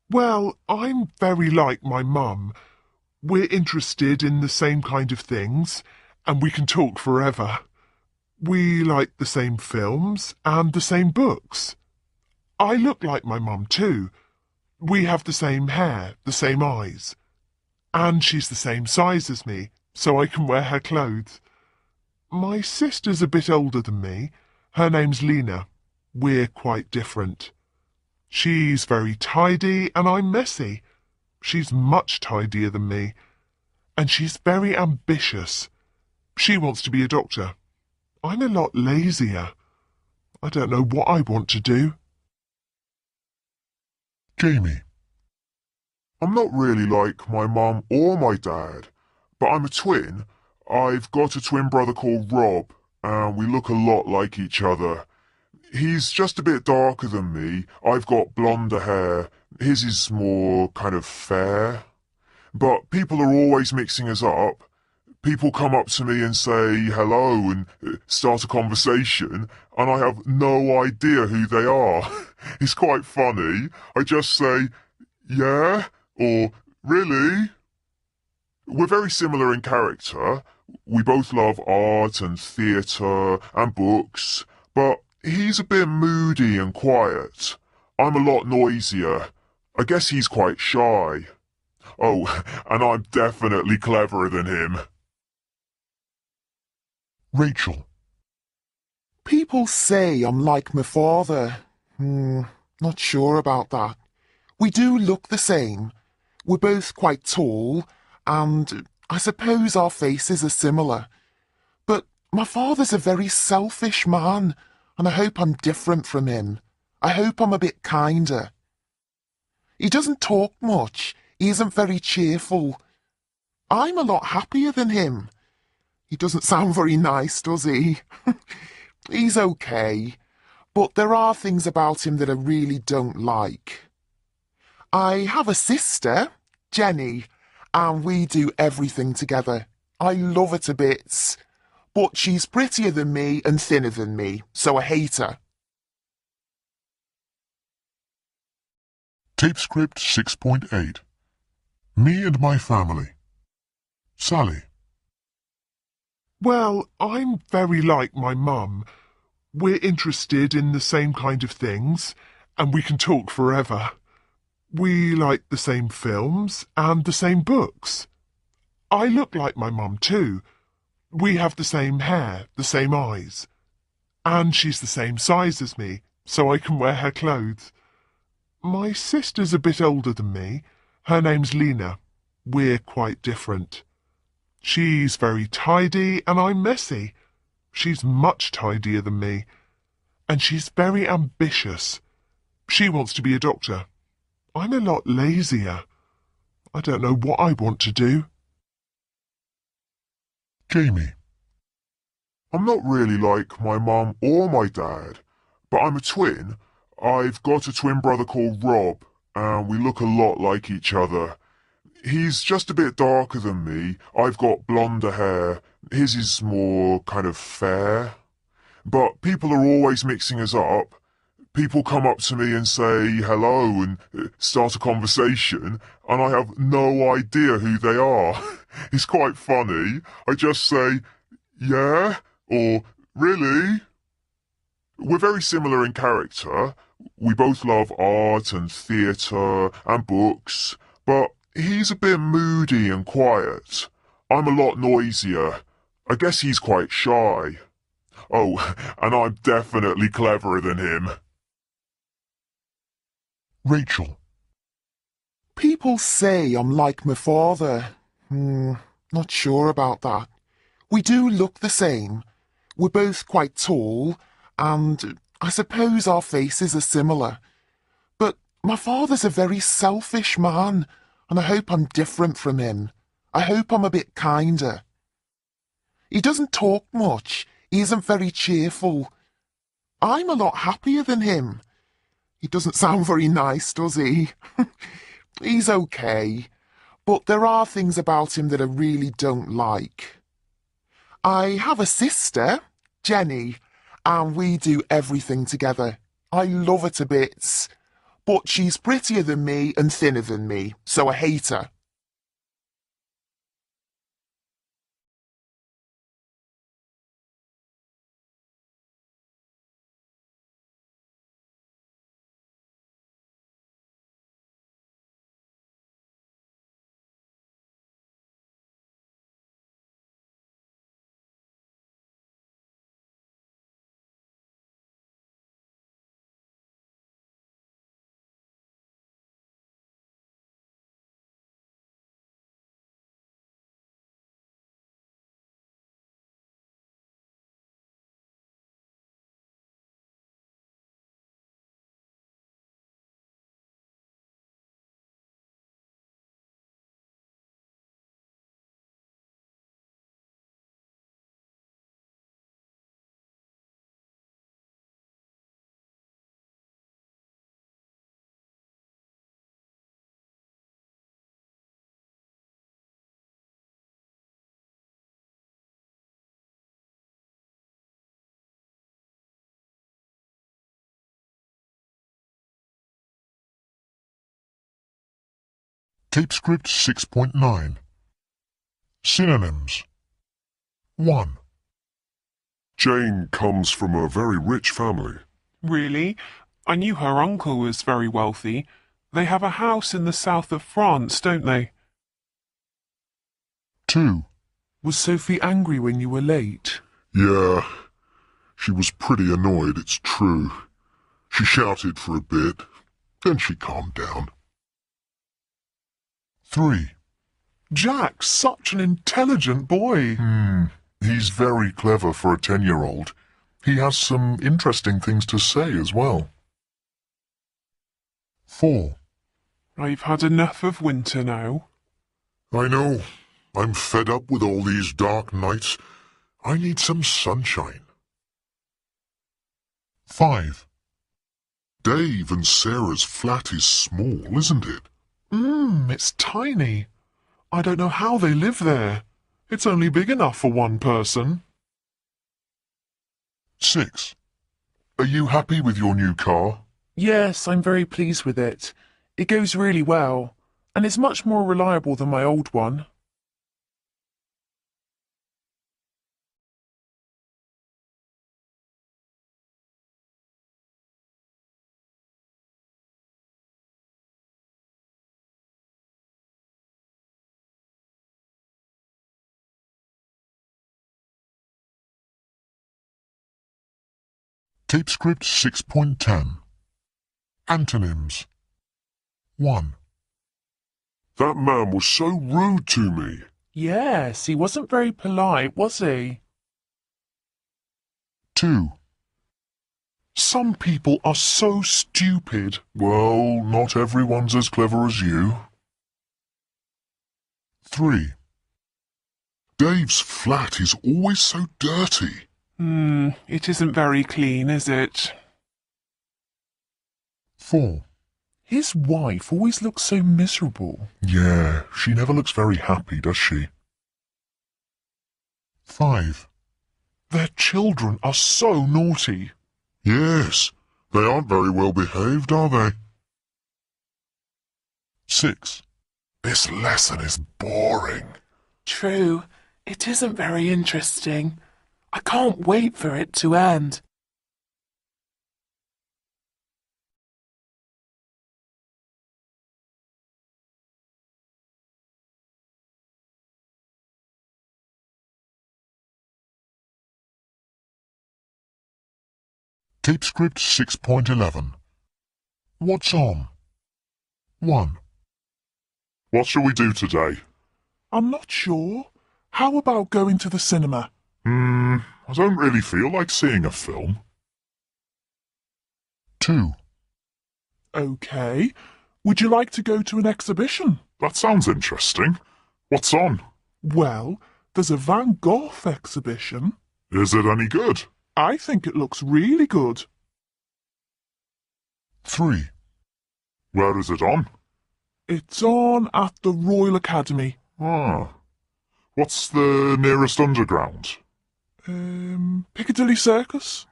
Well, I'm very like my mum. We're interested in the same kind of things, and we can talk forever. We like the same films and the same books. I look like my mum too. We have the same hair, the same eyes. And she's the same size as me, so I can wear her clothes. My sister's a bit older than me. Her name's Lena. We're quite different. She's very tidy and I'm messy. She's much tidier than me. And she's very ambitious. She wants to be a doctor. I'm a lot lazier. I don't know what I want to do. Jamie. I'm not really like my mum or my dad, but I'm a twin. I've got a twin brother called Rob, and we look a lot like each other. He's just a bit darker than me. I've got blonder hair. His is more kind of fair. But people are always mixing us up. People come up to me and say hello and start a conversation, and I have no idea who they are. It's quite funny. I just say, yeah, or really? We're very similar in character. We both love art and theatre and books, but he's a bit moody and quiet. I'm a lot noisier. I guess he's quite shy. Oh, and I'm definitely cleverer than him. Rachel. People say I'm like my father. Not sure about that. We do look the same. We're both quite tall, and I suppose our faces are similar. But my father's a very selfish man, and I hope I'm different from him. I hope I'm a bit kinder. He doesn't talk much. He isn't very cheerful. I'm a lot happier than him. He doesn't sound very nice, does he? He's okay, but there are things about him that I really don't like. I have a sister, Jenny, and we do everything together. I love her to bits, but she's prettier than me and thinner than me, so I hate her. Tape script 6.8. Me and my family. Sally. Well, I'm very like my mum. We're interested in the same kind of things, and we can talk forever. We like the same films and the same books. I look like my mum too. We have the same hair, the same eyes. And she's the same size as me, so I can wear her clothes. My sister's a bit older than me. Her name's Lena. We're quite different. She's very tidy and I'm messy. She's much tidier than me. And she's very ambitious. She wants to be a doctor. I'm a lot lazier. I don't know what I want to do. Jamie. I'm not really like my mum or my dad, but I'm a twin. I've got a twin brother called Rob, and we look a lot like each other. He's just a bit darker than me. I've got blonder hair. His is more kind of fair. But people are always mixing us up. People come up to me and say hello and start a conversation, and I have no idea who they are. It's quite funny. I just say, yeah, or really? We're very similar in character. We both love art and theatre and books, but he's a bit moody and quiet. I'm a lot noisier. I guess he's quite shy. Oh, and I'm definitely cleverer than him. Rachel. People say I'm like my father. Not sure about that. We do look the same. We're both quite tall, and I suppose our faces are similar. But my father's a very selfish man, and I hope I'm different from him. I hope I'm a bit kinder. He doesn't talk much. He isn't very cheerful. I'm a lot happier than him. He doesn't sound very nice, does he? He's okay, but there are things about him that I really don't like. I have a sister, Jenny, and we do everything together. I love her to bits, but she's prettier than me and thinner than me, so I hate her. Tape script 6.9. Synonyms. 1. Jane comes from a very rich family. Really? I knew her uncle was very wealthy. They have a house in the south of France, don't they? 2. Was Sophie angry when you were late? Yeah, she was pretty annoyed, it's true. She shouted for a bit, then she calmed down. 3. Jack's such an intelligent boy. He's very clever for a 10-year-old. He has some interesting things to say as well. 4. I've had enough of winter now. I know. I'm fed up with all these dark nights. I need some sunshine. 5. Dave and Sarah's flat is small, isn't it? It's tiny. I don't know how they live there. It's only big enough for one person. 6. Are you happy with your new car? Yes, I'm very pleased with it. It goes really well, and it's much more reliable than my old one. Tape script 6.10. Antonyms. 1. That man was so rude to me. Yes, he wasn't very polite, was he? 2. Some people are so stupid. Well, not everyone's as clever as you. 3. Dave's flat is always so dirty. It isn't very clean, is it? 4. His wife always looks so miserable. Yeah, she never looks very happy, does she? 5. Their children are so naughty. Yes, they aren't very well behaved, are they? 6. This lesson is boring. True, it isn't very interesting. I can't wait for it to end. Tape script 6.11. What's on? 1. What shall we do today? I'm not sure. How about going to the cinema? I don't really feel like seeing a film. 2. Okay. Would you like to go to an exhibition? That sounds interesting. What's on? Well, there's a Van Gogh exhibition. Is it any good? I think it looks really good. 3. Where is it on? It's on at the Royal Academy. Ah. What's the nearest underground? Piccadilly Circus?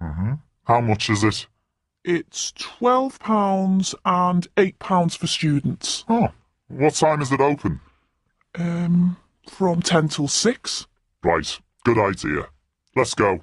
How much is it? It's £12 and £8 for students. Oh. What time is it open? From 10 till 6. Right. Good idea. Let's go.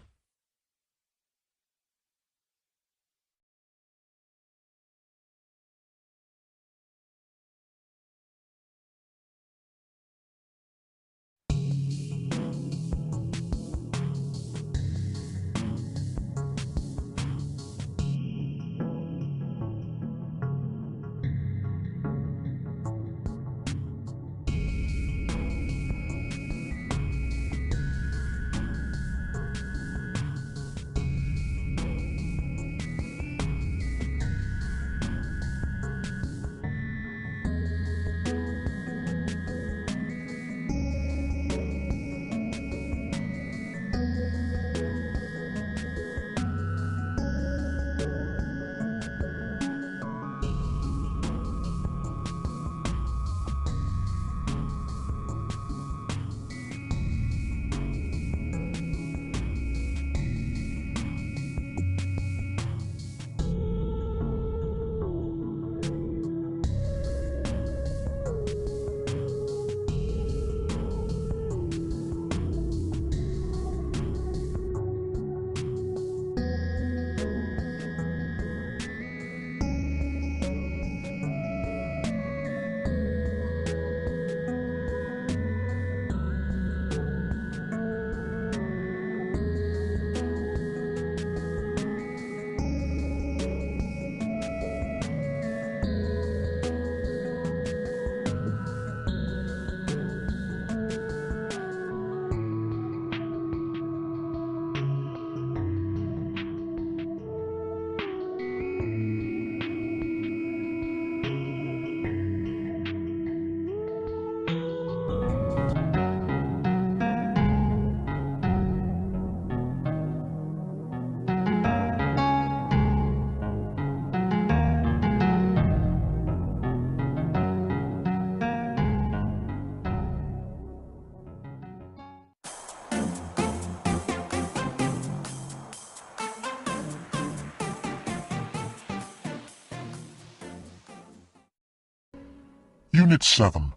Unit 7,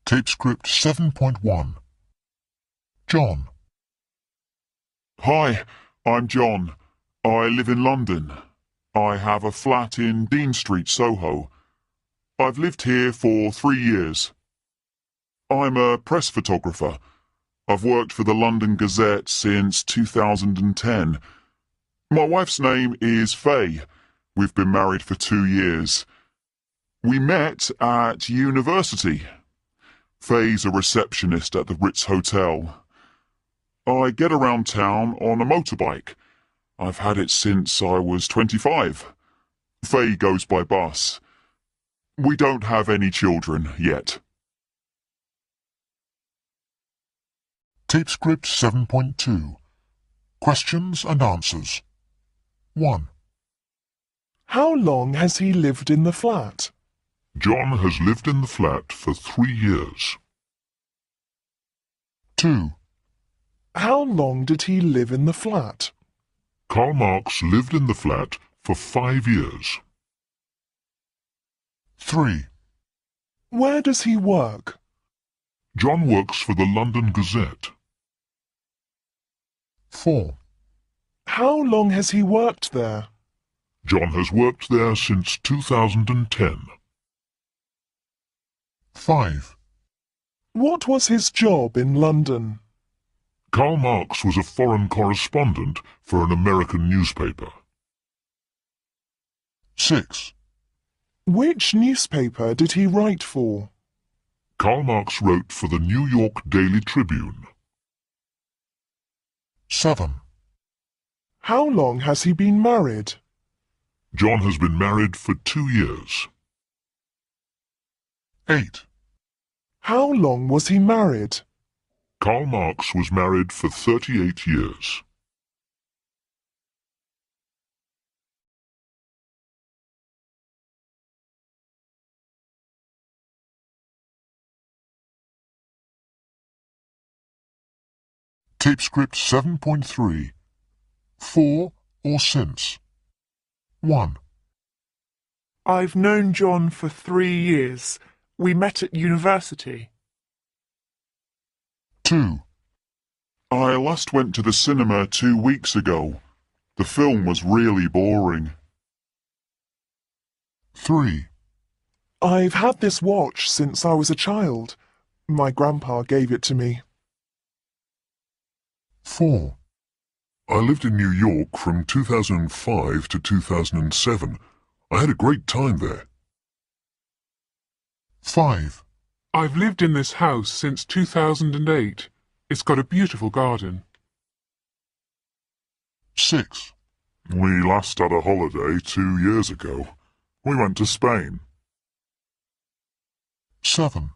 Tape Script 7.1. John. Hi, I'm John. I live in London. I have a flat in Dean Street, Soho. I've lived here for 3 years. I'm a press photographer. I've worked for the London Gazette since 2010. My wife's name is Faye. We've been married for 2 years. We met at university. Faye's a receptionist at the Ritz Hotel. I get around town on a motorbike. I've had it since I was 25. Faye goes by bus. We don't have any children yet. Tape Script 7.2. Questions and answers. 1. How long has he lived in the flat? John has lived in the flat for 3 years. 2. How long did he live in the flat? Karl Marx lived in the flat for 5 years. 3. Where does he work? John works for the London Gazette. 4. How long has he worked there? John has worked there since 2010. 5. What was his job in London? Karl Marx was a foreign correspondent for an American newspaper. 6. Which newspaper did he write for? Karl Marx wrote for the New York Daily Tribune. 7. How long has he been married? John has been married for 2 years. 8. How long was he married? Karl Marx was married for 38 years. Tape Script 7.3. For or since. 1. I've known John for 3 years. We met at university. 2. I last went to the cinema 2 weeks ago. The film was really boring. 3. I've had this watch since I was a child. My grandpa gave it to me. 4. I lived in New York from 2005 to 2007. I had a great time there. 5. I've lived in this house since 2008. It's got a beautiful garden. 6. We last had a holiday 2 years ago. We went to Spain. 7.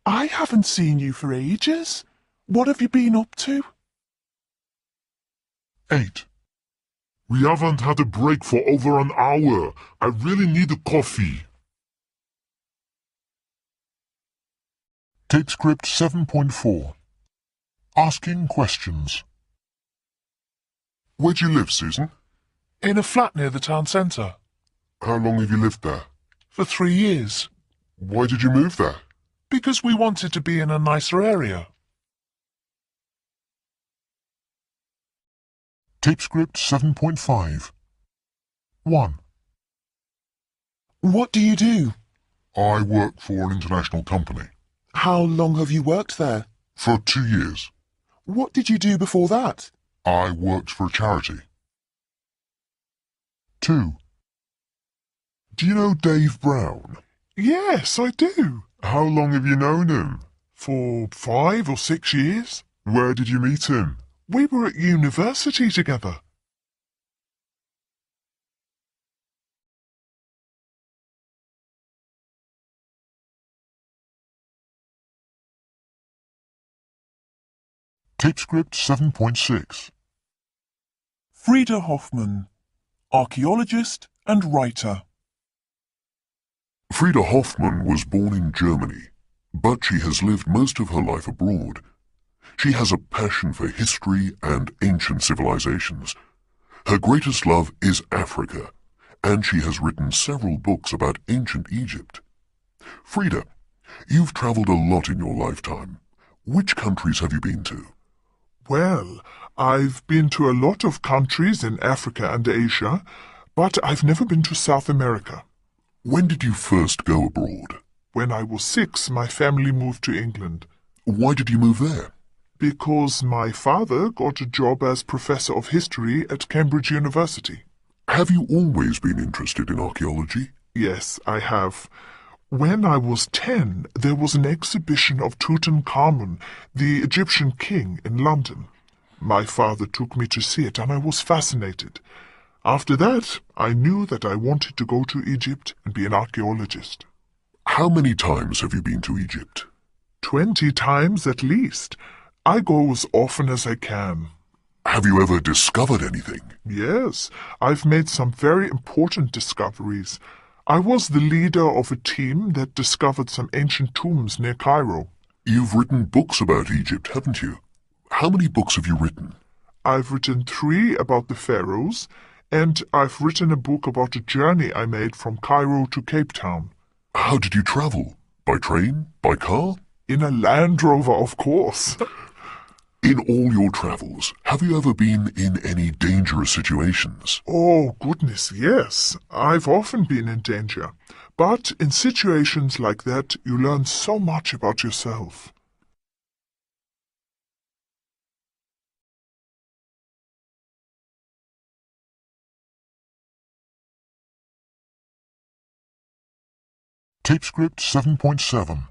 I haven't seen you for ages. What have you been up to? 8. We haven't had a break for over an hour. I really need a coffee. Tape Script 7.4. Asking questions. Where do you live, Susan? In a flat near the town centre. How long have you lived there? For 3 years. Why did you move there? Because we wanted to be in a nicer area. Tape Script 7.5. 1. What do you do? I work for an international company. How long have you worked there? For 2 years. What did you do before that? I worked for a charity. 2. Do you know Dave Brown? Yes, I do. How long have you known him? For 5 or 6 years. Where did you meet him? We were at university together. Tape Script 7.6. Frieda Hoffmann, archaeologist and writer. Frieda Hoffmann was born in Germany, but she has lived most of her life abroad. She has a passion for history and ancient civilizations. Her greatest love is Africa, and she has written several books about ancient Egypt. Frieda, You've travelled a lot in your lifetime. Which countries have you been to? Well, I've been to a lot of countries in Africa and Asia, but I've never been to South America. When did you first go abroad? When I was 6, my family moved to England. Why did you move there? Because my father got a job as professor of history at Cambridge University. Have you always been interested in archaeology? Yes, I have. When I was 10, there was an exhibition of Tutankhamun, the Egyptian king, in London. My father took me to see it, and I was fascinated. After that, I knew that I wanted to go to Egypt and be an archaeologist. How many times have you been to Egypt? 20 times at least. I go as often as I can. Have you ever discovered anything? Yes, I've made some very important discoveries. I was the leader of a team that discovered some ancient tombs near Cairo. You've written books about Egypt, haven't you? How many books have you written? I've written 3 about the pharaohs, and I've written a book about a journey I made from Cairo to Cape Town. How did you travel? By train? By car? In a Land Rover, of course. In all your travels, have you ever been in any dangerous situations? Oh, goodness, yes. I've often been in danger. But in situations like that, you learn so much about yourself. Tape script 7.7.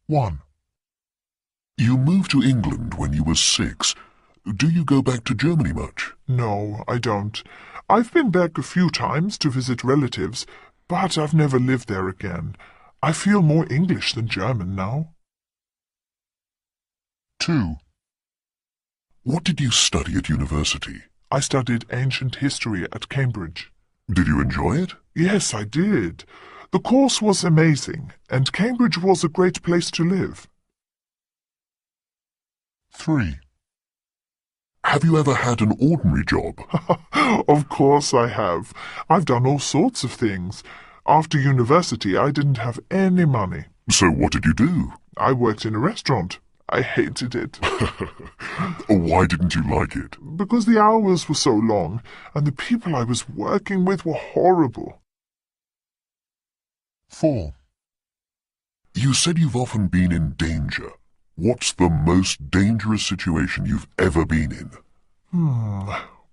1. You moved to England when you were 6. Do you go back to Germany much? No, I don't. I've been back a few times to visit relatives, but I've never lived there again. I feel more English than German now. 2. What did you study at university? I studied ancient history at Cambridge. Did you enjoy it? Yes, I did. The course was amazing, and Cambridge was a great place to live. 3. Have you ever had an ordinary job? Of course I have. I've done all sorts of things. After university, I didn't have any money. So what did you do? I worked in a restaurant. I hated it. Why didn't you like it? Because the hours were so long, and the people I was working with were horrible. 4. You said you've often been in danger. What's the most dangerous situation you've ever been in?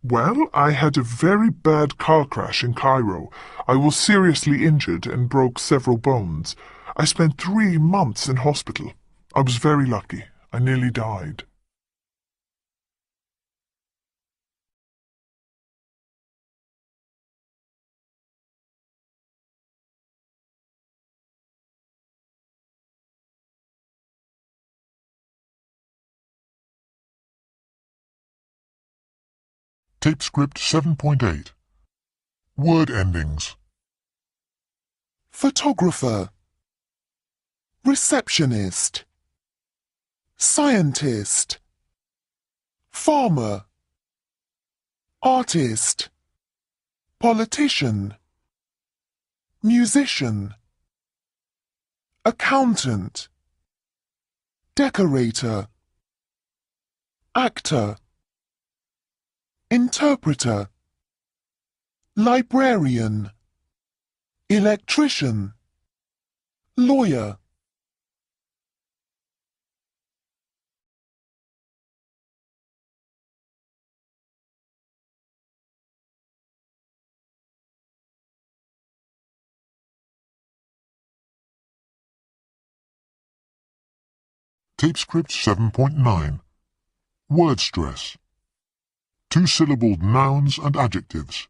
Well, I had a very bad car crash in Cairo. I was seriously injured and broke several bones. I spent 3 months in hospital. I was very lucky. I nearly died. Tape script 7.8. Word endings. Photographer, receptionist, scientist, farmer, artist, politician, musician, accountant, decorator, actor, interpreter, librarian, electrician, lawyer. Tape script 7.9. Word stress. 2-syllabled nouns and adjectives.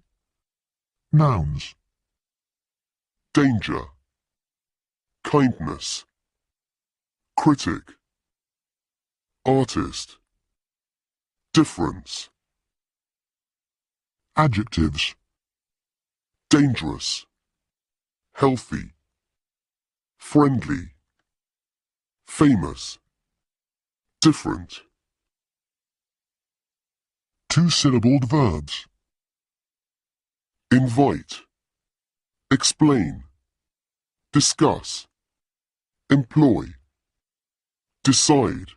Nouns. Danger. Kindness. Critic. Artist. Difference. Adjectives. Dangerous. Healthy. Friendly. Famous. Different. 2-syllabled verbs. Invite. Explain. discuss, employ, decide,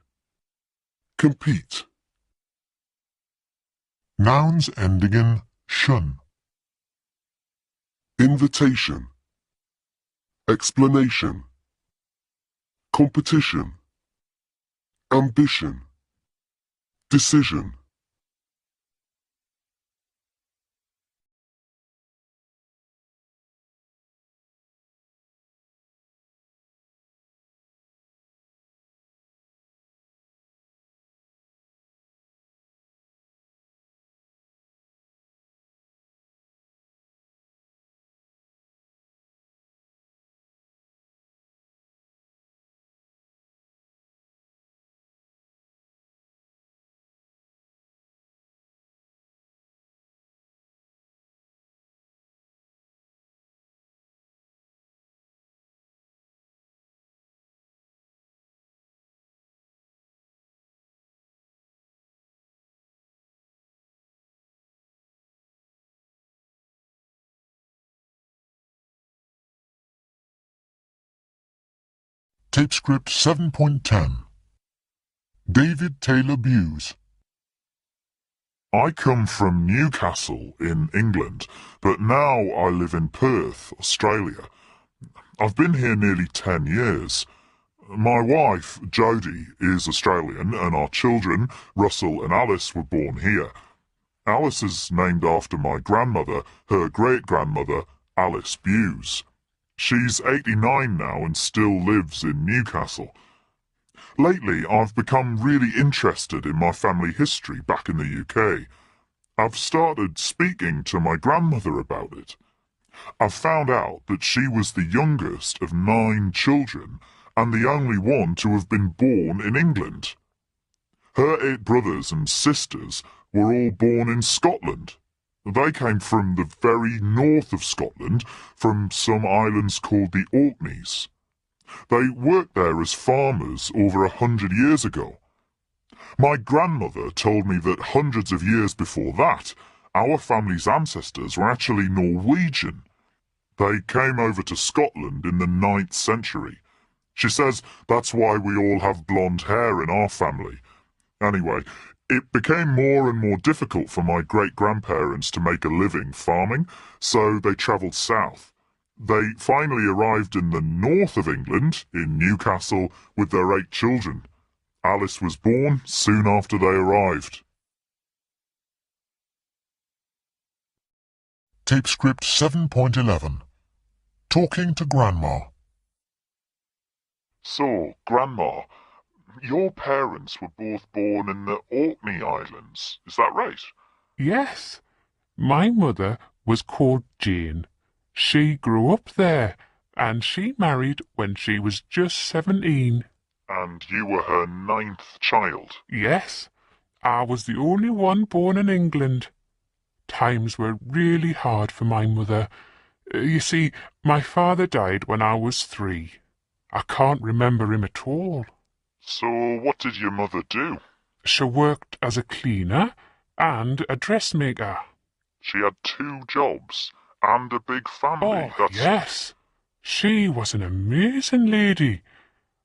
compete. Nouns ending in shun. Invitation, explanation, competition, ambition, decision. Tape script 7.10. David Taylor Buse. I come from Newcastle in England, but now I live in Perth, Australia. I've been here nearly 10 years. My wife, Jodie, is Australian, and our children, Russell and Alice, were born here. Alice is named after my grandmother, her great-grandmother, Alice Buse. She's 89 now and still lives in Newcastle. Lately, I've become really interested in my family history back in the UK. I've started speaking to my grandmother about it. I've found out that she was the youngest of 9 children and the only one to have been born in England. Her 8 brothers and sisters were all born in Scotland. They came from the very north of Scotland, from some islands called the Orkneys. They worked there as farmers over 100 years ago. My grandmother told me that hundreds of years before that, our family's ancestors were actually Norwegian. They came over to Scotland in the 9th century. She says that's why we all have blonde hair in our family. Anyway, it became more and more difficult for my great-grandparents to make a living farming, so they travelled south. They finally arrived in the north of England, in Newcastle, with their 8 children. Alice was born soon after they arrived. Tape script 7.11. Talking to Grandma. So, Grandma, your parents were both born in the Orkney Islands, is that right? Yes. My mother was called Jane. She grew up there, and she married when she was just 17. And you were her 9th child? Yes. I was the only one born in England. Times were really hard for my mother. You see, my father died when I was 3. I can't remember him at all. So what did your mother do? She worked as a cleaner and a dressmaker. She had 2 jobs and a big family. Oh, yes. She was an amazing lady.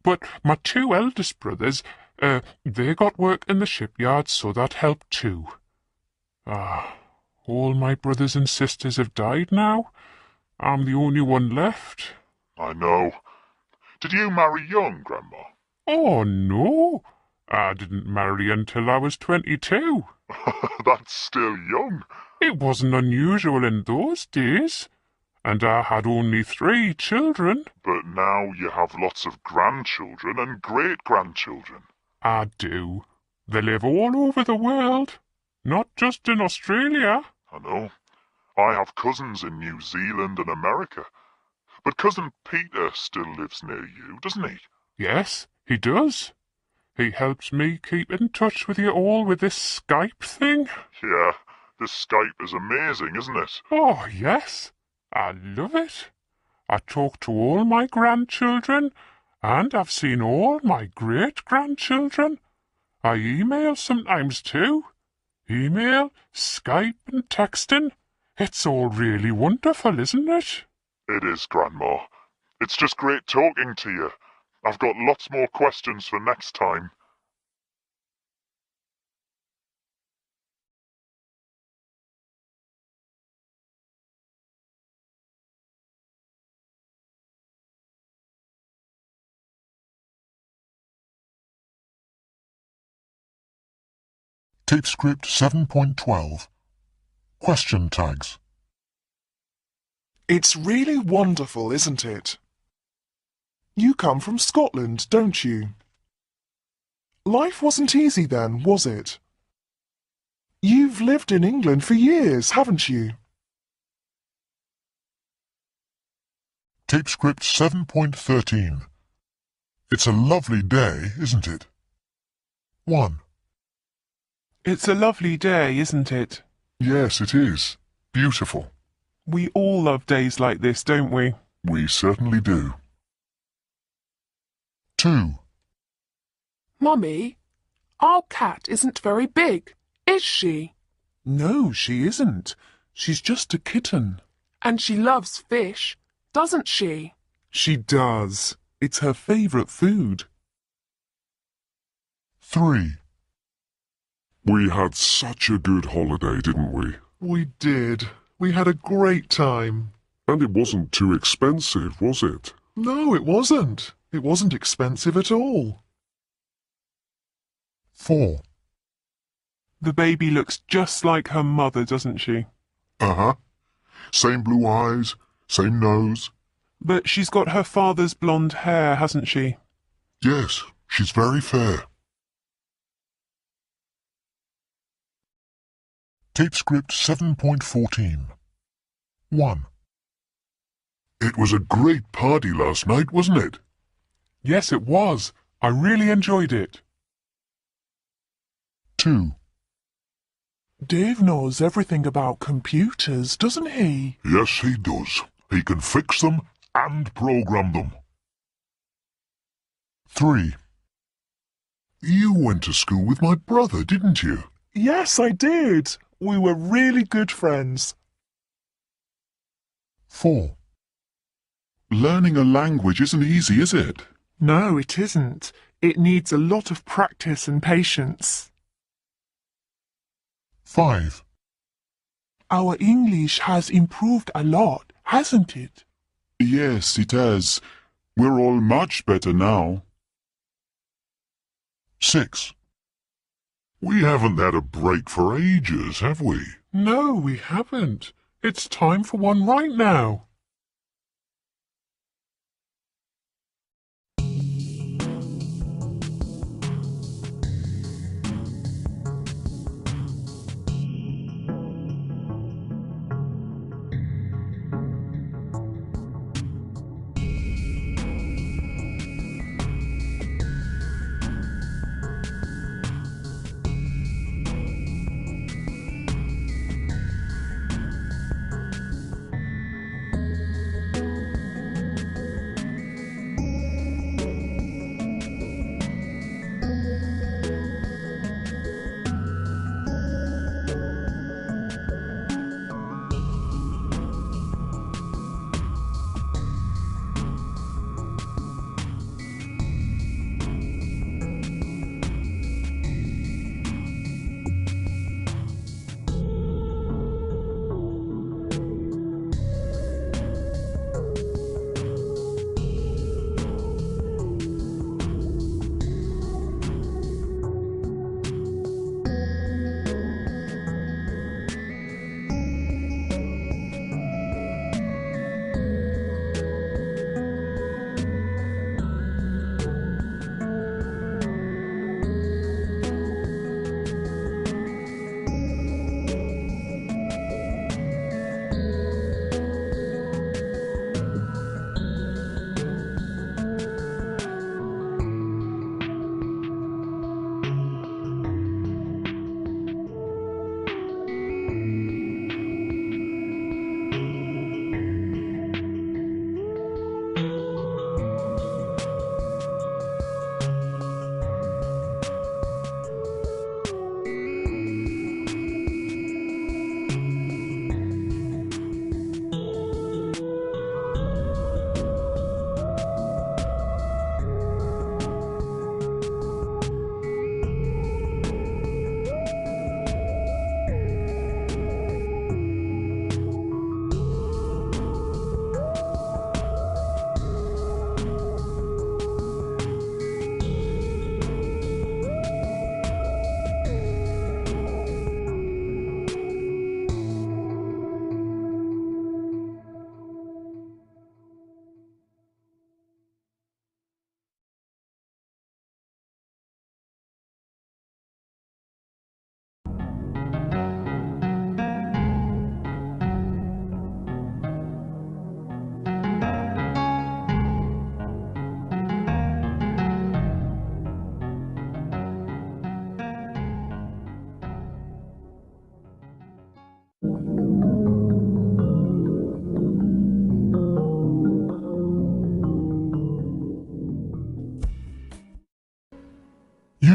But my 2 eldest brothers, they got work in the shipyard, so that helped too. All my brothers and sisters have died now. I'm the only one left. I know. Did you marry young, Grandma? Oh, no. I didn't marry until I was 22. That's still young. It wasn't unusual in those days. And I had only 3 children. But now you have lots of grandchildren and great-grandchildren. I do. They live all over the world, not just in Australia. I know. I have cousins in New Zealand and America. But Cousin Peter still lives near you, doesn't he? Yes, he does. He helps me keep in touch with you all with this Skype thing. Yeah, this Skype is amazing, isn't it? Oh, yes. I love it. I talk to all my grandchildren, and I've seen all my great-grandchildren. I email sometimes too. Email, Skype and texting. It's all really wonderful, isn't it? It is, Grandma. It's just great talking to you. I've got lots more questions for next time. Tape script 7.12. Question tags. It's really wonderful, isn't it? You come from Scotland, don't you? Life wasn't easy then, was it? You've lived in England for years, haven't you? Tape script 7.13. It's a lovely day, isn't it? 1. It's a lovely day, isn't it? Yes, it is. Beautiful. We all love days like this, don't we? We certainly do. 2. Mummy, our cat isn't very big, is she? No, she isn't. She's just a kitten. And she loves fish, doesn't she? She does. It's her favourite food. 3. We had such a good holiday, didn't we? We did. We had a great time. And it wasn't too expensive, was it? No, it wasn't. It wasn't expensive at all. 4. The baby looks just like her mother, doesn't she? Uh-huh. Same blue eyes, same nose. But she's got her father's blonde hair, hasn't she? Yes, she's very fair. Tape script 7.14. 1. It was a great party last night, wasn't it? Yes, it was. I really enjoyed it. 2. Dave knows everything about computers, doesn't he? Yes, he does. He can fix them and program them. 3. You went to school with my brother, didn't you? Yes, I did. We were really good friends. 4. Learning a language isn't easy, is it? No, it isn't. It needs a lot of practice and patience. 5. Our English has improved a lot, hasn't it? Yes, it has. We're all much better now. 6. We haven't had a break for ages, have we? No, we haven't. It's time for one right now.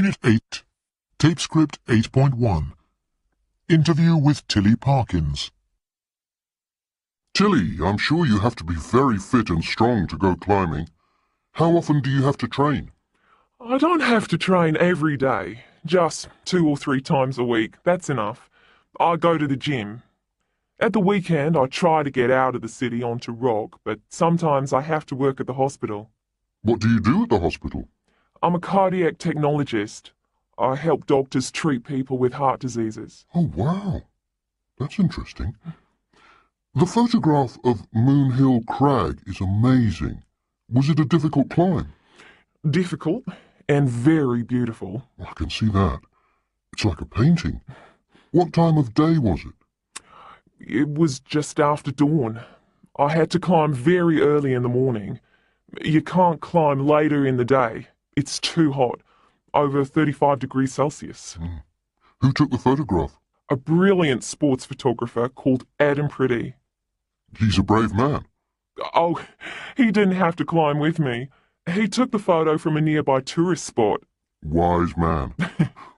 Unit 8, Tape Script 8.1. Interview with Tilly Parkins. Tilly, I'm sure you have to be very fit and strong to go climbing. How often do you have to train? I don't have to train every day, just 2 or 3 times a week. That's enough. I go to the gym. At the weekend, I try to get out of the city onto rock, but sometimes I have to work at the hospital. What do you do at the hospital? I'm a cardiac technologist. I help doctors treat people with heart diseases. Oh, wow. That's interesting. The photograph of Moon Hill Crag is amazing. Was it a difficult climb? Difficult and very beautiful. I can see that. It's like a painting. What time of day was it? It was just after dawn. I had to climb very early in the morning. You can't climb later in the day. It's too hot, over 35 degrees Celsius. Who took the photograph? A brilliant sports photographer called Adam Pretty. He's a brave man. Oh, he didn't have to climb with me. He took the photo from a nearby tourist spot. Wise man.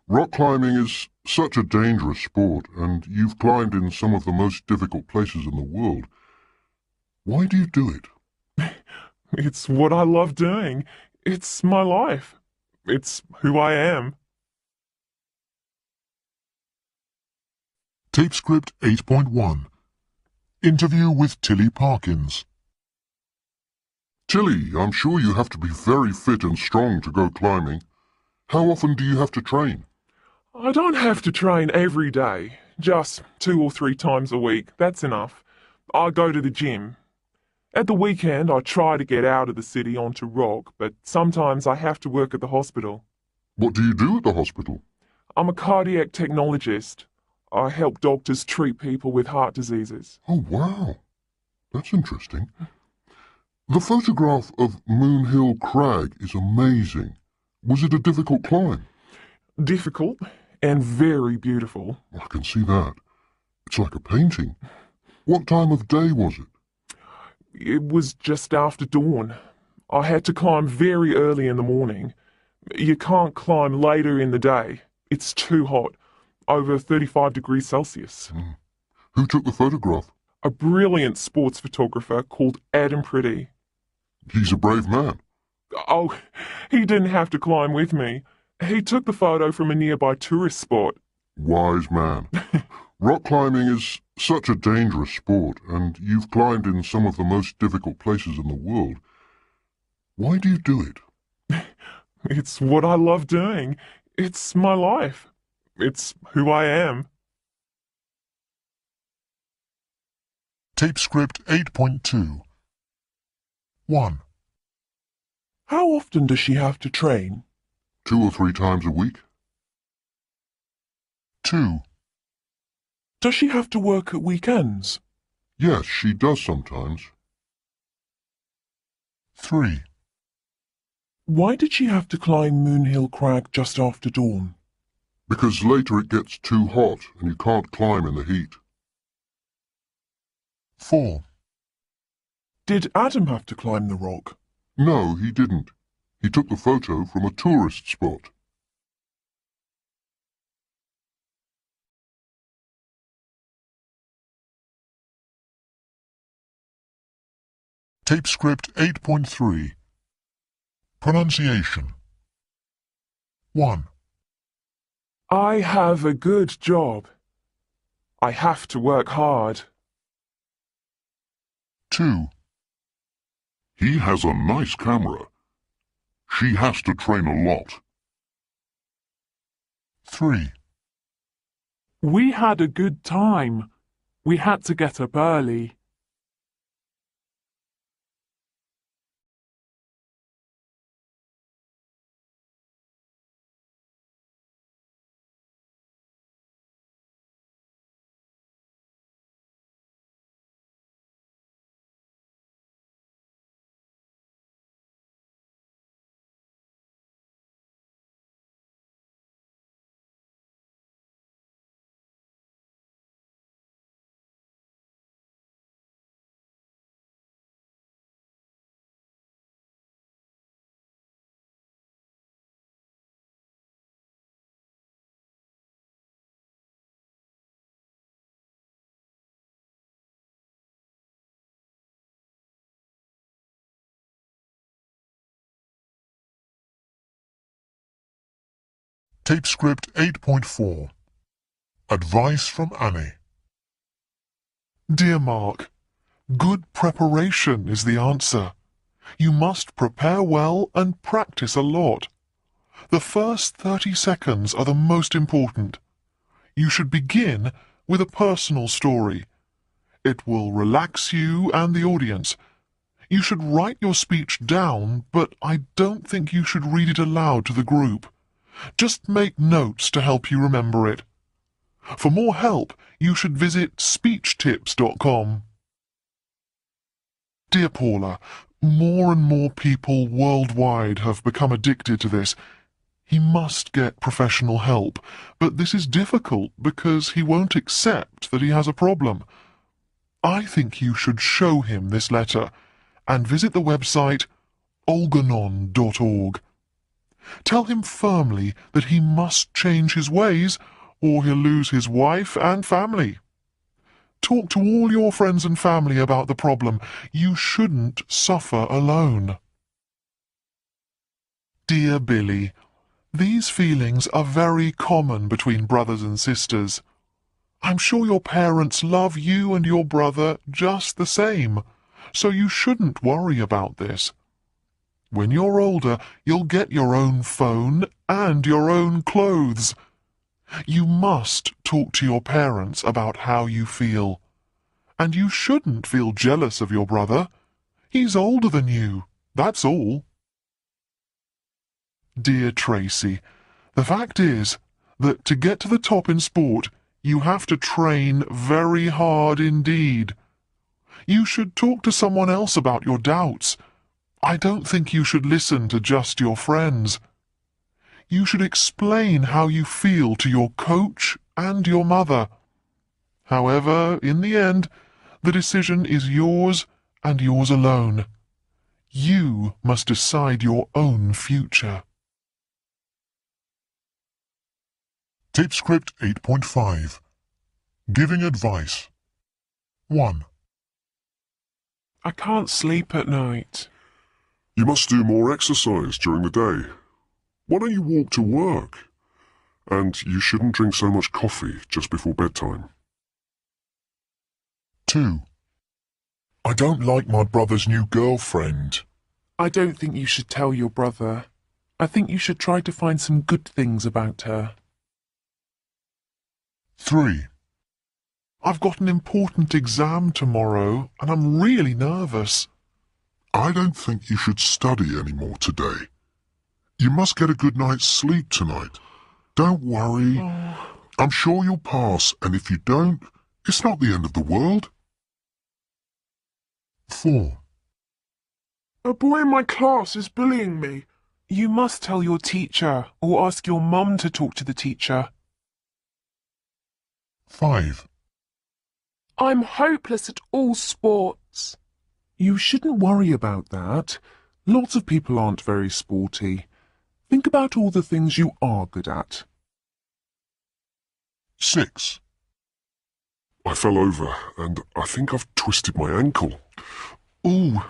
Rock climbing is such a dangerous sport, and you've climbed in some of the most difficult places in the world. Why do you do it? It's what I love doing. It's my life. It's who I am. Tape Script 8.1. Interview with Tilly Parkins. Tilly, I'm sure you have to be very fit and strong to go climbing. How often do you have to train? I don't have to train every day, just 2 or 3 times a week. That's enough. I go to the gym. At the weekend, I try to get out of the city onto rock, but sometimes I have to work at the hospital. What do you do at the hospital? I'm a cardiac technologist. I help doctors treat people with heart diseases. Oh, wow. That's interesting. The photograph of Moon Hill Crag is amazing. Was it a difficult climb? Difficult and very beautiful. I can see that. It's like a painting. What time of day was it? It was just after dawn. I had to climb very early in the morning. You can't climb later in the day. It's too hot, over 35 degrees Celsius. Who took the photograph? A brilliant sports photographer called Adam Pretty. He's a brave man. Oh, he didn't have to climb with me. He took the photo from a nearby tourist spot. Wise man. Rock climbing is such a dangerous sport, and you've climbed in some of the most difficult places in the world. Why do you do it? It's what I love doing. It's my life. It's who I am. Tape Script 8.2. 1. How often does she have to train? 2 or 3 times a week? 2. Does she have to work at weekends? Yes, she does sometimes. 3. Why did she have to climb Moon Hill Crag just after dawn? Because later it gets too hot and you can't climb in the heat. 4. Did Adam have to climb the rock? No, he didn't. He took the photo from a tourist spot. Tape Script 8.3. Pronunciation. 1. I have a good job. I have to work hard. 2. He has a nice camera. She has to train a lot. 3. We had a good time. We had to get up early. Tape script 8.4. Advice from Annie. Dear Mark, good preparation is the answer. You must prepare well and practice a lot. The first 30 seconds are the most important. You should begin with a personal story. It will relax you and the audience. You should write your speech down, but I don't think you should read it aloud to the group. Just make notes to help you remember it. For more help, you should visit speechtips.com. Dear Paula, more and more people worldwide have become addicted to this. He must get professional help, but this is difficult because he won't accept that he has a problem. I think you should show him this letter and visit the website olganon.org. Tell him firmly that he must change his ways or he'll lose his wife and family. Talk to all your friends and family about the problem. You shouldn't suffer alone. Dear Billy, these feelings are very common between brothers and sisters. I'm sure your parents love you and your brother just the same, so you shouldn't worry about this. When you're older, you'll get your own phone and your own clothes. You must talk to your parents about how you feel. And you shouldn't feel jealous of your brother. He's older than you, that's all. Dear Tracy, the fact is that to get to the top in sport, you have to train very hard indeed. You should talk to someone else about your doubts. I don't think you should listen to just your friends. You should explain how you feel to your coach and your mother. However, in the end, the decision is yours and yours alone. You must decide your own future. Tape script 8.5. Giving advice. 1. I can't sleep at night. You must do more exercise during the day. Why don't you walk to work? And you shouldn't drink so much coffee just before bedtime. 2. I don't like my brother's new girlfriend. I don't think you should tell your brother. I think you should try to find some good things about her. 3. I've got an important exam tomorrow, and I'm really nervous. I don't think you should study any more today. You must get a good night's sleep tonight. Don't worry. I'm sure you'll pass, and if you don't, it's not the end of the world. 4. A boy in my class is bullying me. You must tell your teacher or ask your mum to talk to the teacher. 5. I'm hopeless at all sports. You shouldn't worry about that. Lots of people aren't very sporty. Think about all the things you are good at. 6. I fell over and I think I've twisted my ankle. Ooh,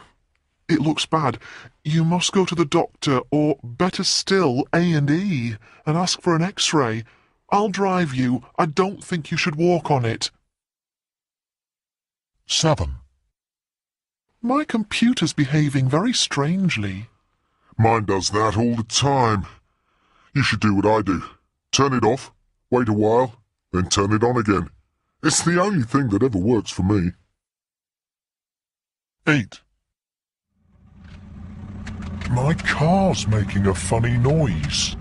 it looks bad. You must go to the doctor, or better still, A&E, and ask for an X-ray. I'll drive you. I don't think you should walk on it. 7. My computer's behaving very strangely. Mine does that all the time. You should do what I do. Turn it off, wait a while, then turn it on again. It's the only thing that ever works for me. 8. My car's making a funny noise.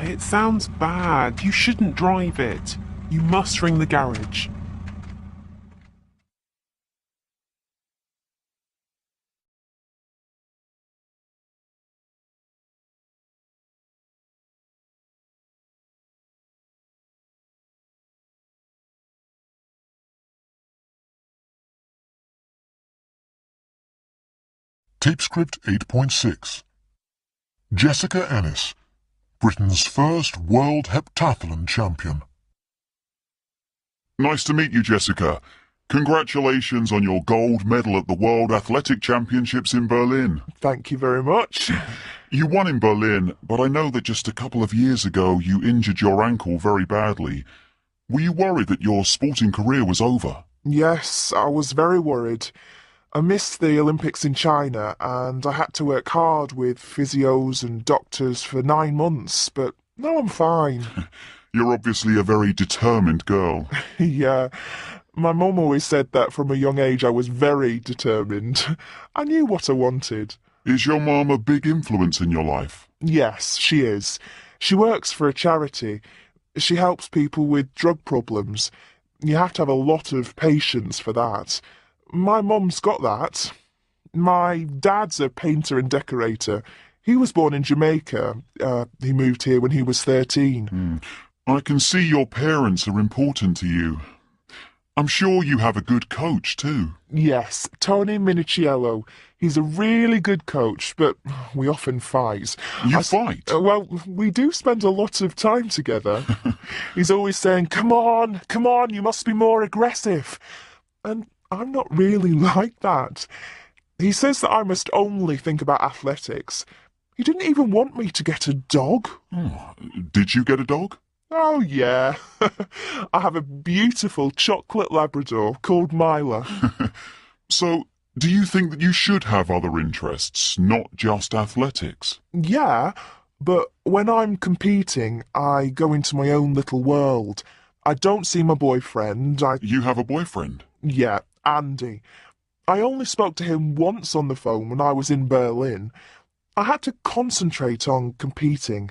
It sounds bad. You shouldn't drive it. You must ring the garage. Tape script 8.6. Jessica Ennis, Britain's first world heptathlon champion. Nice to meet you, Jessica. Congratulations on your gold medal at the World Athletic Championships in Berlin. Thank you very much. You won in Berlin, but I know that just a couple of years ago you injured your ankle very badly. Were you worried that your sporting career was over? Yes, I was very worried. I missed the Olympics in China and I had to work hard with physios and doctors for 9 months, but now I'm fine. You're obviously a very determined girl. Yeah, my mum always said that from a young age I was very determined. I knew what I wanted. Is your mum a big influence in your life? Yes, she is. She works for a charity. She helps people with drug problems. You have to have a lot of patience for that. My mum's got that. My dad's a painter and decorator. He was born in Jamaica. He moved here when he was 13. I can see your parents are important to you. I'm sure you have a good coach too. Yes, Tony Minichiello. He's a really good coach, but we often fight. You fight? Well, we do spend a lot of time together. He's always saying, come on, you must be more aggressive. And I'm not really like that. He says that I must only think about athletics. He didn't even want me to get a dog. Oh, did you get a dog? Oh, yeah. I have a beautiful chocolate Labrador called Mila. So, do you think that you should have other interests, not just athletics? Yeah, but when I'm competing, I go into my own little world. I don't see my boyfriend. You have a boyfriend? Yeah, Andy. I only spoke to him once on the phone when I was in Berlin. I had to concentrate on competing.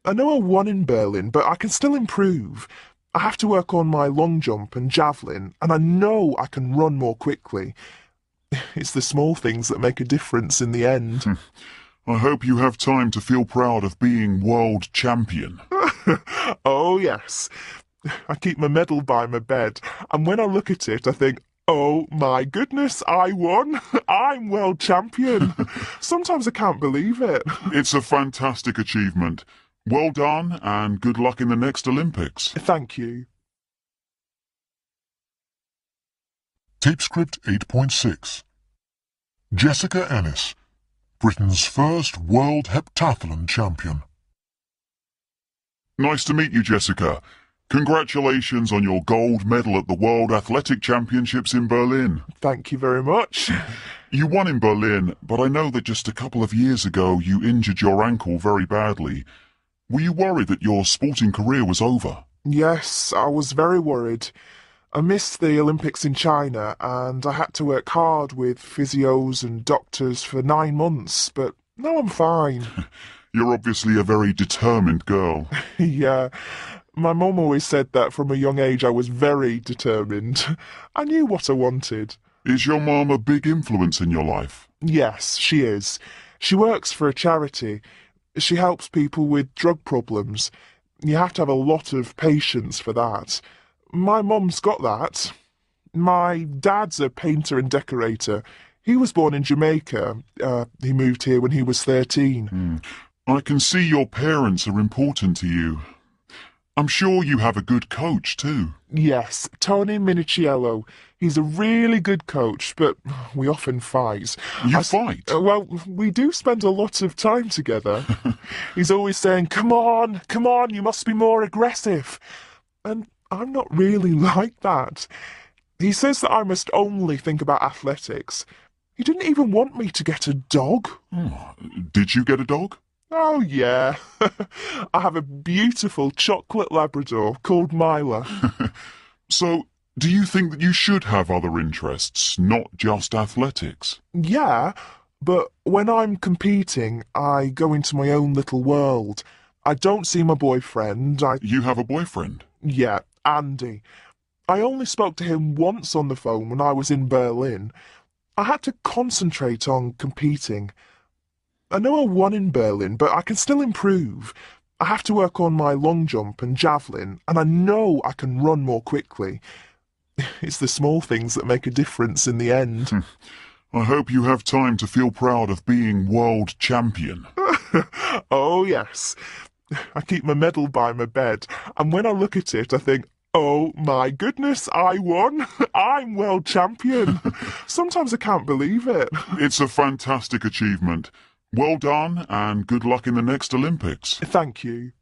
I know I won in Berlin, but I can still improve. I have to work on my long jump and javelin, and I know I can run more quickly. It's the small things that make a difference in the end. I hope you have time to feel proud of being world champion. Oh, yes. I keep my medal by my bed, and when I look at it, I think, oh my goodness, I won. I'm world champion. Sometimes I can't believe it. It's a fantastic achievement. Well done, and good luck in the next Olympics. Thank you. Tape script 8.6. Jessica Ennis, Britain's first world heptathlon champion. Nice to meet you, Jessica. Congratulations on your gold medal at the World Athletic Championships in Berlin. Thank you very much. You won in Berlin, but I know that just a couple of years ago you injured your ankle very badly. Were you worried that your sporting career was over? Yes, I was very worried. I missed the Olympics in China and I had to work hard with physios and doctors for 9 months, but now I'm fine. You're obviously a very determined girl. Yeah, my mum always said that from a young age I was very determined. I knew what I wanted. Is your mum a big influence in your life? Yes, she is. She works for a charity. She helps people with drug problems. You have to have a lot of patience for that. My mum's got that. My dad's a painter and decorator. He was born in Jamaica. He moved here when he was 13. I can see your parents are important to you. I'm sure you have a good coach too. Yes, Tony Minichiello. He's a really good coach, but we often fight. You fight? Well, we do spend a lot of time together. He's always saying, come on, you must be more aggressive. And I'm not really like that. He says that I must only think about athletics. He didn't even want me to get a dog. Oh, did you get a dog? Oh, yeah. I have a beautiful chocolate Labrador called Mila. So, do you think that you should have other interests, not just athletics? Yeah, but when I'm competing, I go into my own little world. I don't see my boyfriend. You have a boyfriend? Yeah, Andy. I only spoke to him once on the phone when I was in Berlin. I had to concentrate on competing. I know I won in Berlin, but I can still improve. I have to work on my long jump and javelin, and I know I can run more quickly. It's the small things that make a difference in the end. I hope you have time to feel proud of being world champion. Oh, yes. I keep my medal by my bed, and when I look at it, I think, oh My goodness, I won. I'm world champion. Sometimes I can't believe it. It's a fantastic achievement. Well done, and good luck in the next Olympics. Thank you.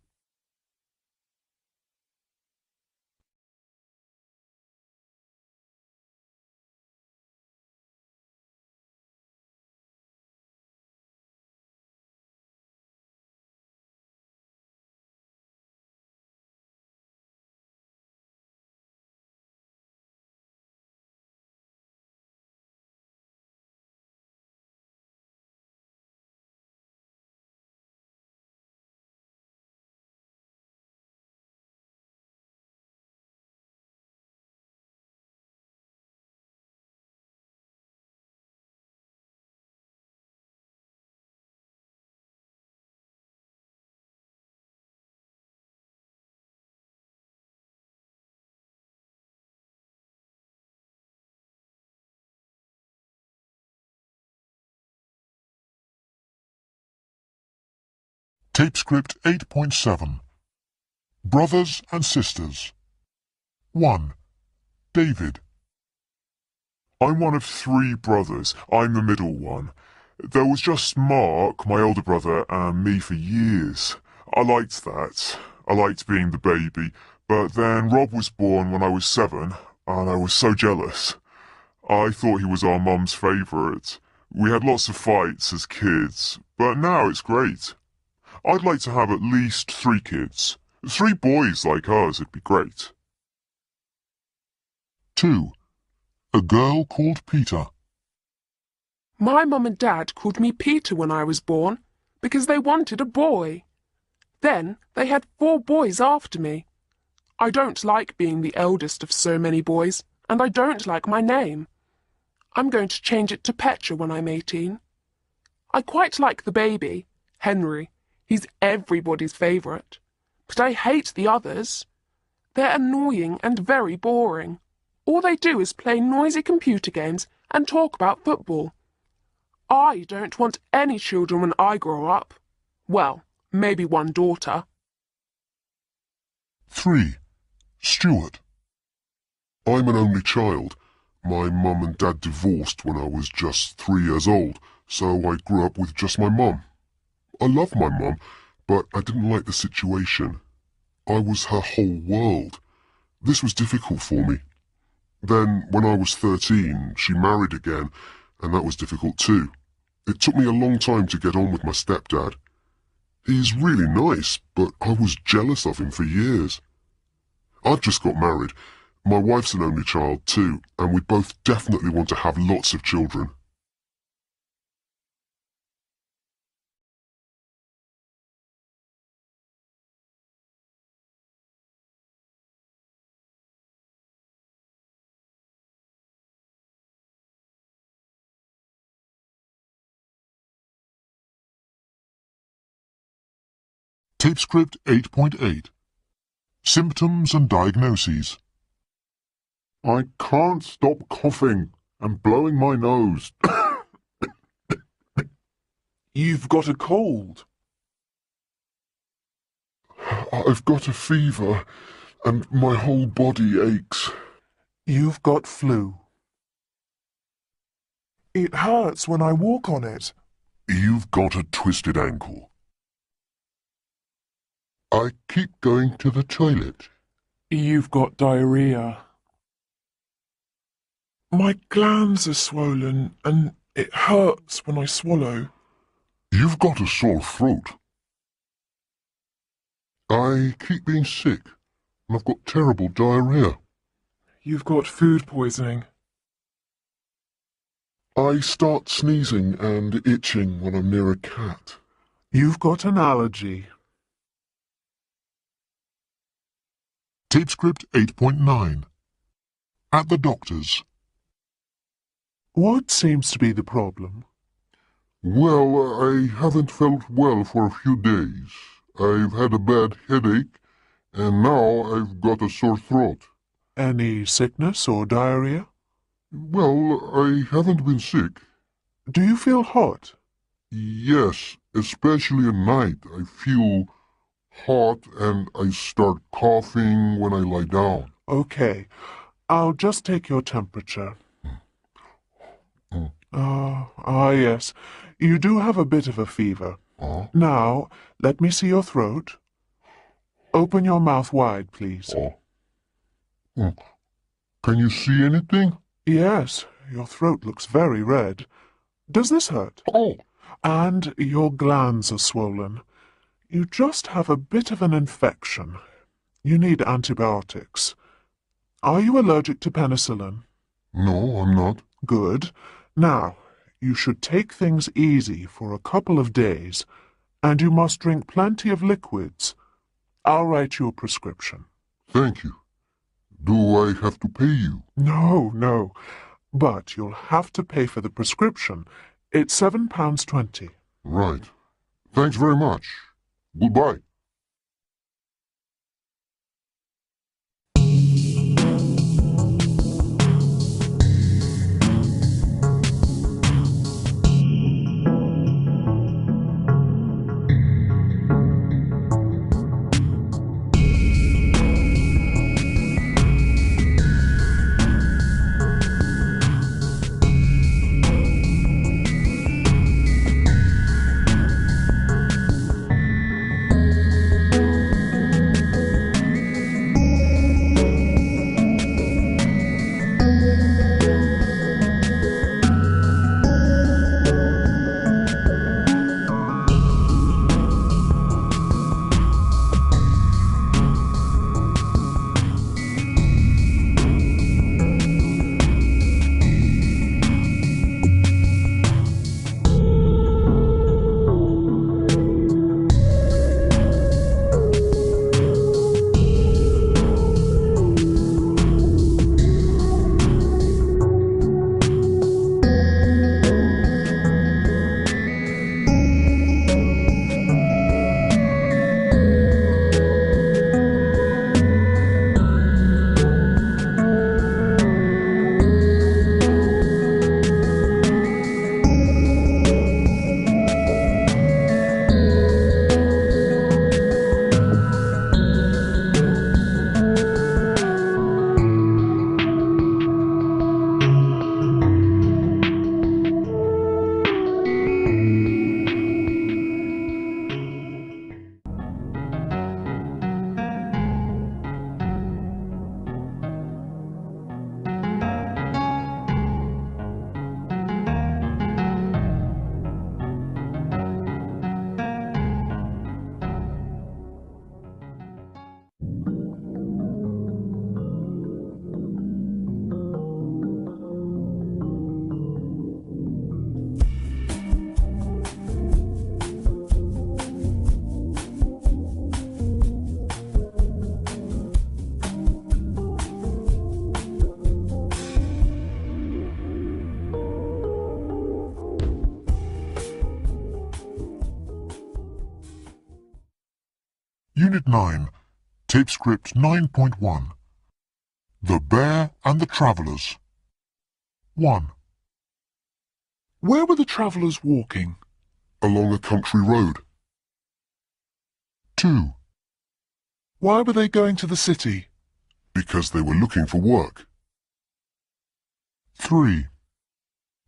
Tape script 8.7. Brothers and Sisters. 1. David. I'm one of 3 brothers. I'm the middle one. There was just Mark, my older brother, and me for years. I liked that. I liked being the baby. But then Rob was born when I was 7, and I was so jealous. I thought he was our mum's favourite. We had lots of fights as kids, but now it's great. I'd like to have at least 3 kids. 3 boys like us would be great. 2. A girl called Peter. My mum and dad called me Peter when I was born because they wanted a boy. Then they had 4 boys after me. I don't like being the eldest of so many boys, and I don't like my name. I'm going to change it to Petra when I'm 18. I quite like the baby, Henry. He's everybody's favourite. But I hate the others. They're annoying and very boring. All they do is play noisy computer games and talk about football. I don't want any children when I grow up. Well, maybe one daughter. 3. Stuart. I'm an only child. My mum and dad divorced when I was just 3 years old, so I grew up with just my mum. I love my mum, but I didn't like the situation. I was her whole world. This was difficult for me. Then, when I was 13, she married again, and that was difficult too. It took me a long time to get on with my stepdad. He's really nice, but I was jealous of him for years. I've just got married. My wife's an only child too, and we both definitely want to have lots of children. Tape script 8.8. Symptoms and diagnoses. I can't stop coughing and blowing my nose. You've got a cold. I've got a fever, and my whole body aches. You've got flu. It hurts when I walk on it. You've got a twisted ankle. I keep going to the toilet. You've got diarrhea. My glands are swollen, and it hurts when I swallow. You've got a sore throat. I keep being sick, and I've got terrible diarrhea. You've got food poisoning. I start sneezing and itching when I'm near a cat. You've got an allergy. Tape script 8.9. At the doctor's. What seems to be the problem? Well, I haven't felt well for a few days. I've had a bad headache, and now I've got a sore throat. Any sickness or diarrhea? Well, I haven't been sick. Do you feel hot? Yes, especially at night. I feel hot and I start coughing when I lie down. Okay, I'll just take your temperature. Yes, you do have a bit of a fever. Now, let me see your throat. Open your mouth wide, please. Can you see anything? Yes, your throat looks very red. Does this hurt? Oh, And your glands are swollen. You just have a bit of an infection. You need antibiotics. Are you allergic to penicillin? no, I'm not. Good. Now, you should take things easy for a couple of days, and you must drink plenty of liquids. I'll write you a prescription. Thank you. Do I have to pay you? No. But you'll have to pay for the prescription. It's £7.20. Right. Thanks very much. Goodbye. Unit 9, Tape Script 9.1. The Bear and the Travellers. 1. Where were the travellers walking? Along a country road. 2. Why were they going to the city? Because they were looking for work. 3.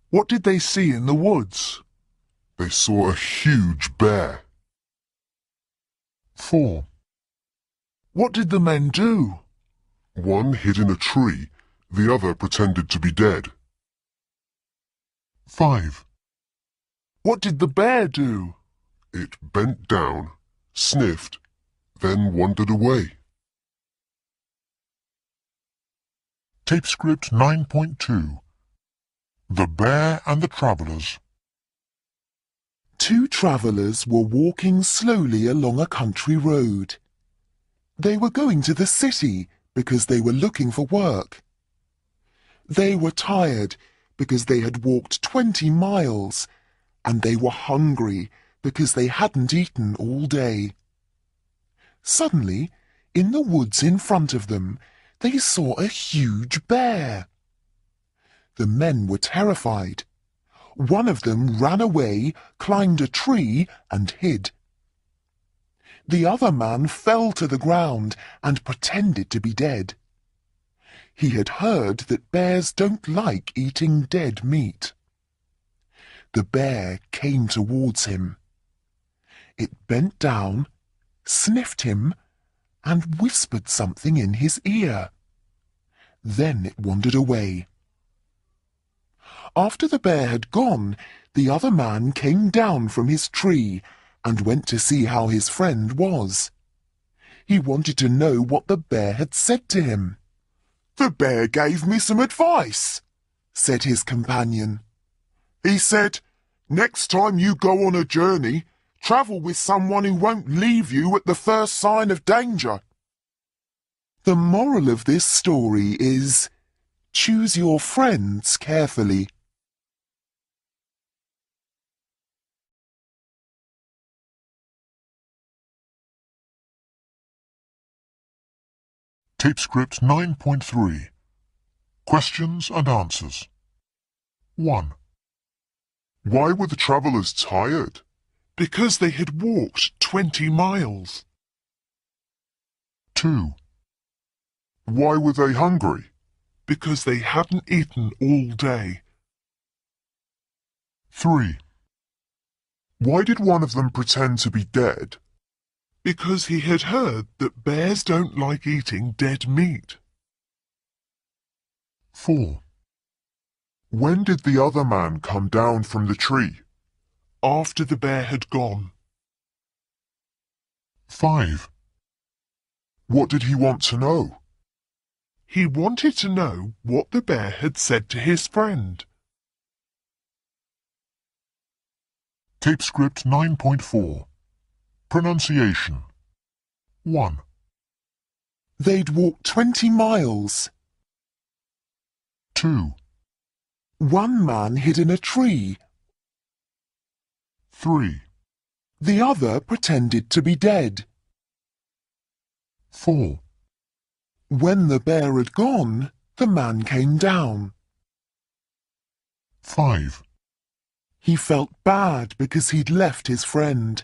What did they see in the woods? They saw a huge bear. 4. What did the men do? One hid in a tree, the other pretended to be dead. 5. What did the bear do? It bent down, sniffed, then wandered away. Tape Script 9.2. The Bear and the Travellers. 2 travellers were walking slowly along a country road. They were going to the city because they were looking for work. They were tired because they had walked 20 miles, and they were hungry because they hadn't eaten all day. Suddenly, in the woods in front of them, they saw a huge bear. The men were terrified. One of them ran away, climbed a tree, and hid. The other man fell to the ground and pretended to be dead. He had heard that bears don't like eating dead meat. The bear came towards him. It bent down, sniffed him, and whispered something in his ear. Then it wandered away. After the bear had gone, the other man came down from his tree and went to see how his friend was. He wanted to know what the bear had said to him. "The bear gave me some advice," said his companion. "He said, next time you go on a journey, travel with someone who won't leave you at the first sign of danger." The moral of this story is, choose your friends carefully. Tape script 9.3. Questions and answers. 1. Why were the travellers tired? Because they had walked 20 miles. 2. Why were they hungry? Because they hadn't eaten all day. 3. Why did one of them pretend to be dead? Because he had heard that bears don't like eating dead meat. 4. When did the other man come down from the tree? After the bear had gone. 5. What did he want to know? He wanted to know what the bear had said to his friend. Tape script 9.4. Pronunciation. 1. They'd walked 20 miles. 2. One man hid in a tree. 3. The other pretended to be dead. 4. When the bear had gone, the man came down. 5. He felt bad because he'd left his friend.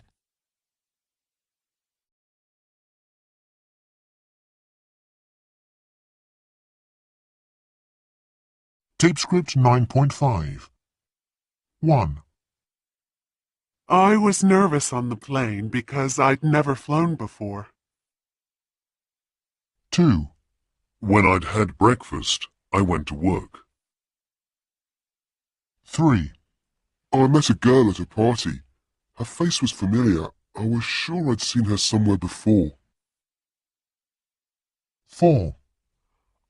Tape script 9.5. 1. I was nervous on the plane because I'd never flown before. 2. When I'd had breakfast, I went to work. 3. I met a girl at a party. Her face was familiar. I was sure I'd seen her somewhere before. 4.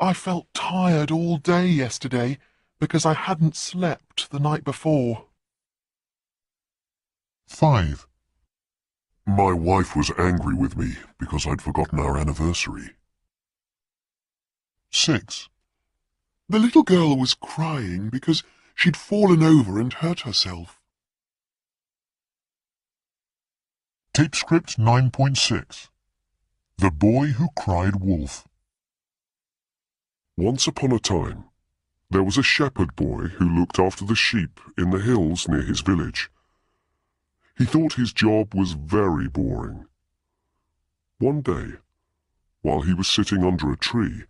I felt tired all day yesterday because I hadn't slept the night before. 5. My wife was angry with me because I'd forgotten our anniversary. 6. The little girl was crying because she'd fallen over and hurt herself. Tape script 9.6. The Boy Who Cried Wolf. Once upon a time, there was a shepherd boy who looked after the sheep in the hills near his village. He thought his job was very boring. One day, while he was sitting under a tree,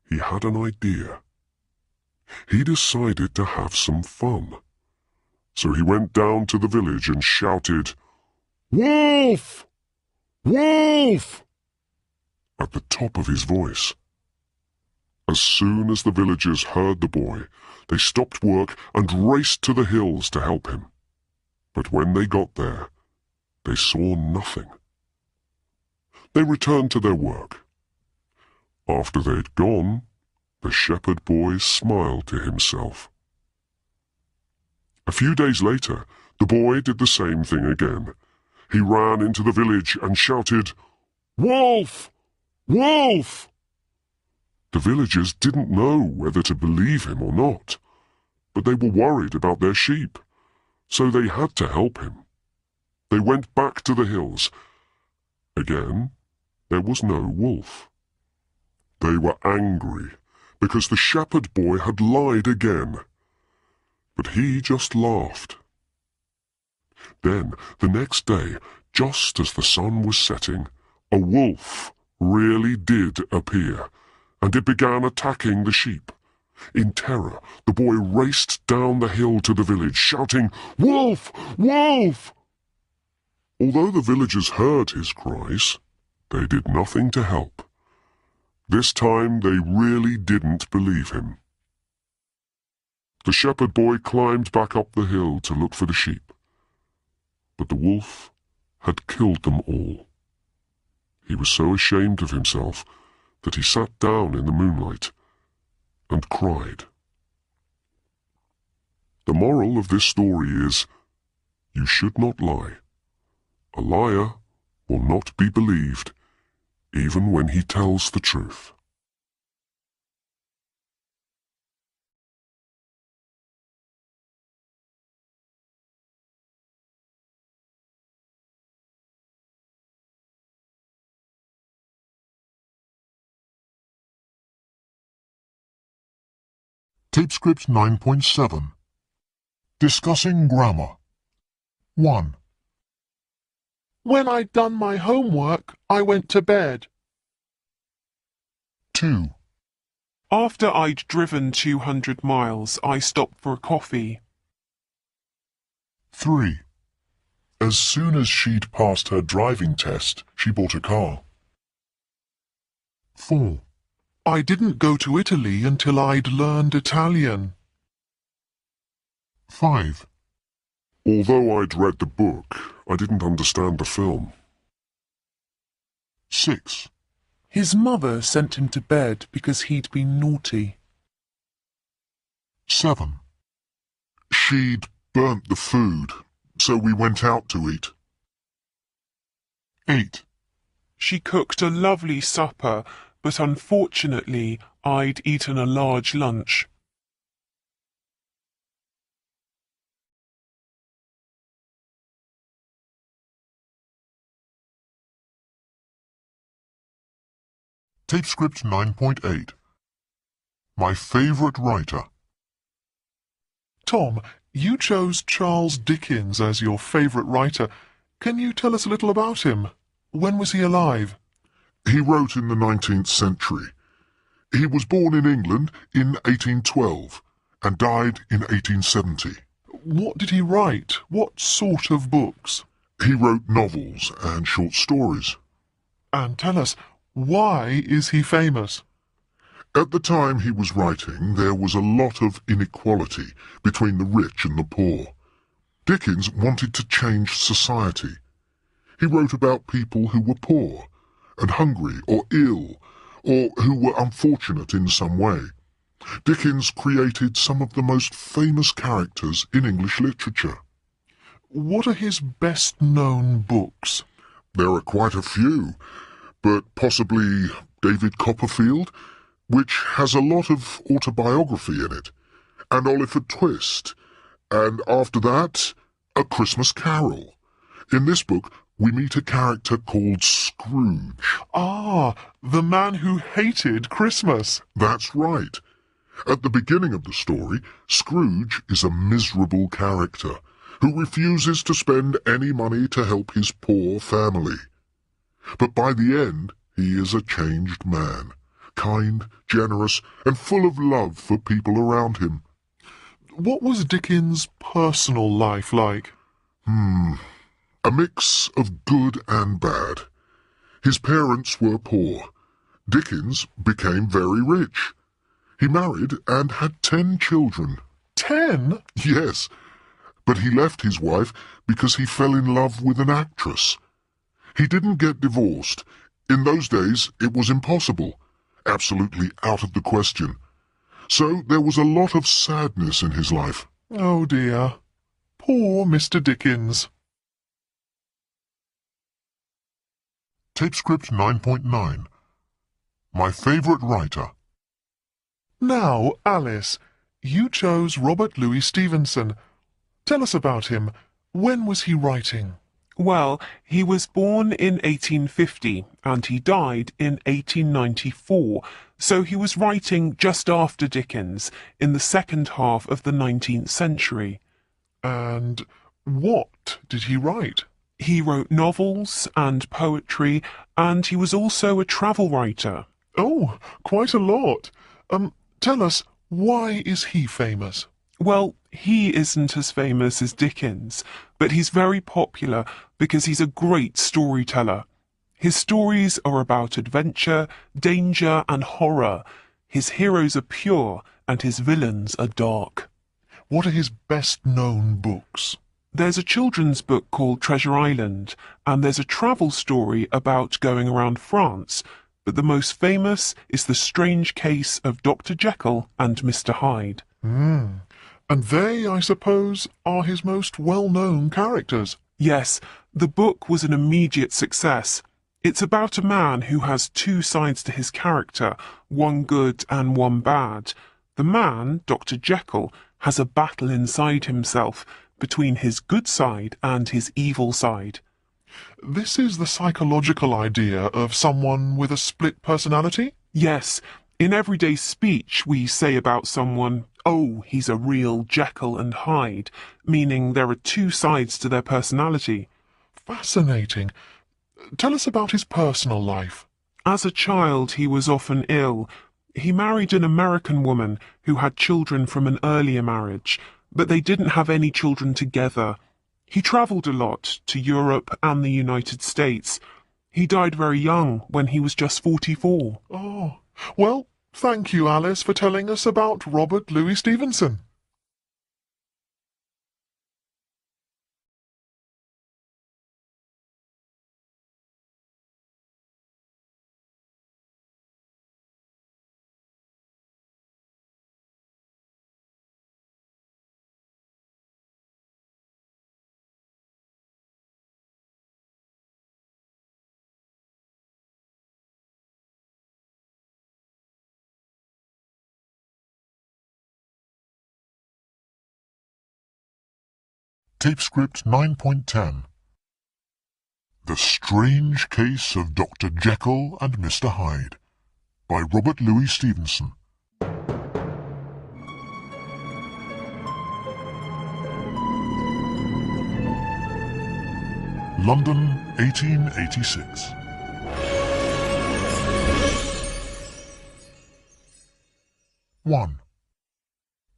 he had an idea. He decided to have some fun. So he went down to the village and shouted, "Wolf! Wolf!" at the top of his voice. As soon as the villagers heard the boy, they stopped work and raced to the hills to help him. But when they got there, they saw nothing. They returned to their work. After they'd gone, the shepherd boy smiled to himself. A few days later, the boy did the same thing again. He ran into the village and shouted, "Wolf! Wolf!" The villagers didn't know whether to believe him or not, but they were worried about their sheep, so they had to help him. They went back to the hills. Again, there was no wolf. They were angry because the shepherd boy had lied again, but he just laughed. Then, the next day, Just as the sun was setting, a wolf really did appear, and it began attacking the sheep. In terror, the boy raced down the hill to the village, shouting, "Wolf! Wolf!" Although the villagers heard his cries, they did nothing to help. This time they really didn't believe him. The shepherd boy climbed back up the hill to look for the sheep, but the wolf had killed them all. He was so ashamed of himself that he sat down in the moonlight and cried. The moral of this story is, you should not lie. A liar will not be believed, even when he tells the truth. Tape script 9.7. Discussing grammar. 1. When I'd done my homework, I went to bed. 2. After I'd driven 200 miles, I stopped for a coffee. 3. As soon as she'd passed her driving test, she bought a car. 4. I didn't go to Italy until I'd learned Italian. 5. Although I'd read the book, I didn't understand the film. 6. His mother sent him to bed because he'd been naughty. 7. She'd burnt the food, so we went out to eat. 8. She cooked a lovely supper, but unfortunately I'd eaten a large lunch. Tape script 9.8. My favorite writer. Tom, you chose Charles Dickens as your favorite writer. Can you tell us a little about him? When was he alive? He wrote in the 19th century. He was born in England in 1812 and died in 1870. What did he write? What sort of books? He wrote novels and short stories. And tell us, why is he famous? At the time he was writing, there was a lot of inequality between the rich and the poor. Dickens wanted to change society. He wrote about people who were poor and hungry or ill, or who were unfortunate in some way. Dickens created some of the most famous characters in English literature. What are his best-known books? There are quite a few, but possibly David Copperfield, which has a lot of autobiography in it, and Oliver Twist, and after that, A Christmas Carol. In this book, we meet a character called Scrooge. Ah, the man who hated Christmas. That's right. At the beginning of the story, Scrooge is a miserable character who refuses to spend any money to help his poor family. But by the end, he is a changed man, kind, generous, and full of love for people around him. What was Dickens' personal life like? A mix of good and bad. His parents were poor. Dickens became very rich. He married and had 10 children. 10? Yes, but he left his wife because he fell in love with an actress. He didn't get divorced. In those days, it was impossible, absolutely out of the question. So there was a lot of sadness in his life. Oh dear. Poor Mr. Dickens. Tape script 9.9. My favorite writer. Now, Alice, you chose Robert Louis Stevenson. Tell us about him. When was he writing? Well, he was born in 1850 and he died in 1894, so he was writing just after Dickens, in the second half of the 19th century. And what did he write? He wrote novels and poetry, and he was also a travel writer. Oh, quite a lot. Tell us, why is he famous? Well, he isn't as famous as Dickens, but he's very popular because he's a great storyteller. His stories are about adventure, danger, and horror. His heroes are pure, and his villains are dark. What are his best-known books? There's a children's book called Treasure Island, and there's a travel story about going around France, but the most famous is The Strange Case of Dr. Jekyll and Mr. Hyde. And they, I suppose, are his most well-known characters. Yes, the book was an immediate success. It's about a man who has two sides to his character, one good and one bad. The man, Dr. Jekyll, has a battle inside himself between his good side and his evil side. This is the psychological idea of someone with a split personality? Yes, in everyday speech we say about someone, "Oh, he's a real Jekyll and Hyde," meaning there are two sides to their personality. Fascinating. Tell us about his personal life. As a child, he was often ill. He married an American woman who had children from an earlier marriage, but they didn't have any children together. He travelled a lot to Europe and the United States. He died very young, when he was just 44. Oh, well, thank you, Alice, for telling us about Robert Louis Stevenson. Tape script 9.10. The Strange Case of Dr. Jekyll and Mr. Hyde by Robert Louis Stevenson. London, 1886. One.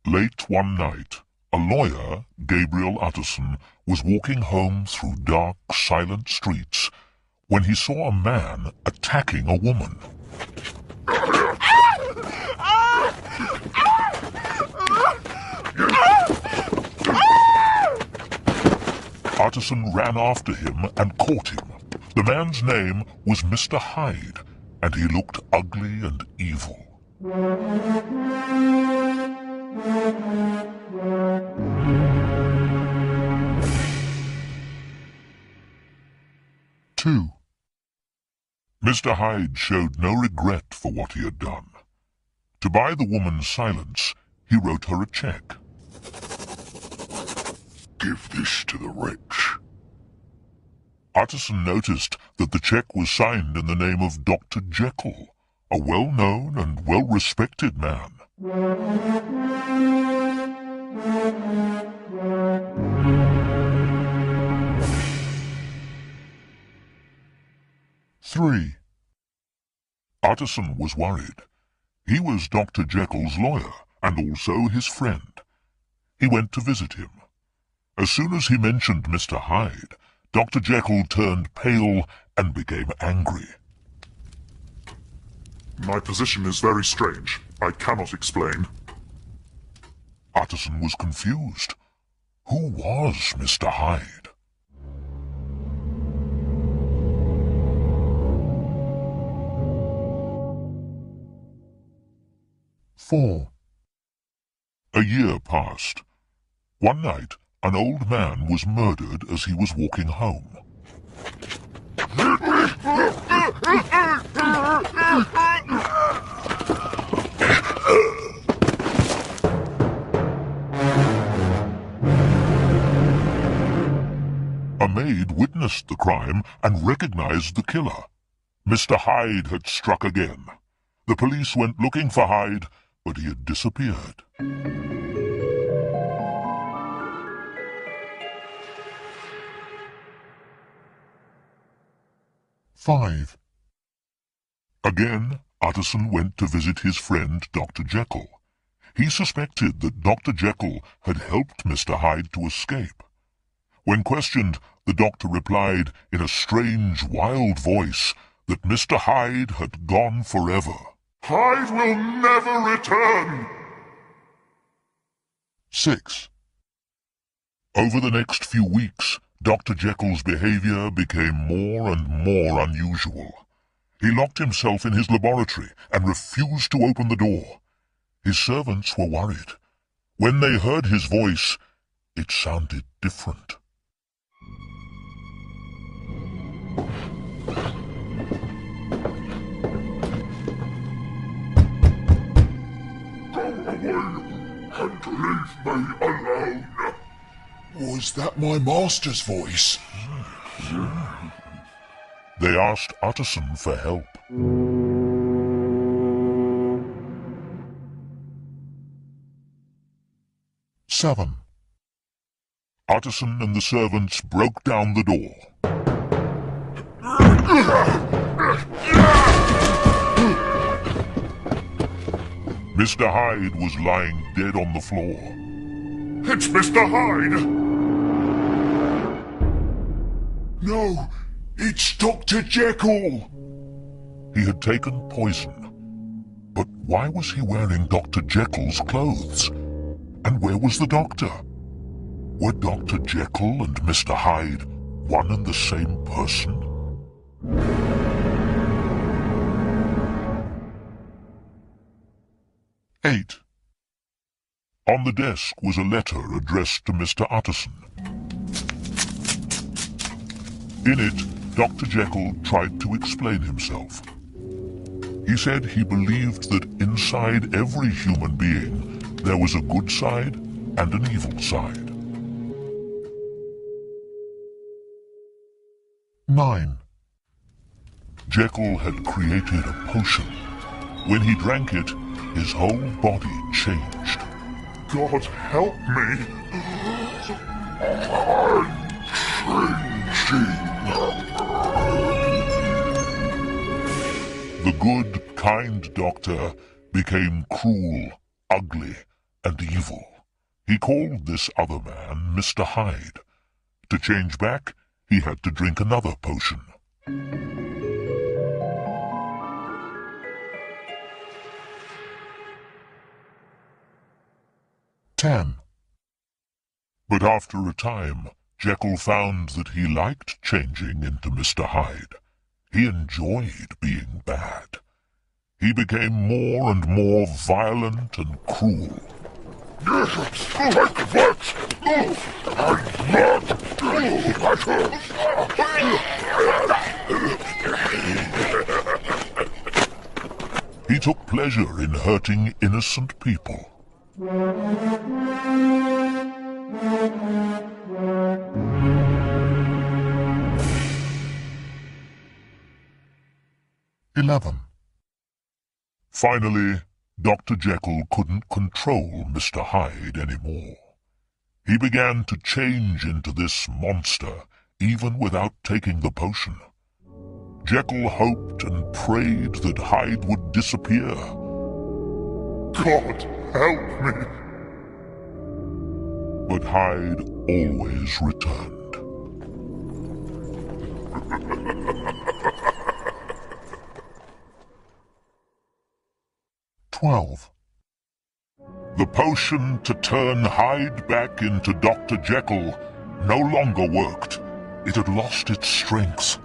Late one night, a lawyer, Gabriel Utterson, was walking home through dark, silent streets when he saw a man attacking a woman. Utterson ran after him and caught him. The man's name was Mr. Hyde, and he looked ugly and evil. 2. Mr. Hyde showed no regret for what he had done. To buy the woman's silence, he wrote her a check. Give this to the wretch. Utterson noticed that the check was signed in the name of Dr. Jekyll, a well-known and well-respected man. 3. Utterson was worried. He was Dr. Jekyll's lawyer, and also his friend. He went to visit him. As soon as he mentioned Mr. Hyde, Dr. Jekyll turned pale and became angry. My position is very strange. I cannot explain. Utterson was confused. Who was Mr. Hyde? 4. A year passed. One night, an old man was murdered as he was walking home. A maid witnessed the crime and recognized the killer. Mr. Hyde had struck again. The police went looking for Hyde, but he had disappeared. 5. Again, Utterson went to visit his friend Dr. Jekyll. He suspected that Dr. Jekyll had helped Mr. Hyde to escape. When questioned, the doctor replied in a strange, wild voice that Mr. Hyde had gone forever. Hyde will never return! 6. Over the next few weeks, Dr. Jekyll's behavior became more and more unusual. He locked himself in his laboratory and refused to open the door. His servants were worried. When they heard his voice, it sounded different. Go away and leave me alone. Was that my master's voice? They asked Utterson for help. 7. Utterson and the servants broke down the door. Mr. Hyde was lying dead on the floor. It's Mr. Hyde! No, it's Dr. Jekyll! He had taken poison. But why was he wearing Dr. Jekyll's clothes? And where was the doctor? Were Dr. Jekyll and Mr. Hyde one and the same person? Eight. On the desk was a letter addressed to Mr. Utterson. In it, Dr. Jekyll tried to explain himself. He said he believed that inside every human being there was a good side and an evil side. 9. Jekyll had created a potion. When he drank it, his whole body changed. God help me! I'm changing. The good, kind doctor became cruel, ugly, and evil. He called this other man Mr. Hyde. To change back, he had to drink another potion. 10. But after a time, Jekyll found that he liked changing into Mr. Hyde. He enjoyed being bad. He became more and more violent and cruel. He took pleasure in hurting innocent people. 11. Finally, Dr. Jekyll couldn't control Mr. Hyde anymore. He began to change into this monster, even without taking the potion. Jekyll hoped and prayed that Hyde would disappear. God help me! But Hyde always returned. 12. The potion to turn Hyde back into Dr. Jekyll no longer worked. It had lost its strength.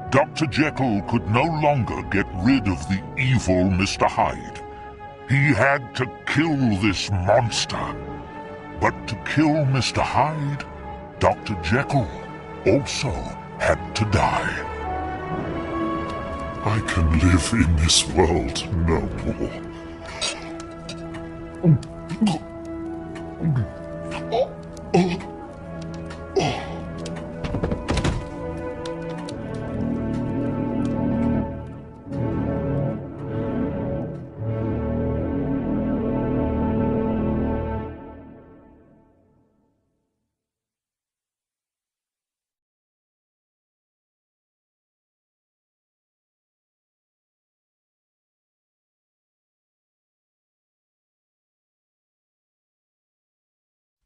Dr. Jekyll could no longer get rid of the evil Mr. Hyde. He had to kill this monster. But to kill Mr. Hyde, Dr. Jekyll also had to die. I can live in this world no more.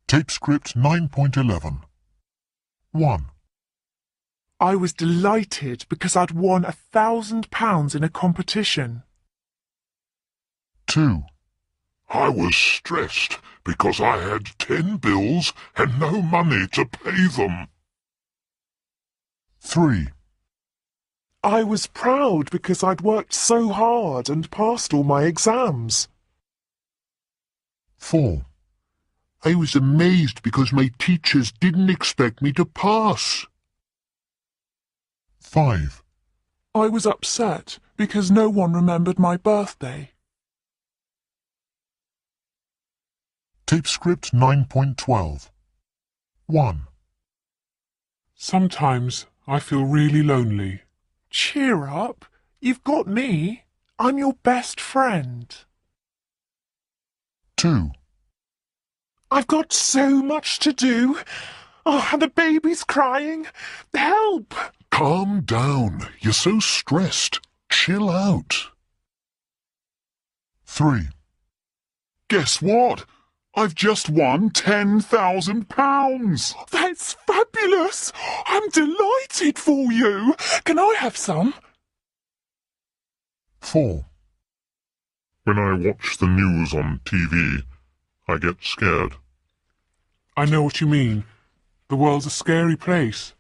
Tape script 9.11. 1. I was delighted because I'd won £1,000 in a competition. 2. I was stressed because I had 10 bills and no money to pay them. 3. I was proud because I'd worked so hard and passed all my exams. 4. I was amazed because my teachers didn't expect me to pass. 5. I was upset because no one remembered my birthday. Tape script 9.12. 1. Sometimes I feel really lonely. Cheer up. You've got me. I'm your best friend. 2. I've got so much to do. Oh, and the baby's crying. Help! Calm down. You're so stressed. Chill out. 3. Guess what? I've just won £10,000. That's fabulous. I'm delighted for you. Can I have some? 4. When I watch the news on TV, I get scared. I know what you mean. The world's a scary place.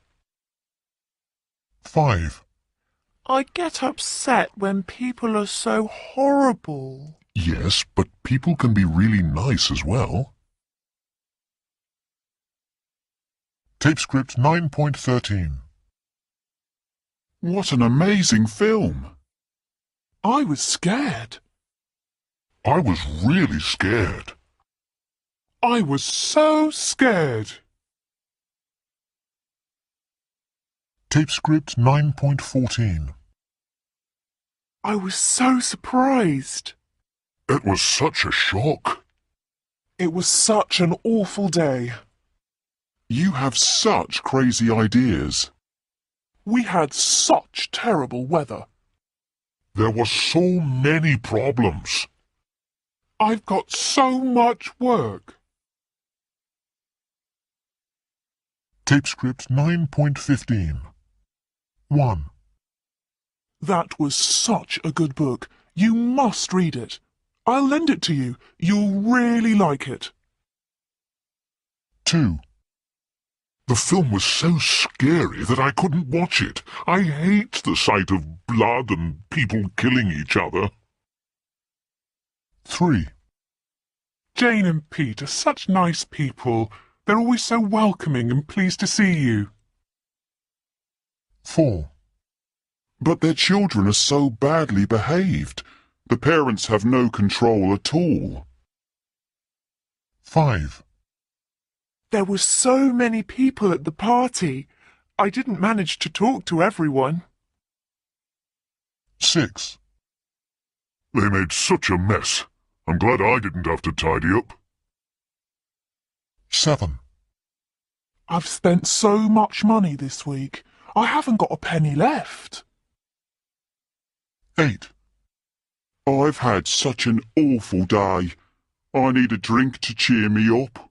5. I get upset when people are so horrible. Yes, but people can be really nice as well. Tape script 9.13. What an amazing film. I was scared. I was really scared. I was so scared. Tape script 9.14. I was so surprised. It was such a shock. It was such an awful day. You have such crazy ideas. We had such terrible weather. There were so many problems. I've got so much work. Tape script 9.15. 1. That was such a good book. You must read it. I'll lend it to you. You'll really like it. 2. The film was so scary that I couldn't watch it. I hate the sight of blood and people killing each other. 3. Jane and Pete are such nice people. They're always so welcoming and pleased to see you. 4. But their children are so badly behaved. The parents have no control at all. 5. There were so many people at the party. I didn't manage to talk to everyone. 6. They made such a mess. I'm glad I didn't have to tidy up. 7. I've spent so much money this week. I haven't got a penny left. 8. I've had such an awful day. I need a drink to cheer me up.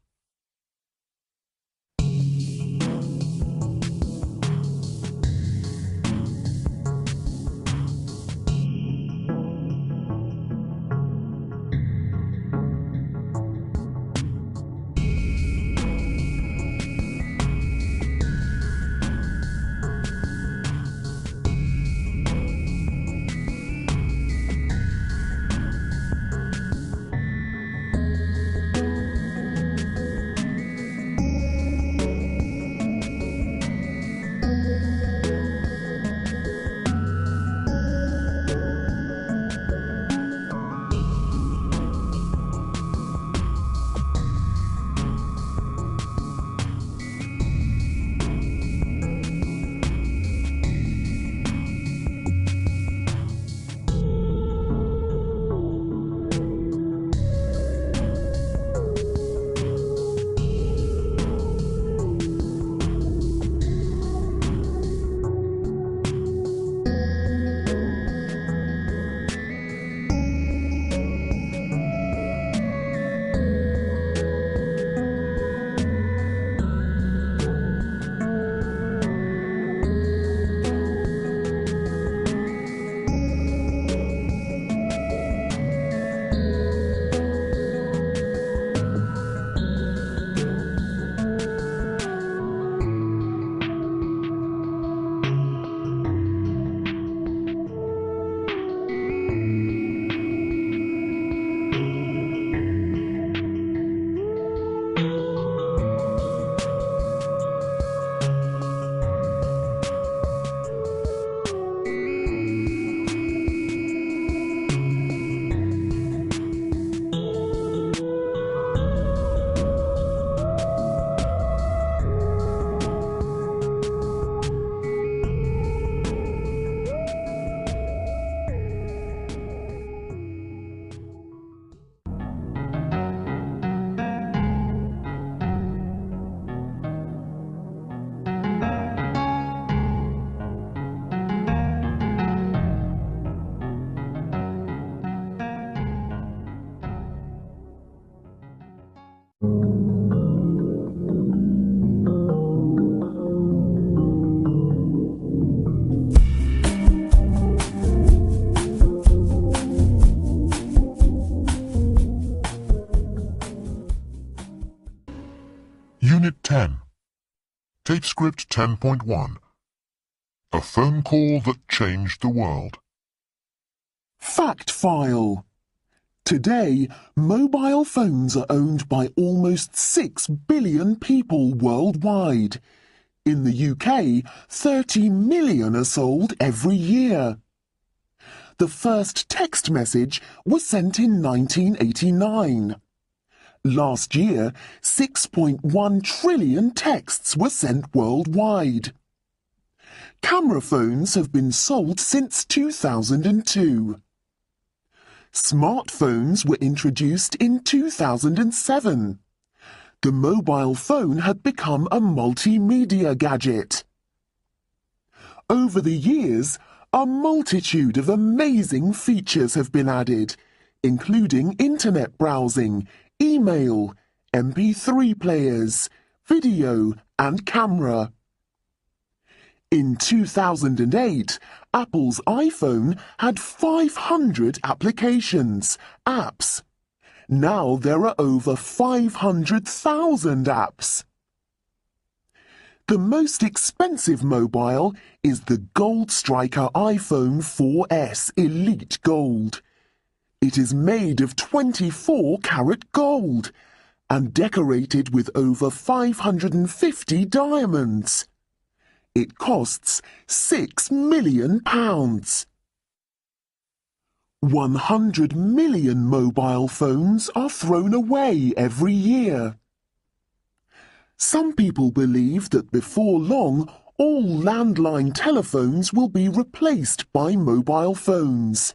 Tape script 10.1. A phone call that changed the world. Fact file. Today, mobile phones are owned by almost 6 billion people worldwide. In the UK, 30 million are sold every year. The first text message was sent in 1989. Last year, 6.1 trillion texts were sent worldwide. Camera phones have been sold since 2002. Smartphones were introduced in 2007. The mobile phone had become a multimedia gadget. Over the years, a multitude of amazing features have been added, including internet browsing, email, MP3 players, video and camera. In 2008, Apple's iPhone had 500 applications, apps. Now there are over 500,000 apps. The most expensive mobile is the Gold Striker iPhone 4S Elite Gold. It is made of 24-karat gold and decorated with over 550 diamonds. It costs £6 million. 100 million mobile phones are thrown away every year. Some people believe that before long, all landline telephones will be replaced by mobile phones.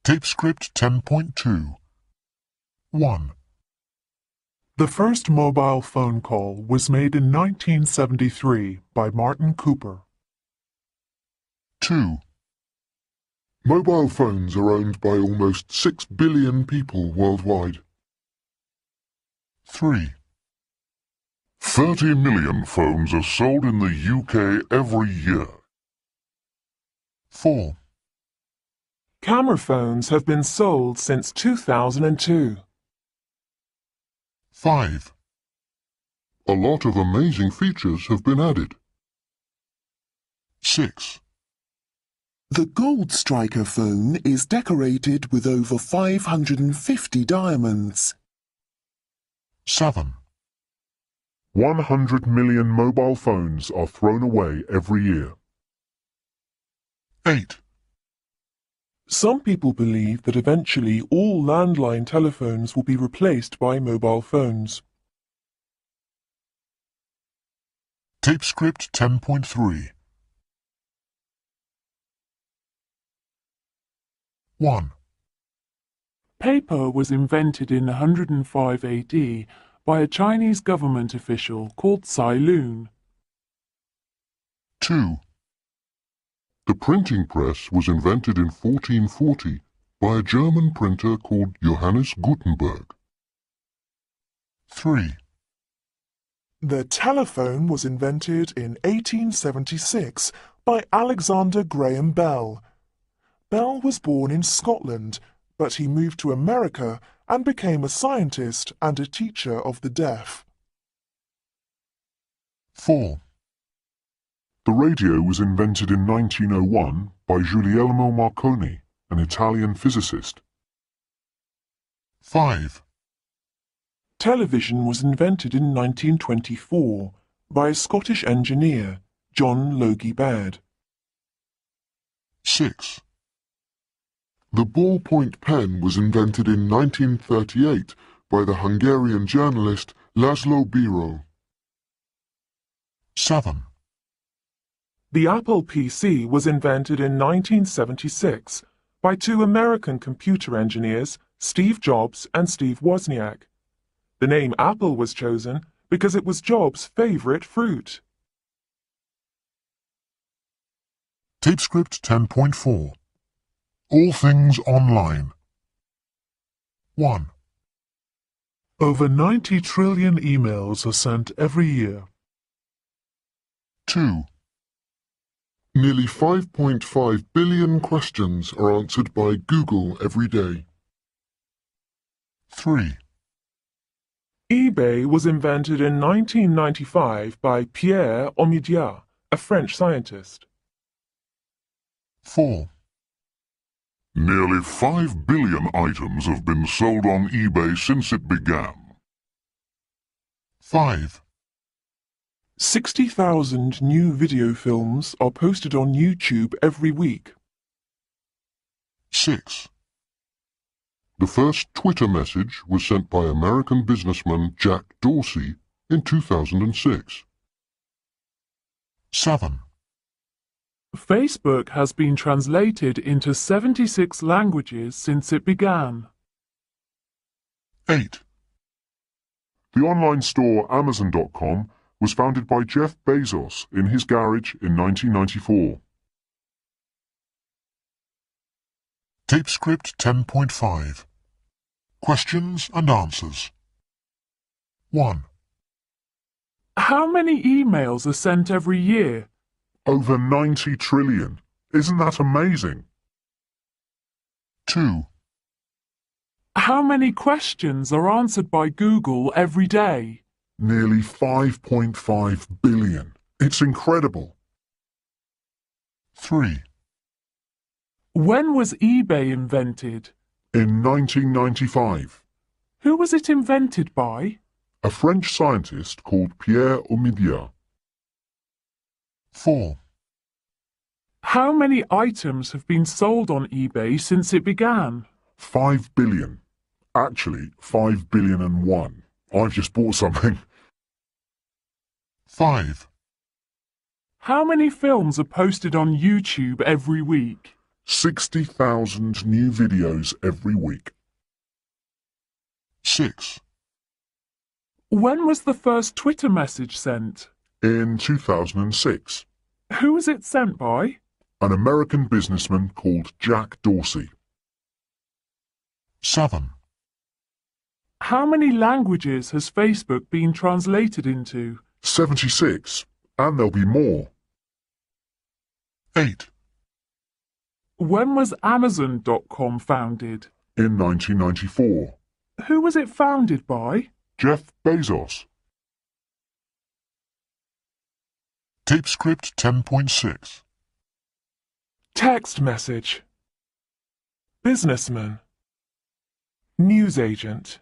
Tape script 10.2. 1. The first mobile phone call was made in 1973 by Martin Cooper. 2. Mobile phones are owned by almost 6 billion people worldwide. 3. 30 million phones are sold in the UK every year. 4. Camera phones have been sold since 2002. 5. A lot of amazing features have been added. 6. The Gold Striker phone is decorated with over 550 diamonds. 7. 100 million mobile phones are thrown away every year. 8. Some people believe that eventually all landline telephones will be replaced by mobile phones. Tape script 10.3. 1. Paper was invented in 105 AD by a Chinese government official called Tsai Lun. 2. The printing press was invented in 1440 by a German printer called Johannes Gutenberg. 3. The telephone was invented in 1876 by Alexander Graham Bell. Bell was born in Scotland, but he moved to America and became a scientist and a teacher of the deaf. 4. The radio was invented in 1901 by Guglielmo Marconi, an Italian physicist. 5. Television was invented in 1924 by a Scottish engineer, John Logie Baird. 6. The ballpoint pen was invented in 1938 by the Hungarian journalist Laszlo Biro. 7. The Apple PC was invented in 1976 by two American computer engineers, Steve Jobs and Steve Wozniak. The name Apple was chosen because it was Jobs' favorite fruit. Tape script 10.4. All things online. 1. Over 90 trillion emails are sent every year. 2. Nearly 5.5 billion questions are answered by Google every day. 3. eBay was invented in 1995 by Pierre Omidyar, a French scientist. 4. Nearly 5 billion items have been sold on eBay since it began. 5. 60,000 new video films are posted on YouTube every week. 6. The first Twitter message was sent by American businessman Jack Dorsey in 2006. 7. Facebook has been translated into 76 languages since it began. 8. The online store Amazon.com was founded by Jeff Bezos in his garage in 1994. Tape script 10.5. Questions and answers. 1. How many emails are sent every year? Over 90 trillion. Isn't that amazing? 2. How many questions are answered by Google every day? Nearly 5.5 billion. It's incredible. 3. When was eBay invented? In 1995, Who was it invented by? a French scientist called Pierre Omidyar. 4. How many items have been sold on eBay since it began? 5 billion. Actually, 5 billion and one. I've just bought something. 5. How many films are posted on YouTube every week? 60,000 new videos every week. 6. When was the first Twitter message sent? In 2006, Who was it sent by? an American businessman called Jack Dorsey. 7. How many languages has Facebook been translated into? 76, and there'll be more. 8. When was Amazon.com founded? In 1994, Who was it founded by? Jeff Bezos. Tape script 10.6. Text message. Businessman. Newsagent.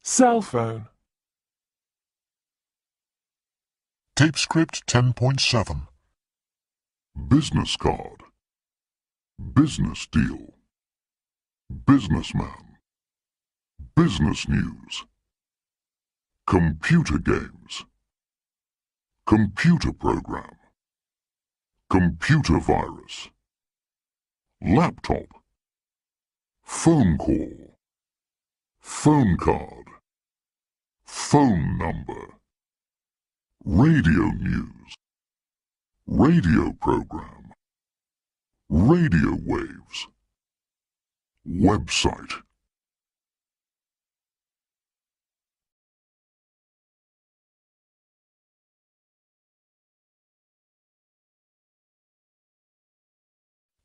Cell phone. Tape script 10.7. Business card. Business deal. Businessman. Business news. Computer games. Computer program. Computer virus. Laptop. Phone call. Phone card. Phone number. Radio news. Radio program. Radio waves. Website.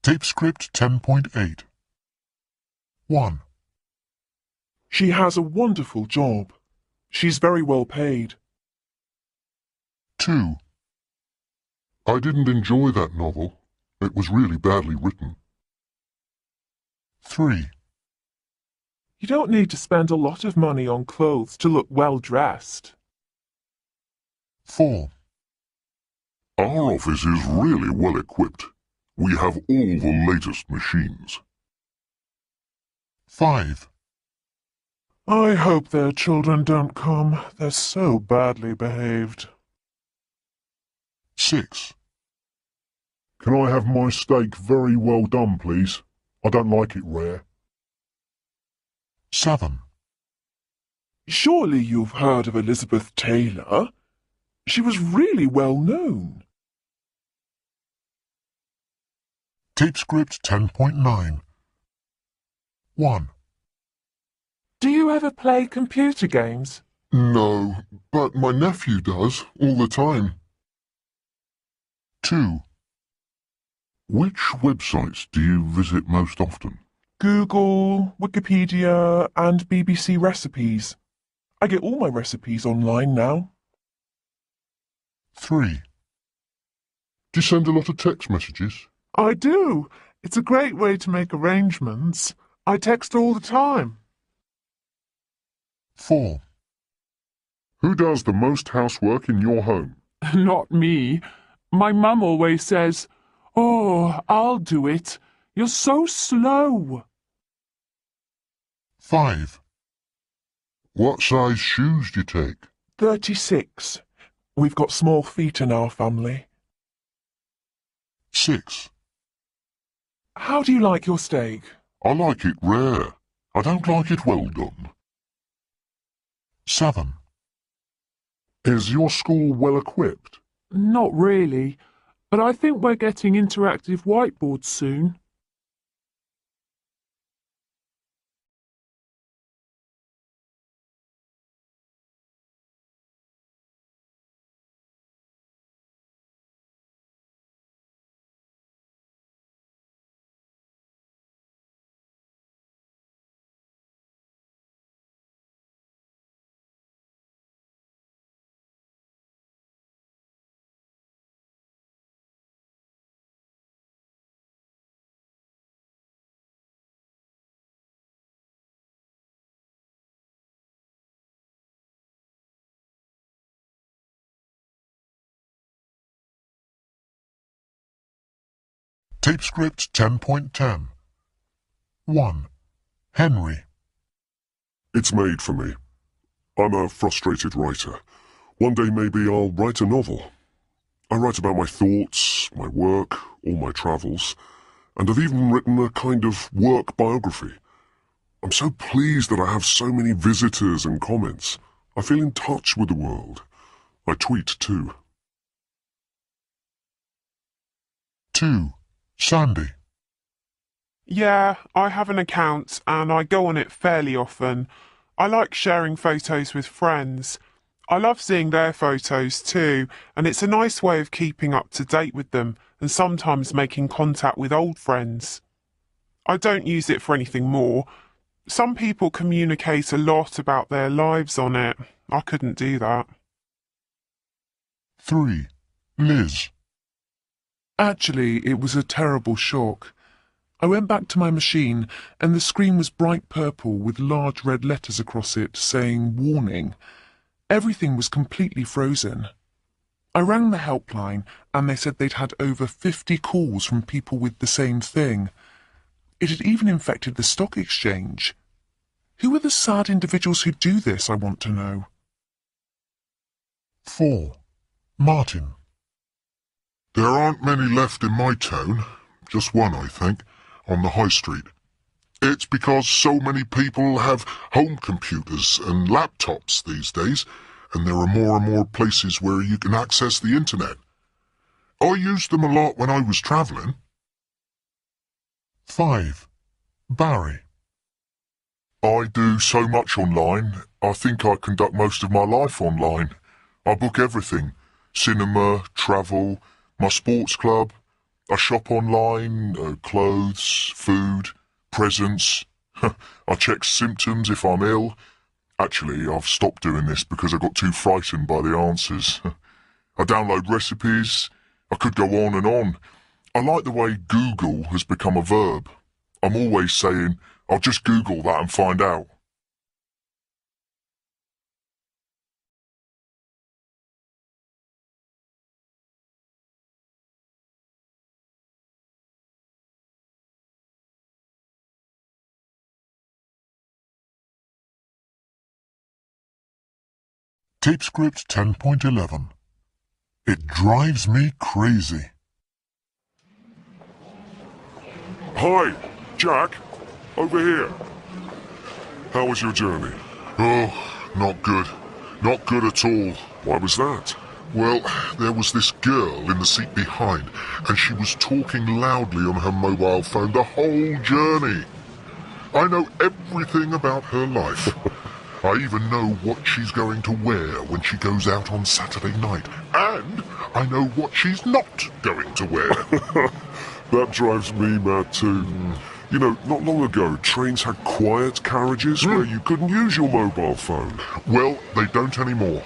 Tape script 10.8. 1. She has a wonderful job. She's very well paid. 2. I didn't enjoy that novel. It was really badly written. 3. You don't need to spend a lot of money on clothes to look well dressed. 4. Our office is really well equipped. We have all the latest machines. 5. I hope their children don't come. They're so badly behaved. 6. Can I have my steak very well done, please? I don't like it rare. 7. Surely you've heard of Elizabeth Taylor? She was really well known. Tape script 10.9. 1. Do you ever play computer games? No, but my nephew does, all the time. 2. Which websites do you visit most often? Google, Wikipedia, and BBC Recipes. I get all my recipes online now. 3. Do you send a lot of text messages? I do. It's a great way to make arrangements. I text all the time. 4. Who does the most housework in your home? Not me. My mum always says, "Oh, I'll do it. You're so slow." 5. What size shoes do you take? 36. We've got small feet in our family. 6. How do you like your steak? I like it rare. I don't like it well done. 7. Is your school well equipped? Not really, but I think we're getting interactive whiteboards soon. Tape script 10.10. 1. Henry. It's made for me. I'm a frustrated writer. One day maybe I'll write a novel. I write about my thoughts, my work, all my travels, and I've even written a kind of work biography. I'm so pleased that I have so many visitors and comments. I feel in touch with the world. I tweet too. 2. Sandy. Yeah, I have an account and I go on it fairly often. I like sharing photos with friends. I love seeing their photos too, and it's a nice way of keeping up to date with them and sometimes making contact with old friends. I don't use it for anything more. Some people communicate a lot about their lives on it. I couldn't do that. 3. Liz. Actually, it was a terrible shock. I went back to my machine, and the screen was bright purple with large red letters across it saying "Warning." Everything was completely frozen. I rang the helpline, and they said they'd had over 50 calls from people with the same thing. It had even infected the stock exchange. Who are the sad individuals who do this, I want to know. 4. Martin. There aren't many left in my town. Just one, I think, on the high street. It's because so many people have home computers and laptops these days, and there are more and more places where you can access the internet. I used them a lot when I was travelling. 5. Barry. I do so much online. I think I conduct most of my life online. I book everything. Cinema, travel, my sports club. I shop online, clothes, food, presents. I check symptoms if I'm ill. Actually, I've stopped doing this because I got too frightened by the answers. I download recipes. I could go on and on. I like the way Google has become a verb. I'm always saying, I'll just Google that and find out. Tape script 10.11. It drives me crazy. Hi, Jack. Over here. How was your journey? Oh, not good. Not good at all. Why was that? Well, there was this girl in the seat behind, and she was talking loudly on her mobile phone the whole journey. I know everything about her life. I even know what she's going to wear when she goes out on Saturday night. And I know what she's not going to wear. That drives me mad too. You know, not long ago, trains had quiet carriages where you couldn't use your mobile phone. Well, they don't anymore.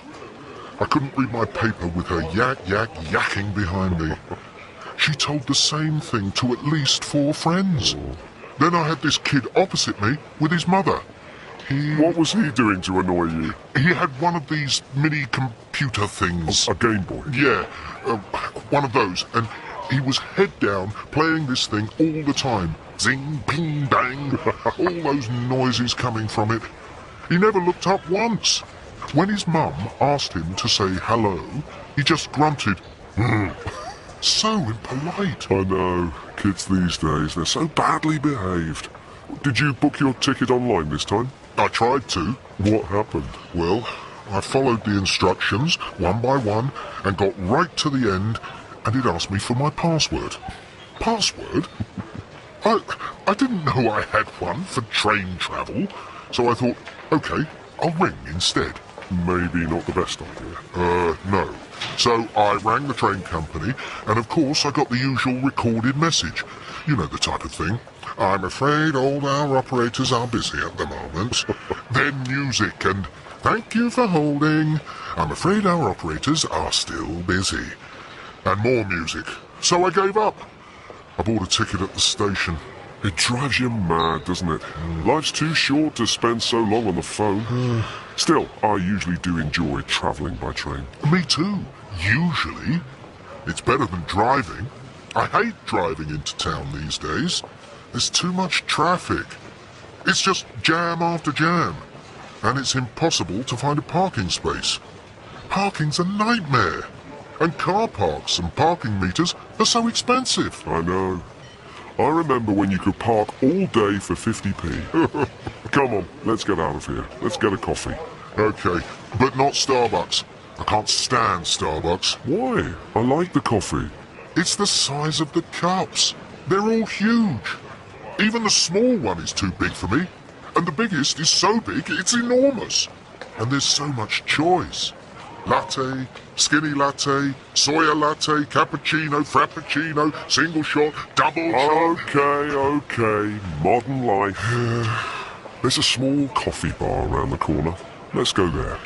I couldn't read my paper with her yakking behind me. She told the same thing to at least 4 friends. Then I had this kid opposite me with his mother. What was he doing to annoy you? He had one of these mini computer things. A Game Boy? Yeah, one of those. And he was head down playing this thing all the time. Zing, ping, bang. All those noises coming from it. He never looked up once. When his mum asked him to say hello, he just grunted. So impolite. I know. Kids these days, they're so badly behaved. Did you book your ticket online this time? I tried to. What happened? Well, I followed the instructions one by one and got right to the end, and it asked me for my password. Password? I didn't know I had one for train travel, so I thought, okay, I'll ring instead. Maybe not the best idea. No. So I rang the train company, and of course I got the usual recorded message. You know the type of thing. I'm afraid all our operators are busy at the moment. Then music and thank you for holding. I'm afraid our operators are still busy. And more music. So I gave up. I bought a ticket at the station. It drives you mad, doesn't it? Life's too short to spend so long on the phone. Still, I usually do enjoy travelling by train. Me too. Usually. It's better than driving. I hate driving into town these days. There's too much traffic. It's just jam after jam. And it's impossible to find a parking space. Parking's a nightmare. And car parks and parking meters are so expensive. I know. I remember when you could park all day for 50p. Come on, let's get out of here. Let's get a coffee. Okay, but not Starbucks. I can't stand Starbucks. Why? I like the coffee. It's the size of the cups. They're all huge. Even the small one is too big for me. And the biggest is so big, it's enormous. And there's so much choice. Latte, skinny latte, soya latte, cappuccino, frappuccino, single shot, double shot. Okay. Modern life. There's a small coffee bar around the corner. Let's go there.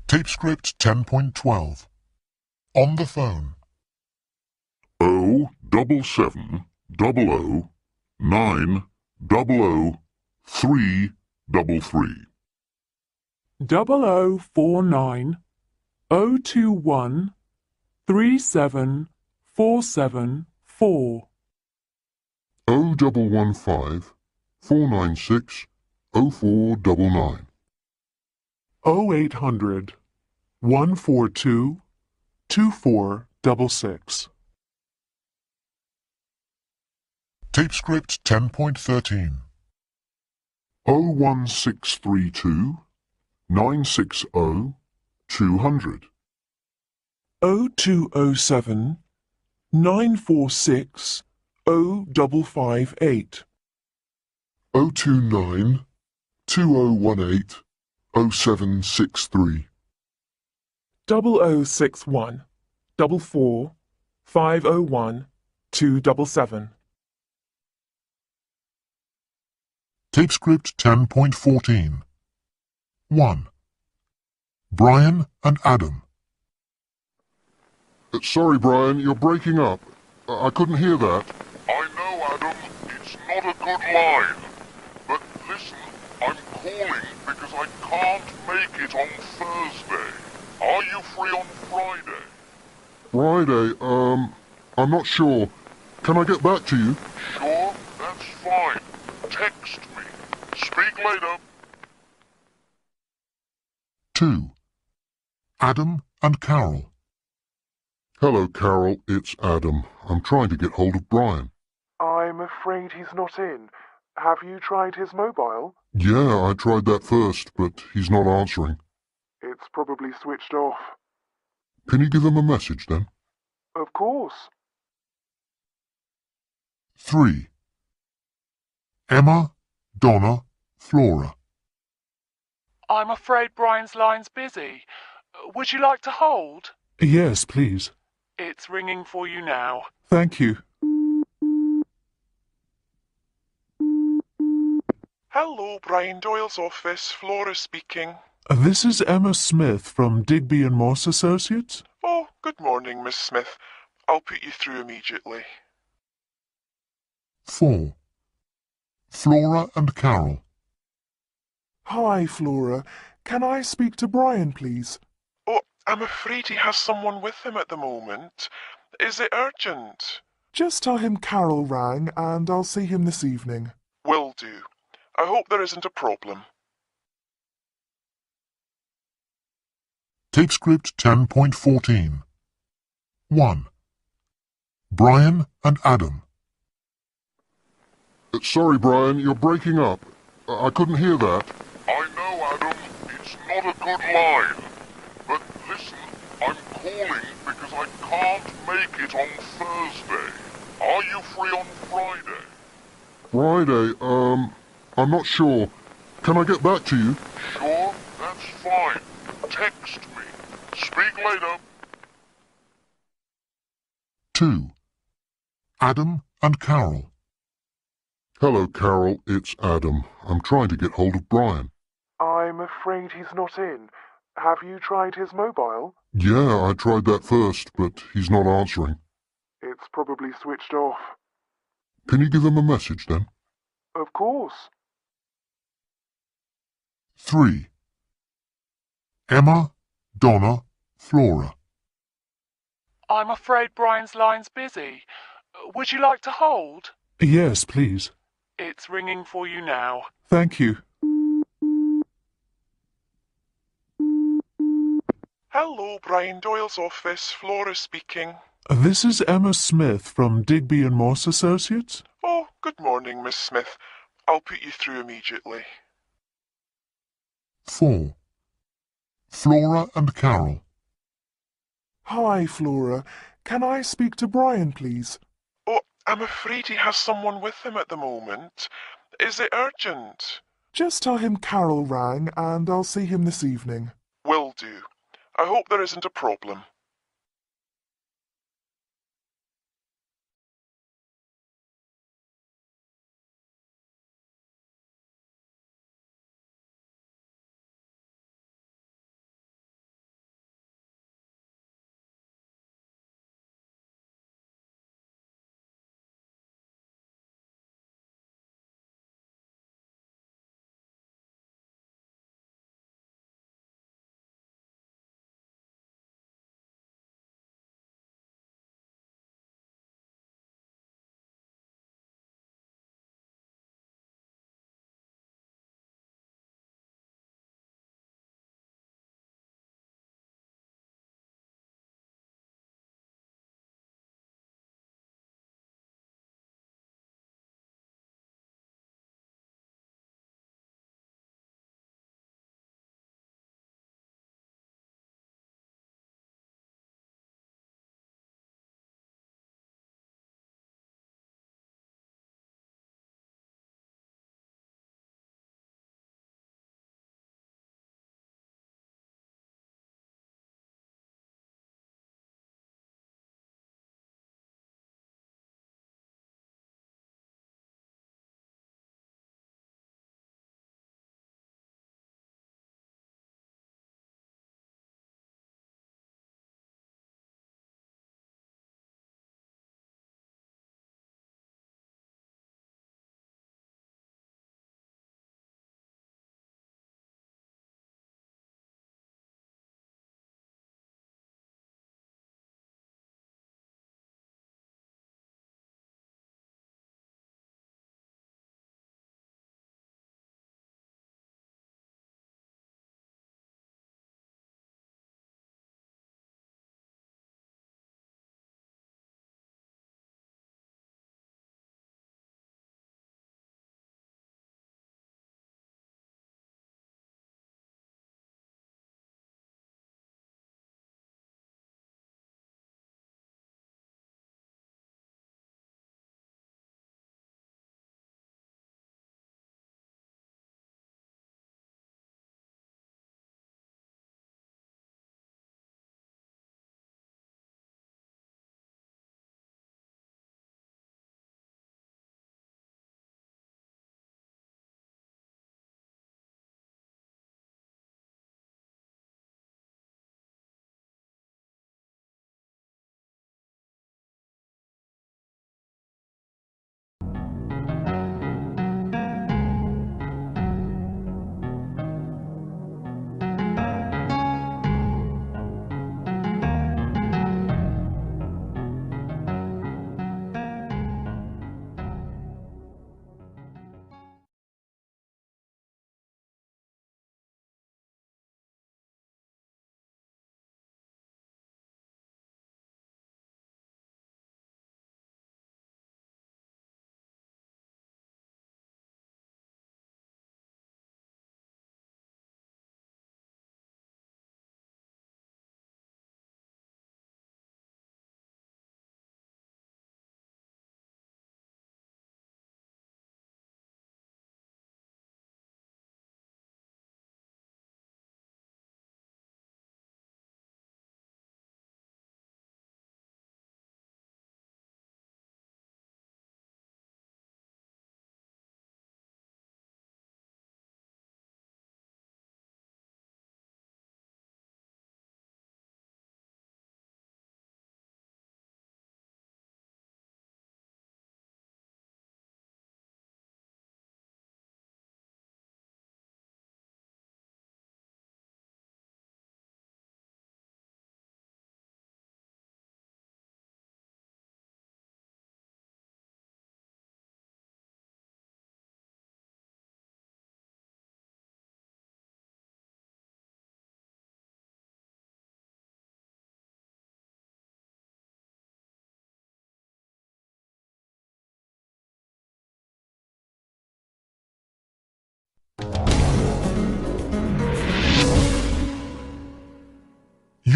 Tape script 10.12. On the phone. 07700900333. 0049 021 37474. 0115 496 0499. 0800 142 2466. Tape script 10.13. 01632 960 200. 0207 946 0558. 029 2018 0763. 0061 44 501 277. Tape script 10.14. 1. Brian and Adam. Sorry, Brian, you're breaking up. I couldn't hear that. I know, Adam. It's not a good line. But listen, I'm calling because I can't make it on Thursday. Are you free on Friday? Friday, I'm not sure. Can I get back to you? Sure, that's fine. Text me. Speak later. 2. Adam and Carol. Hello, Carol. It's Adam. I'm trying to get hold of Brian. I'm afraid he's not in. Have you tried his mobile? Yeah, I tried that first, but he's not answering. It's probably switched off. Can you give him a message, then? Of course. 3. Emma, Donna, Flora. I'm afraid Brian's line's busy. Would you like to hold? Yes, please. It's ringing for you now. Thank you. Hello, Brian Doyle's office. Flora speaking. This is Emma Smith from Digby and Moss Associates. Oh, good morning, Miss Smith. I'll put you through immediately. 4. Flora and Carol. Hi, Flora. Can I speak to Brian, please? Oh, I'm afraid he has someone with him at the moment. Is it urgent? Just tell him Carol rang and I'll see him this evening. Will do. I hope there isn't a problem. Tape script 10.14. 1. Brian and Adam. Sorry, Brian, you're breaking up. I couldn't hear that. I know, Adam, it's not a good line. But listen, I'm calling because I can't make it on Thursday. Are you free on Friday? Friday, I'm not sure. Can I get back to you? Sure, that's fine. Text me. Speak later. 2. Adam and Carol. Hello, Carol. It's Adam. I'm trying to get hold of Brian. I'm afraid he's not in. Have you tried his mobile? Yeah, I tried that first, but he's not answering. It's probably switched off. Can you give him a message, then? Of course. 3. Emma, Donna, Flora. I'm afraid Brian's line's busy. Would you like to hold? Yes, please. It's ringing for you now. Thank you. Hello, Brian Doyle's office. Flora speaking. This is Emma Smith from Digby and Moss Associates. Oh, good morning, Miss Smith. I'll put you through immediately. 4. Flora and Carol. Hi, Flora. Can I speak to Brian, please? Oh, I'm afraid he has someone with him at the moment. Is it urgent? Just tell him Carol rang and I'll see him this evening. Will do. I hope there isn't a problem.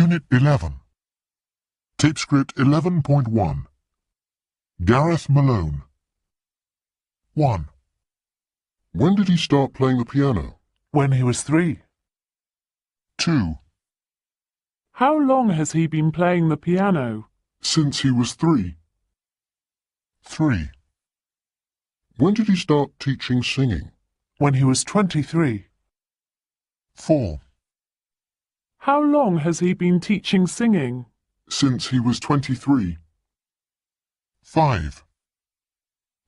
Unit 11. Tape script 11.1. Gareth Malone. 1. When did he start playing the piano? When he was 3. 2. How long has he been playing the piano? Since he was 3. 3. When did he start teaching singing? When he was 23. 4. How long has he been teaching singing? Since he was 23. 5.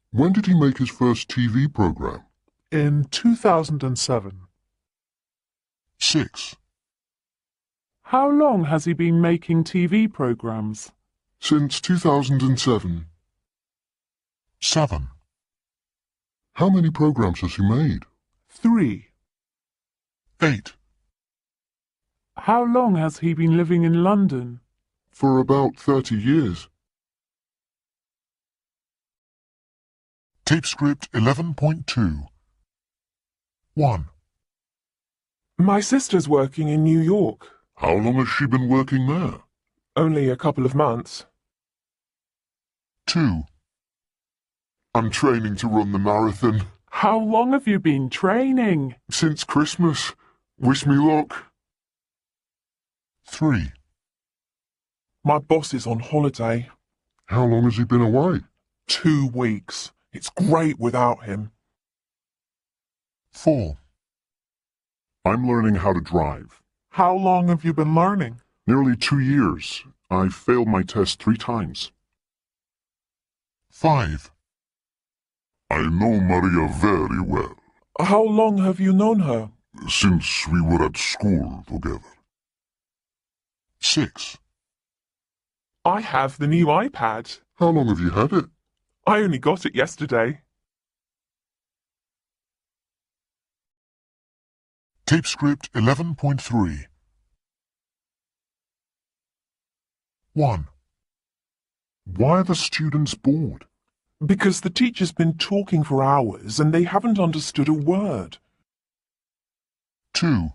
When did he make his first TV program? In 2007. 6. How long has he been making TV programs? Since 2007. 7. How many programs has he made? 3. 8. How long has he been living in London? For about 30 years. Tape script 11.2. 1. My sister's working in New York. How long has she been working there? Only a couple of months. 2. I'm training to run the marathon. How long have you been training? Since Christmas. Wish me luck. 3. My boss is on holiday. How long has he been away? 2 weeks. It's great without him. 4. I'm learning how to drive. How long have you been learning? Nearly 2 years. I've failed my test 3 times. 5. I know Maria very well. How long have you known her? Since we were at school together. 6. I have the new iPad. How long have you had it? I only got it yesterday. Tape script 11.3. 1. Why are the students bored? Because the teacher's been talking for hours and they haven't understood a word. 2.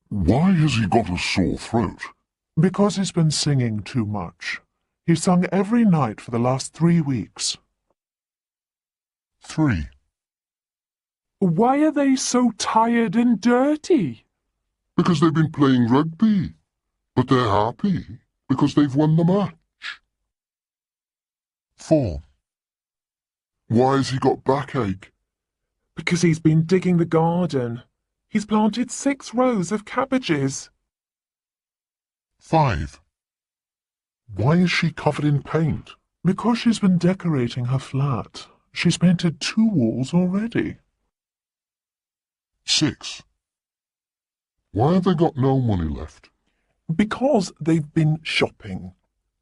Why has he got a sore throat? Because he's been singing too much. He's sung every night for the last 3 weeks. 3. Why are they so tired and dirty? Because they've been playing rugby. But they're happy because they've won the match. 4. Why has he got backache? Because he's been digging the garden. He's planted 6 rows of cabbages. 5. Why is she covered in paint? Because she's been decorating her flat. She's painted 2 walls already. 6. Why have they got no money left? Because they've been shopping.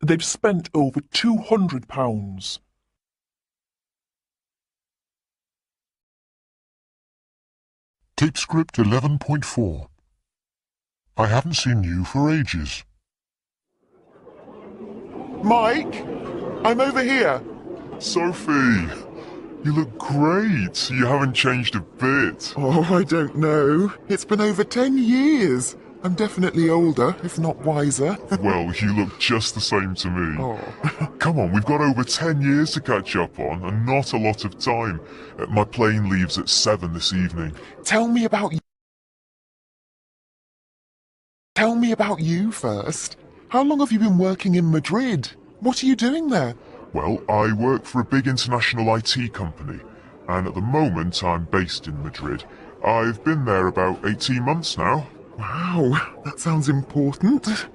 They've spent over £200. Tape script 11.4. I haven't seen you for ages. Mike, I'm over here. Sophie, you look great. You haven't changed a bit. Oh, I don't know. It's been over 10 years. I'm definitely older, if not wiser. Well, you look just the same to me. Oh. Come on, we've got over 10 years to catch up on, and not a lot of time. My plane leaves at 7 this evening. Tell me about you. Tell me about you first. How long have you been working in Madrid? What are you doing there? Well, I work for a big international IT company, and at the moment I'm based in Madrid. I've been there about 18 months now. Wow, that sounds important.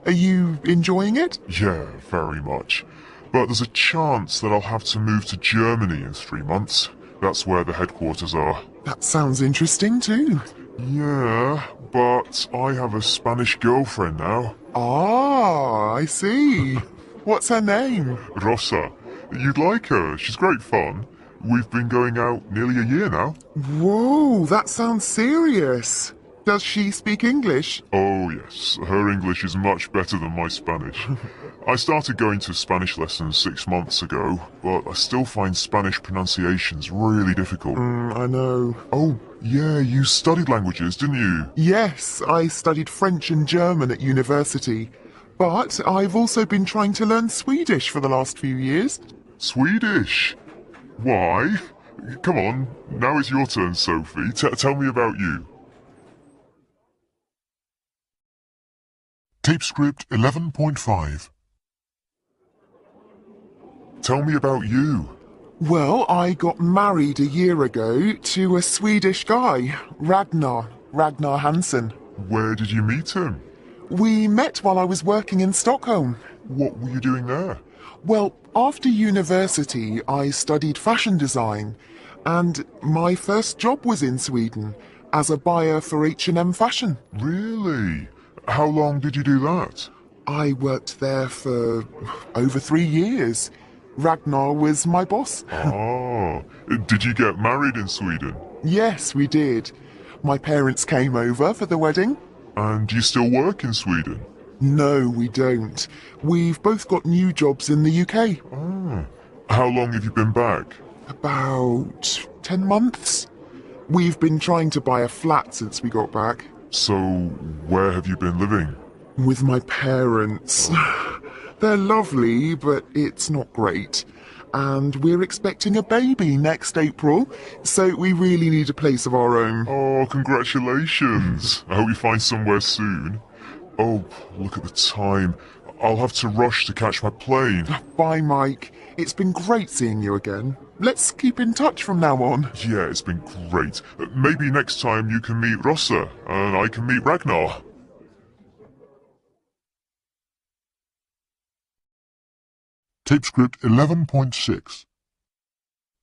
Are you enjoying it? Yeah, very much. But there's a chance that I'll have to move to Germany in 3 months. That's where the headquarters are. That sounds interesting too. Yeah, but I have a Spanish girlfriend now. Ah, I see. What's her name? Rosa. You'd like her. She's great fun. We've been going out nearly a year now. Whoa, that sounds serious. Does she speak English? Oh yes, her English is much better than my Spanish. I started going to Spanish lessons 6 months ago, but I still find Spanish pronunciations really difficult. I know. Oh, yeah, you studied languages, didn't you? Yes, I studied French and German at university, but I've also been trying to learn Swedish for the last few years. Swedish? Why? Come on, now it's your turn, Sophie. Tell me about you. Tape script 11.5. Tell me about you. Well, I got married a year ago to a Swedish guy, Ragnar Hansen. Where did you meet him? We met while I was working in Stockholm. What were you doing there? Well, after university, I studied fashion design, and my first job was in Sweden as a buyer for H&M Fashion. Really? How long did you do that? I worked there for over 3 years. Ragnar was my boss. Oh, did you get married in Sweden? Yes, we did. My parents came over for the wedding. And do you still work in Sweden? No, we don't. We've both got new jobs in the UK. Oh. How long have you been back? About 10 months. We've been trying to buy a flat since we got back. So, where have you been living? With my parents. They're lovely, but it's not great. And we're expecting a baby next April, so we really need a place of our own. Oh, congratulations. I hope you find somewhere soon. Oh, look at the time. I'll have to rush to catch my plane. Bye, Mike. It's been great seeing you again. Let's keep in touch from now on. Yeah, it's been great. Maybe next time you can meet Rossa, and I can meet Ragnar. Tape script 11.6.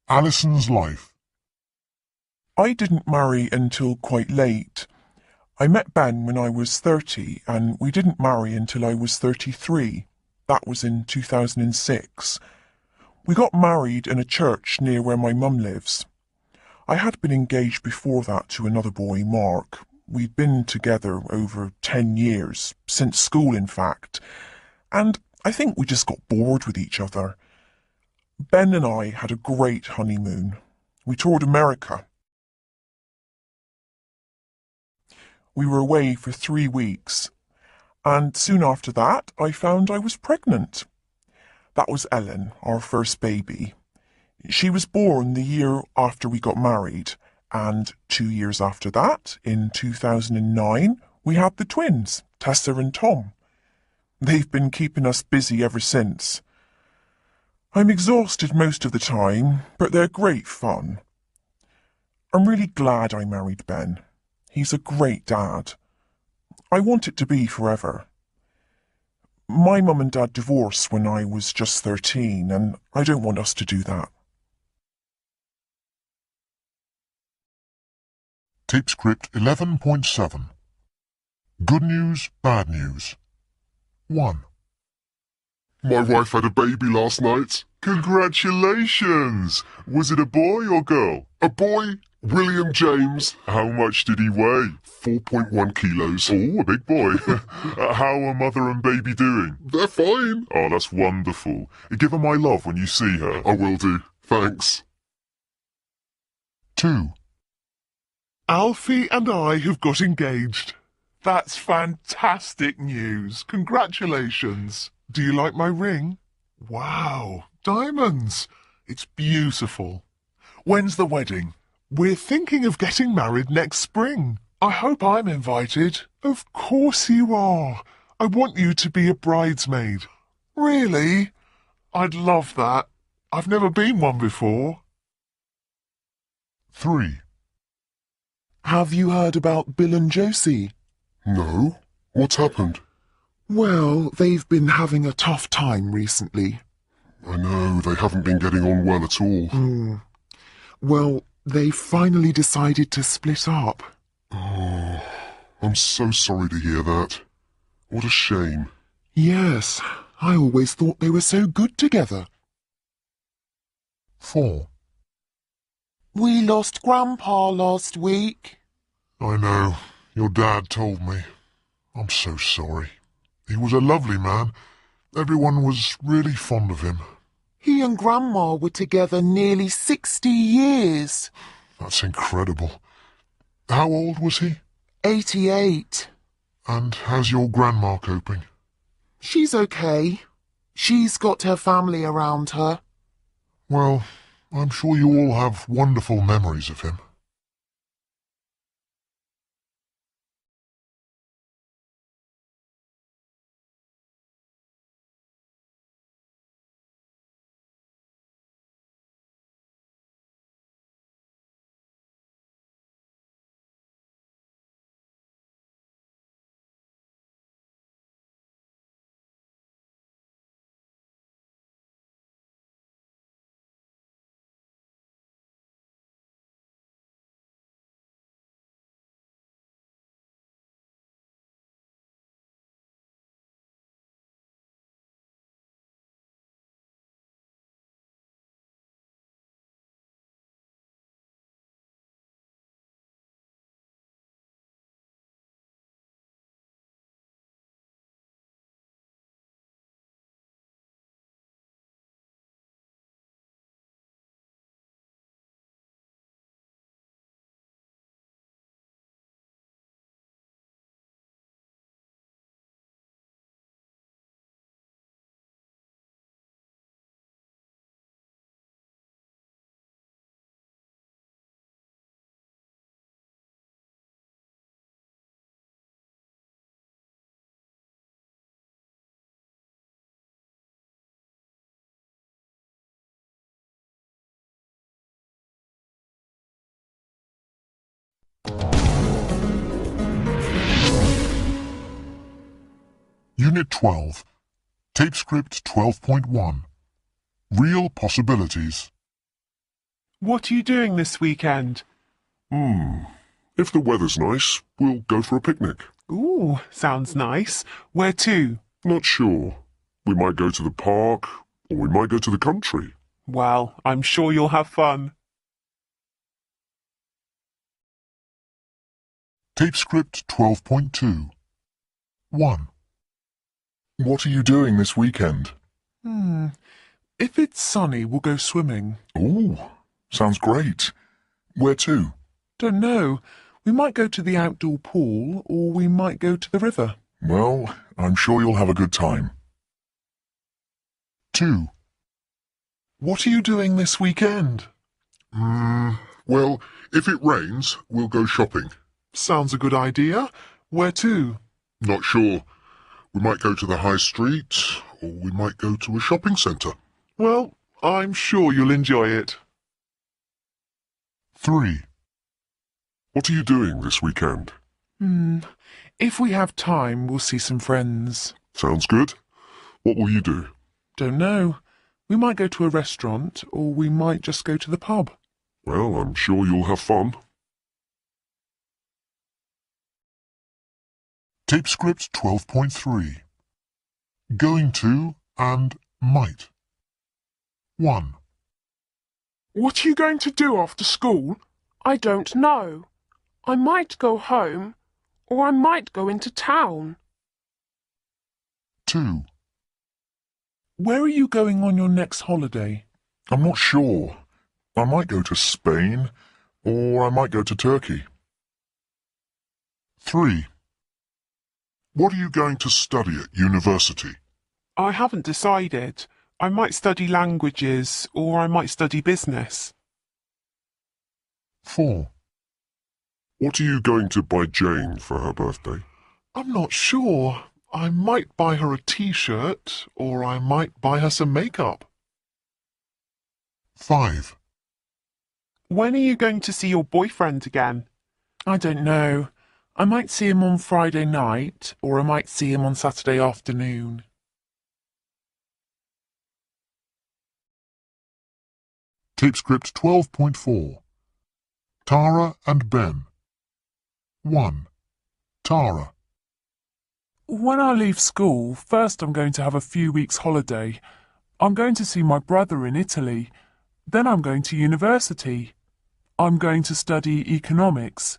Alison's life. I didn't marry until quite late. I met Ben when I was 30, and we didn't marry until I was 33. That was in 2006. We got married in a church near where my mum lives. I had been engaged before that to another boy, Mark. We'd been together over 10 years, since school in fact, and I think we just got bored with each other. Ben and I had a great honeymoon. We toured America. We were away for 3 weeks, and soon after that I found I was pregnant. That was Ellen, our first baby. She was born the year after we got married, and 2 years after that, in 2009, we had the twins, Tessa and Tom. They've been keeping us busy ever since. I'm exhausted most of the time, but they're great fun. I'm really glad I married Ben. He's a great dad. I want it to be forever. My mum and dad divorced when I was just 13, and I don't want us to do that. Tape script 11.7. Good news, bad news. 1. My wife had a baby last night. Congratulations! Was it a boy or girl? A boy, William James. How much did he weigh? 4.1 kilos. Oh, a big boy. How are mother and baby doing? They're fine. Oh, that's wonderful. Give her my love when you see her. I will do. Thanks. 2. Alfie and I have got engaged. That's fantastic news. Congratulations. Do you like my ring? Wow, diamonds. It's beautiful. When's the wedding? We're thinking of getting married next spring. I hope I'm invited. Of course you are. I want you to be a bridesmaid. Really? I'd love that. I've never been one before. 3. Have you heard about Bill and Josie? No. What's happened? Well, they've been having a tough time recently. I know, they haven't been getting on well at all. Well, they finally decided to split up. Oh, I'm so sorry to hear that. What a shame. Yes, I always thought they were so good together. 4. We lost Grandpa last week. I know. Your dad told me. I'm so sorry. He was a lovely man. Everyone was really fond of him. He and Grandma were together nearly 60 years. That's incredible. How old was he? 88. And how's your grandma coping? She's okay. She's got her family around her. Well, I'm sure you all have wonderful memories of him. Unit 12, Tape Script 12.1, Real Possibilities. What are you doing this weekend? If the weather's nice, we'll go for a picnic. Ooh, sounds nice. Where to? Not sure. We might go to the park, or we might go to the country. Well, I'm sure you'll have fun. Tape Script 12.2, 1. What are you doing this weekend? If it's sunny, we'll go swimming. Ooh, sounds great. Where to? Don't know. We might go to the outdoor pool, or we might go to the river. Well, I'm sure you'll have a good time. 2. What are you doing this weekend? Well, if it rains, we'll go shopping. Sounds a good idea. Where to? Not sure. We might go to the high street, or we might go to a shopping centre. Well, I'm sure you'll enjoy it. 3. What are you doing this weekend? If we have time, we'll see some friends. Sounds good. What will you do? Don't know. We might go to a restaurant, or we might just go to the pub. Well, I'm sure you'll have fun. Tape Script 12.3, Going to and might. 1. What are you going to do after school? I don't know. I might go home, or I might go into town. 2. Where are you going on your next holiday? I'm not sure. I might go to Spain, or I might go to Turkey. 3. What are you going to study at university? I haven't decided. I might study languages, or I might study business. 4. What are you going to buy Jane for her birthday? I'm not sure. I might buy her a t-shirt, or I might buy her some makeup. 5. When are you going to see your boyfriend again? I don't know. I might see him on Friday night, or I might see him on Saturday afternoon. Tape Script 12.4, Tara and Ben. 1. Tara. When I leave school, first I'm going to have a few weeks' holiday. I'm going to see my brother in Italy. Then I'm going to university. I'm going to study economics.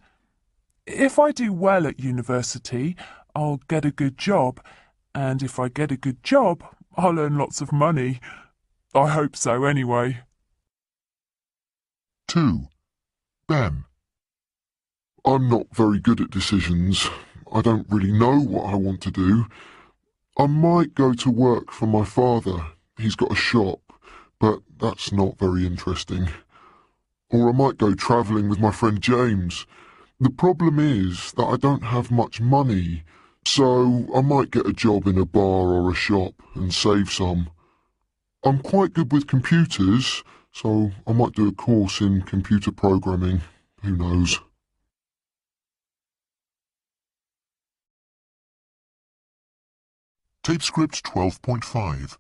If I do well at university, I'll get a good job, and if I get a good job, I'll earn lots of money. I hope so, anyway. 2. Ben. I'm not very good at decisions. I don't really know what I want to do. I might go to work for my father. He's got a shop, but that's not very interesting. Or I might go travelling with my friend James. The problem is that I don't have much money, so I might get a job in a bar or a shop and save some. I'm quite good with computers, so I might do a course in computer programming. Who knows? Tape script 12.5.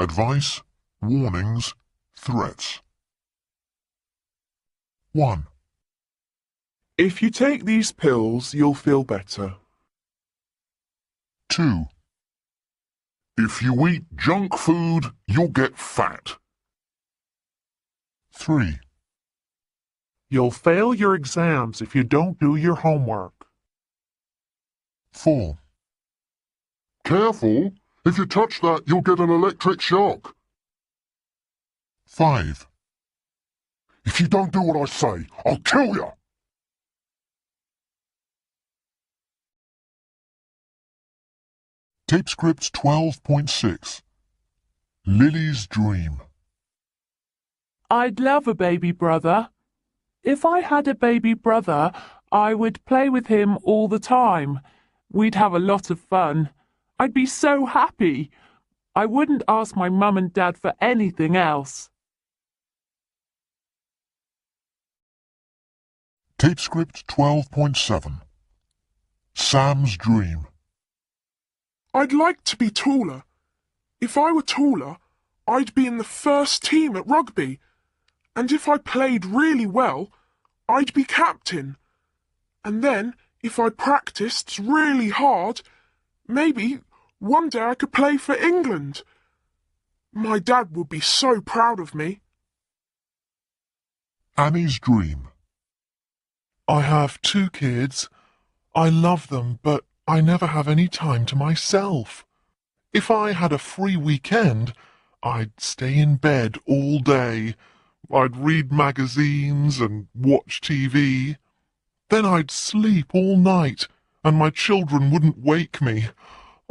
Advice, warnings, threats. 1. If you take these pills, you'll feel better. 2. If you eat junk food, you'll get fat. 3. You'll fail your exams if you don't do your homework. 4. Careful! If you touch that, you'll get an electric shock. 5. If you don't do what I say, I'll kill you! Tape script 12.6. Lily's dream. I'd love a baby brother. If I had a baby brother, I would play with him all the time. We'd have a lot of fun. I'd be so happy. I wouldn't ask my mum and dad for anything else. Tape script 12.7. Sam's dream. I'd like to be taller. If I were taller, I'd be in the first team at rugby. And if I played really well, I'd be captain. And then, if I practiced really hard, maybe one day I could play for England. My dad would be so proud of me. Annie's dream. I have 2 kids. I love them, but I never have any time to myself. If I had a free weekend, I'd stay in bed all day. I'd read magazines and watch TV. Then I'd sleep all night, and my children wouldn't wake me.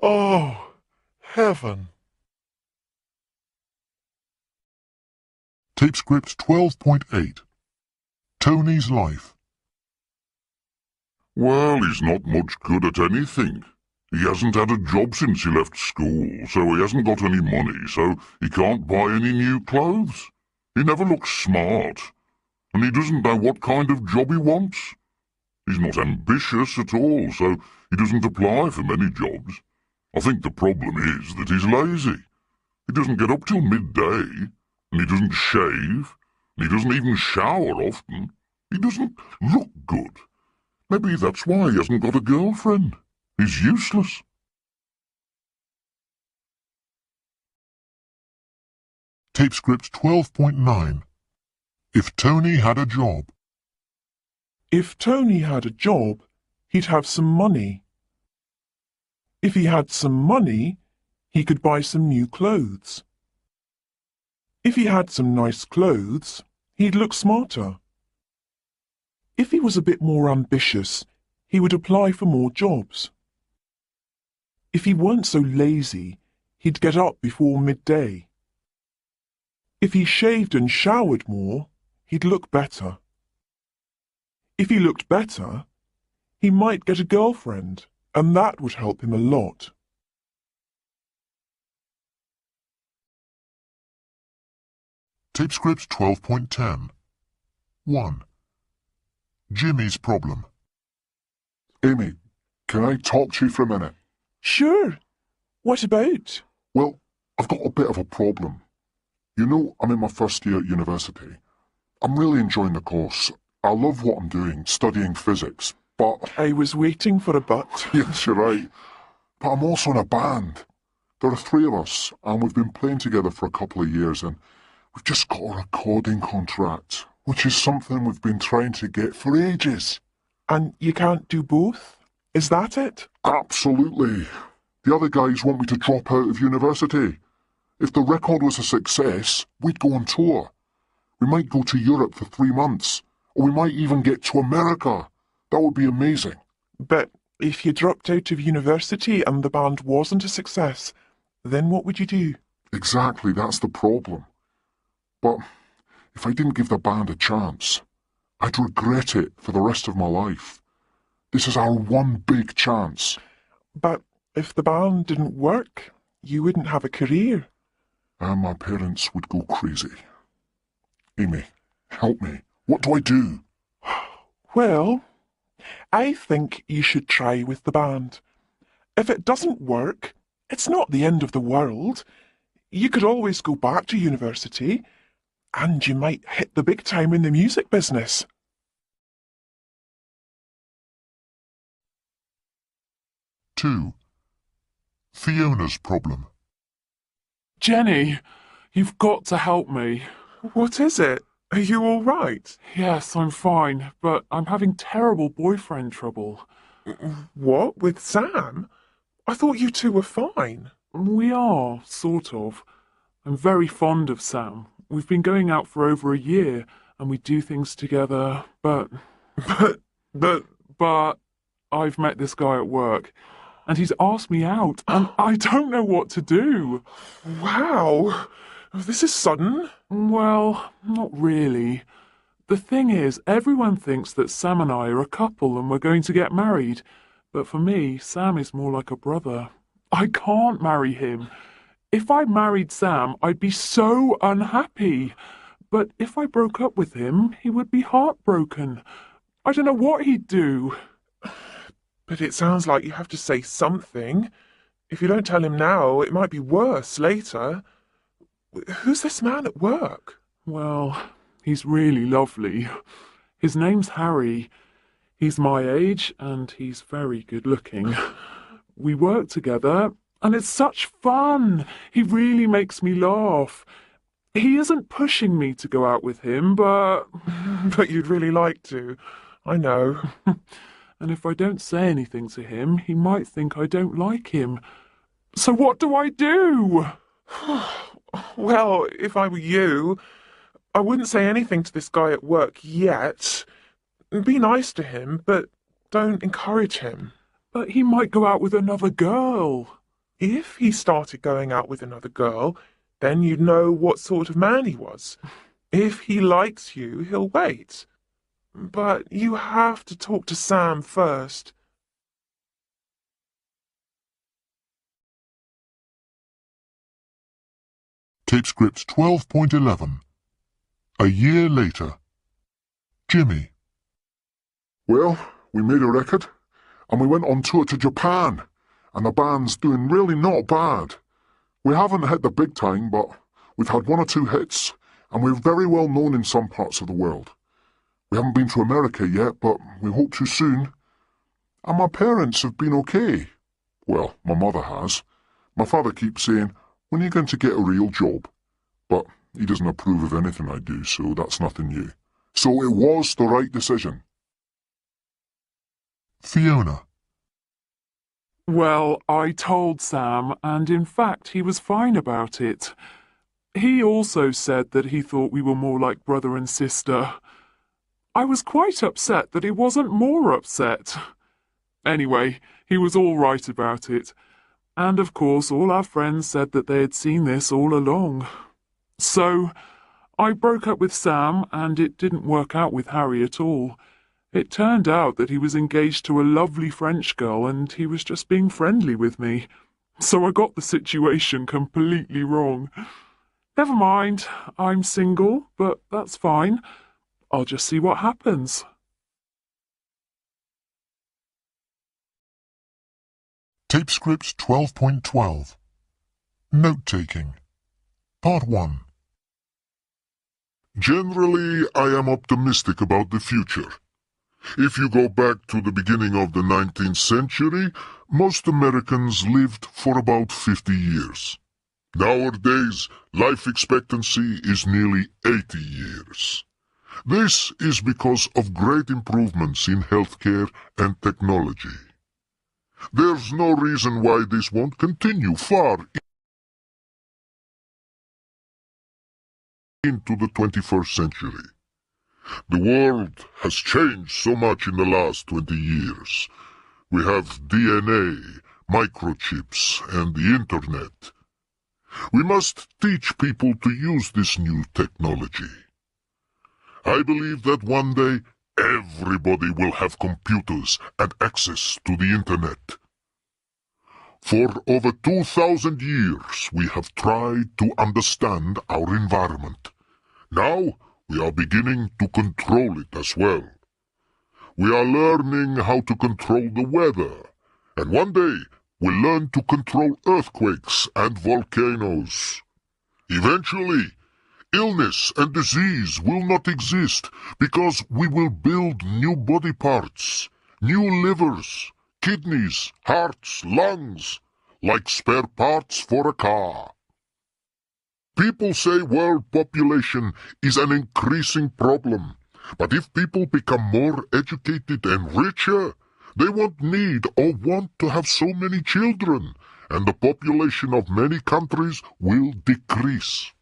Oh, heaven! Tape script 12.8. Tony's life. Well, he's not much good at anything. He hasn't had a job since he left school, so he hasn't got any money, so he can't buy any new clothes. He never looks smart, and he doesn't know what kind of job he wants. He's not ambitious at all, so he doesn't apply for many jobs. I think the problem is that he's lazy. He doesn't get up till midday, and he doesn't shave, and he doesn't even shower often. He doesn't look good. Maybe that's why he hasn't got a girlfriend. He's useless. Tape script 12.9. If Tony had a job. If Tony had a job, he'd have some money. If he had some money, he could buy some new clothes. If he had some nice clothes, he'd look smarter. If he was a bit more ambitious, he would apply for more jobs. If he weren't so lazy, he'd get up before midday. If he shaved and showered more, he'd look better. If he looked better, he might get a girlfriend, and that would help him a lot. Tape script 12.10. 1. Jimmy's problem. Amy, can I talk to you for a minute? Sure. What about? Well, I've got a bit of a problem. You know, I'm in my first year at university. I'm really enjoying the course. I love what I'm doing, studying physics, but... I was waiting for a but. Yes, you're right. But I'm also in a band. There are 3 of us, and we've been playing together for a couple of years, and we've just got a recording contract, which is something we've been trying to get for ages. And you can't do both? Is that it? Absolutely. The other guys want me to drop out of university. If the record was a success, we'd go on tour. We might go to Europe for 3 months, or we might even get to America. That would be amazing. But if you dropped out of university and the band wasn't a success, then what would you do? Exactly, that's the problem. But if I didn't give the band a chance, I'd regret it for the rest of my life. This is our one big chance. But if the band didn't work, you wouldn't have a career. And my parents would go crazy. Amy, help me. What do I do? Well, I think you should try with the band. If it doesn't work, it's not the end of the world. You could always go back to university, and you might hit the big time in the music business. Two. Fiona's problem. Jenny, you've got to help me. What is it? Are you all right? Yes, I'm fine, but I'm having terrible boyfriend trouble. What, with Sam? I thought you two were fine. We are, sort of. I'm very fond of Sam. We've been going out for over a year, and we do things together, but I've met this guy at work, and he's asked me out, and I don't know what to do. Wow, this is sudden. Well, not really. The thing is, everyone thinks that Sam and I are a couple and we're going to get married. But for me, Sam is more like a brother. I can't marry him. If I married Sam, I'd be so unhappy. But if I broke up with him, he would be heartbroken. I don't know what he'd do. But it sounds like you have to say something. If you don't tell him now, it might be worse later. Who's this man at work? Well, he's really lovely. His name's Harry. He's my age, and he's very good-looking. We work together, and it's such fun. He really makes me laugh. He isn't pushing me to go out with him, but... But you'd really like to. I know. And if I don't say anything to him, he might think I don't like him. So what do I do? Well, if I were you, I wouldn't say anything to this guy at work yet. Be nice to him, but don't encourage him. But he might go out with another girl. If he started going out with another girl, then you'd know what sort of man he was. If he likes you, he'll wait. But you have to talk to Sam first. Tape script 12.11. A year later. Jimmy. Well, we made a record, and we went on tour to Japan, and the band's doing really not bad. We haven't hit the big time, but we've had 1 or 2 hits, and we're very well known in some parts of the world. We haven't been to America yet, but we hope to soon. And my parents have been okay. Well, my mother has. My father keeps saying, "When are you going to get a real job?" But he doesn't approve of anything I do, so that's nothing new. So it was the right decision. Fiona. Well, I told Sam, and in fact he was fine about it. He also said that he thought we were more like brother and sister. I was quite upset that he wasn't more upset. Anyway, he was all right about it. And of course all our friends said that they had seen this all along. So, I broke up with Sam, and it didn't work out with Harry at all. It turned out that he was engaged to a lovely French girl, and he was just being friendly with me. So I got the situation completely wrong. Never mind, I'm single, but that's fine. I'll just see what happens. Tape script 12.12. Note-taking. Part 1. Generally, I am optimistic about the future. If you go back to the beginning of the 19th century, most Americans lived for about 50 years. Nowadays, life expectancy is nearly 80 years. This is because of great improvements in healthcare and technology. There's no reason why this won't continue far into the 21st century. The world has changed so much in the last 20 years. We have DNA, microchips, and the internet. We must teach people to use this new technology. I believe that one day everybody will have computers and access to the internet. For over 2,000 years we have tried to understand our environment. Now we are beginning to control it as well. We are learning how to control the weather, and one day we'll learn to control earthquakes and volcanoes. Eventually, illness and disease will not exist because we will build new body parts, new livers, kidneys, hearts, lungs, like spare parts for a car. People say world population is an increasing problem, but if people become more educated and richer, they won't need or want to have so many children, and the population of many countries will decrease.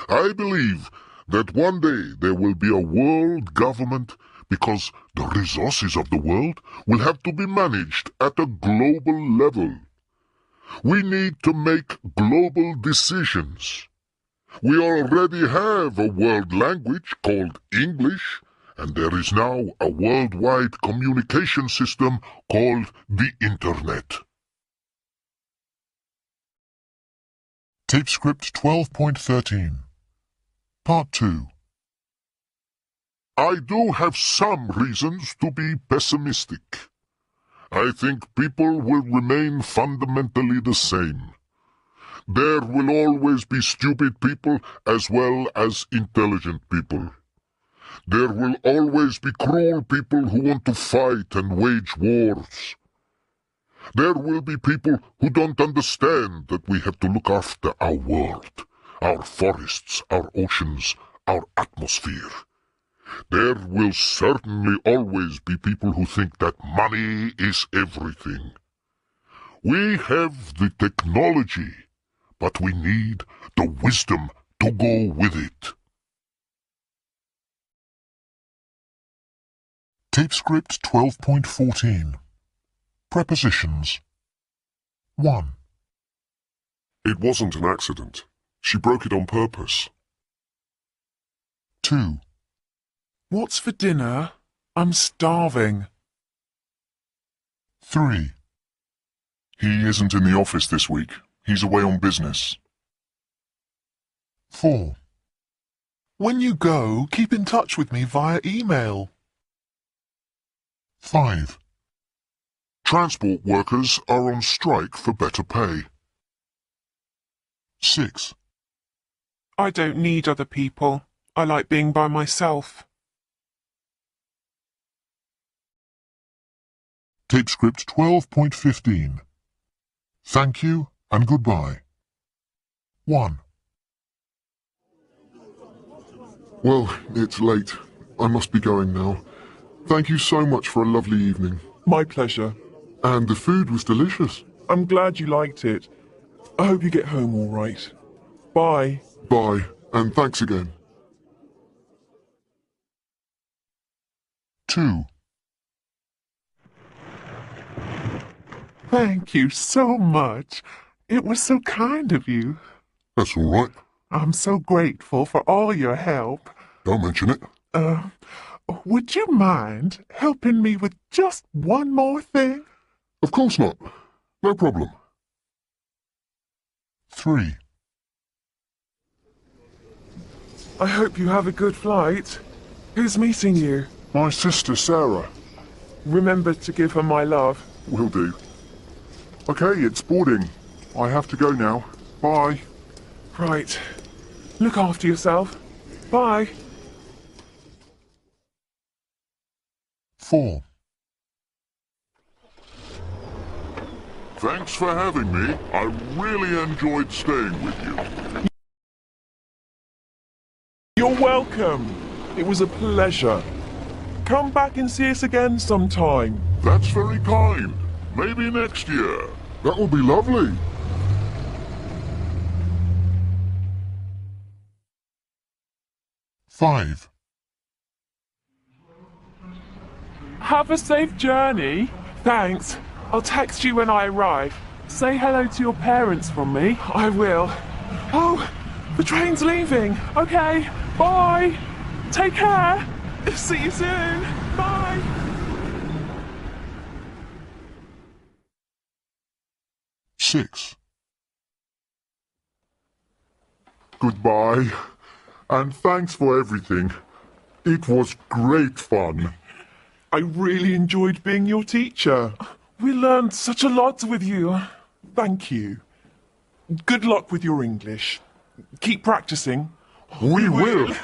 I believe that one day there will be a world government because the resources of the world will have to be managed at a global level. We need to make global decisions. We already have a world language called English, and there is now a worldwide communication system called the Internet. Tape script 12.13 Part 2. I do have some reasons to be pessimistic. I think people will remain fundamentally the same. There will always be stupid people as well as intelligent people. There will always be cruel people who want to fight and wage wars. There will be people who don't understand that we have to look after our world, our forests, our oceans, our atmosphere. There will certainly always be people who think that money is everything. We have the technology, but we need the wisdom to go with it. Tape script 12.14 Prepositions 1. It wasn't an accident. She broke it on purpose. 2. What's for dinner? I'm starving. 3. He isn't in the office this week. He's away on business. 4. When you go, keep in touch with me via email. 5. Transport workers are on strike for better pay. 6. I don't need other people. I like being by myself. Tape script 12.15 Thank you and goodbye. 1. Well, it's late. I must be going now. Thank you so much for a lovely evening. My pleasure. And the food was delicious. I'm glad you liked it. I hope you get home all right. Bye. Bye, and thanks again. 2. Thank you so much. It was so kind of you. That's all right. I'm so grateful for all your help. Don't mention it. Would you mind helping me with just one more thing? Of course not. No problem. 3. I hope you have a good flight. Who's meeting you? My sister Sarah. Remember to give her my love. Will do. Okay, it's boarding. I have to go now. Bye. Right. Look after yourself. Bye. 4. Thanks for having me. I really enjoyed staying with you. You're welcome. It was a pleasure. Come back and see us again sometime. That's very kind. Maybe next year. That will be lovely. Five. Have a safe journey. Thanks. I'll text you when I arrive. Say hello to your parents from me. I will. Oh, the train's leaving. Okay, bye. Take care. See you soon. Bye. Six. Goodbye, and thanks for everything. It was great fun. I really enjoyed being your teacher. We learned such a lot with you. Thank you. Good luck with your English. Keep practicing. We will.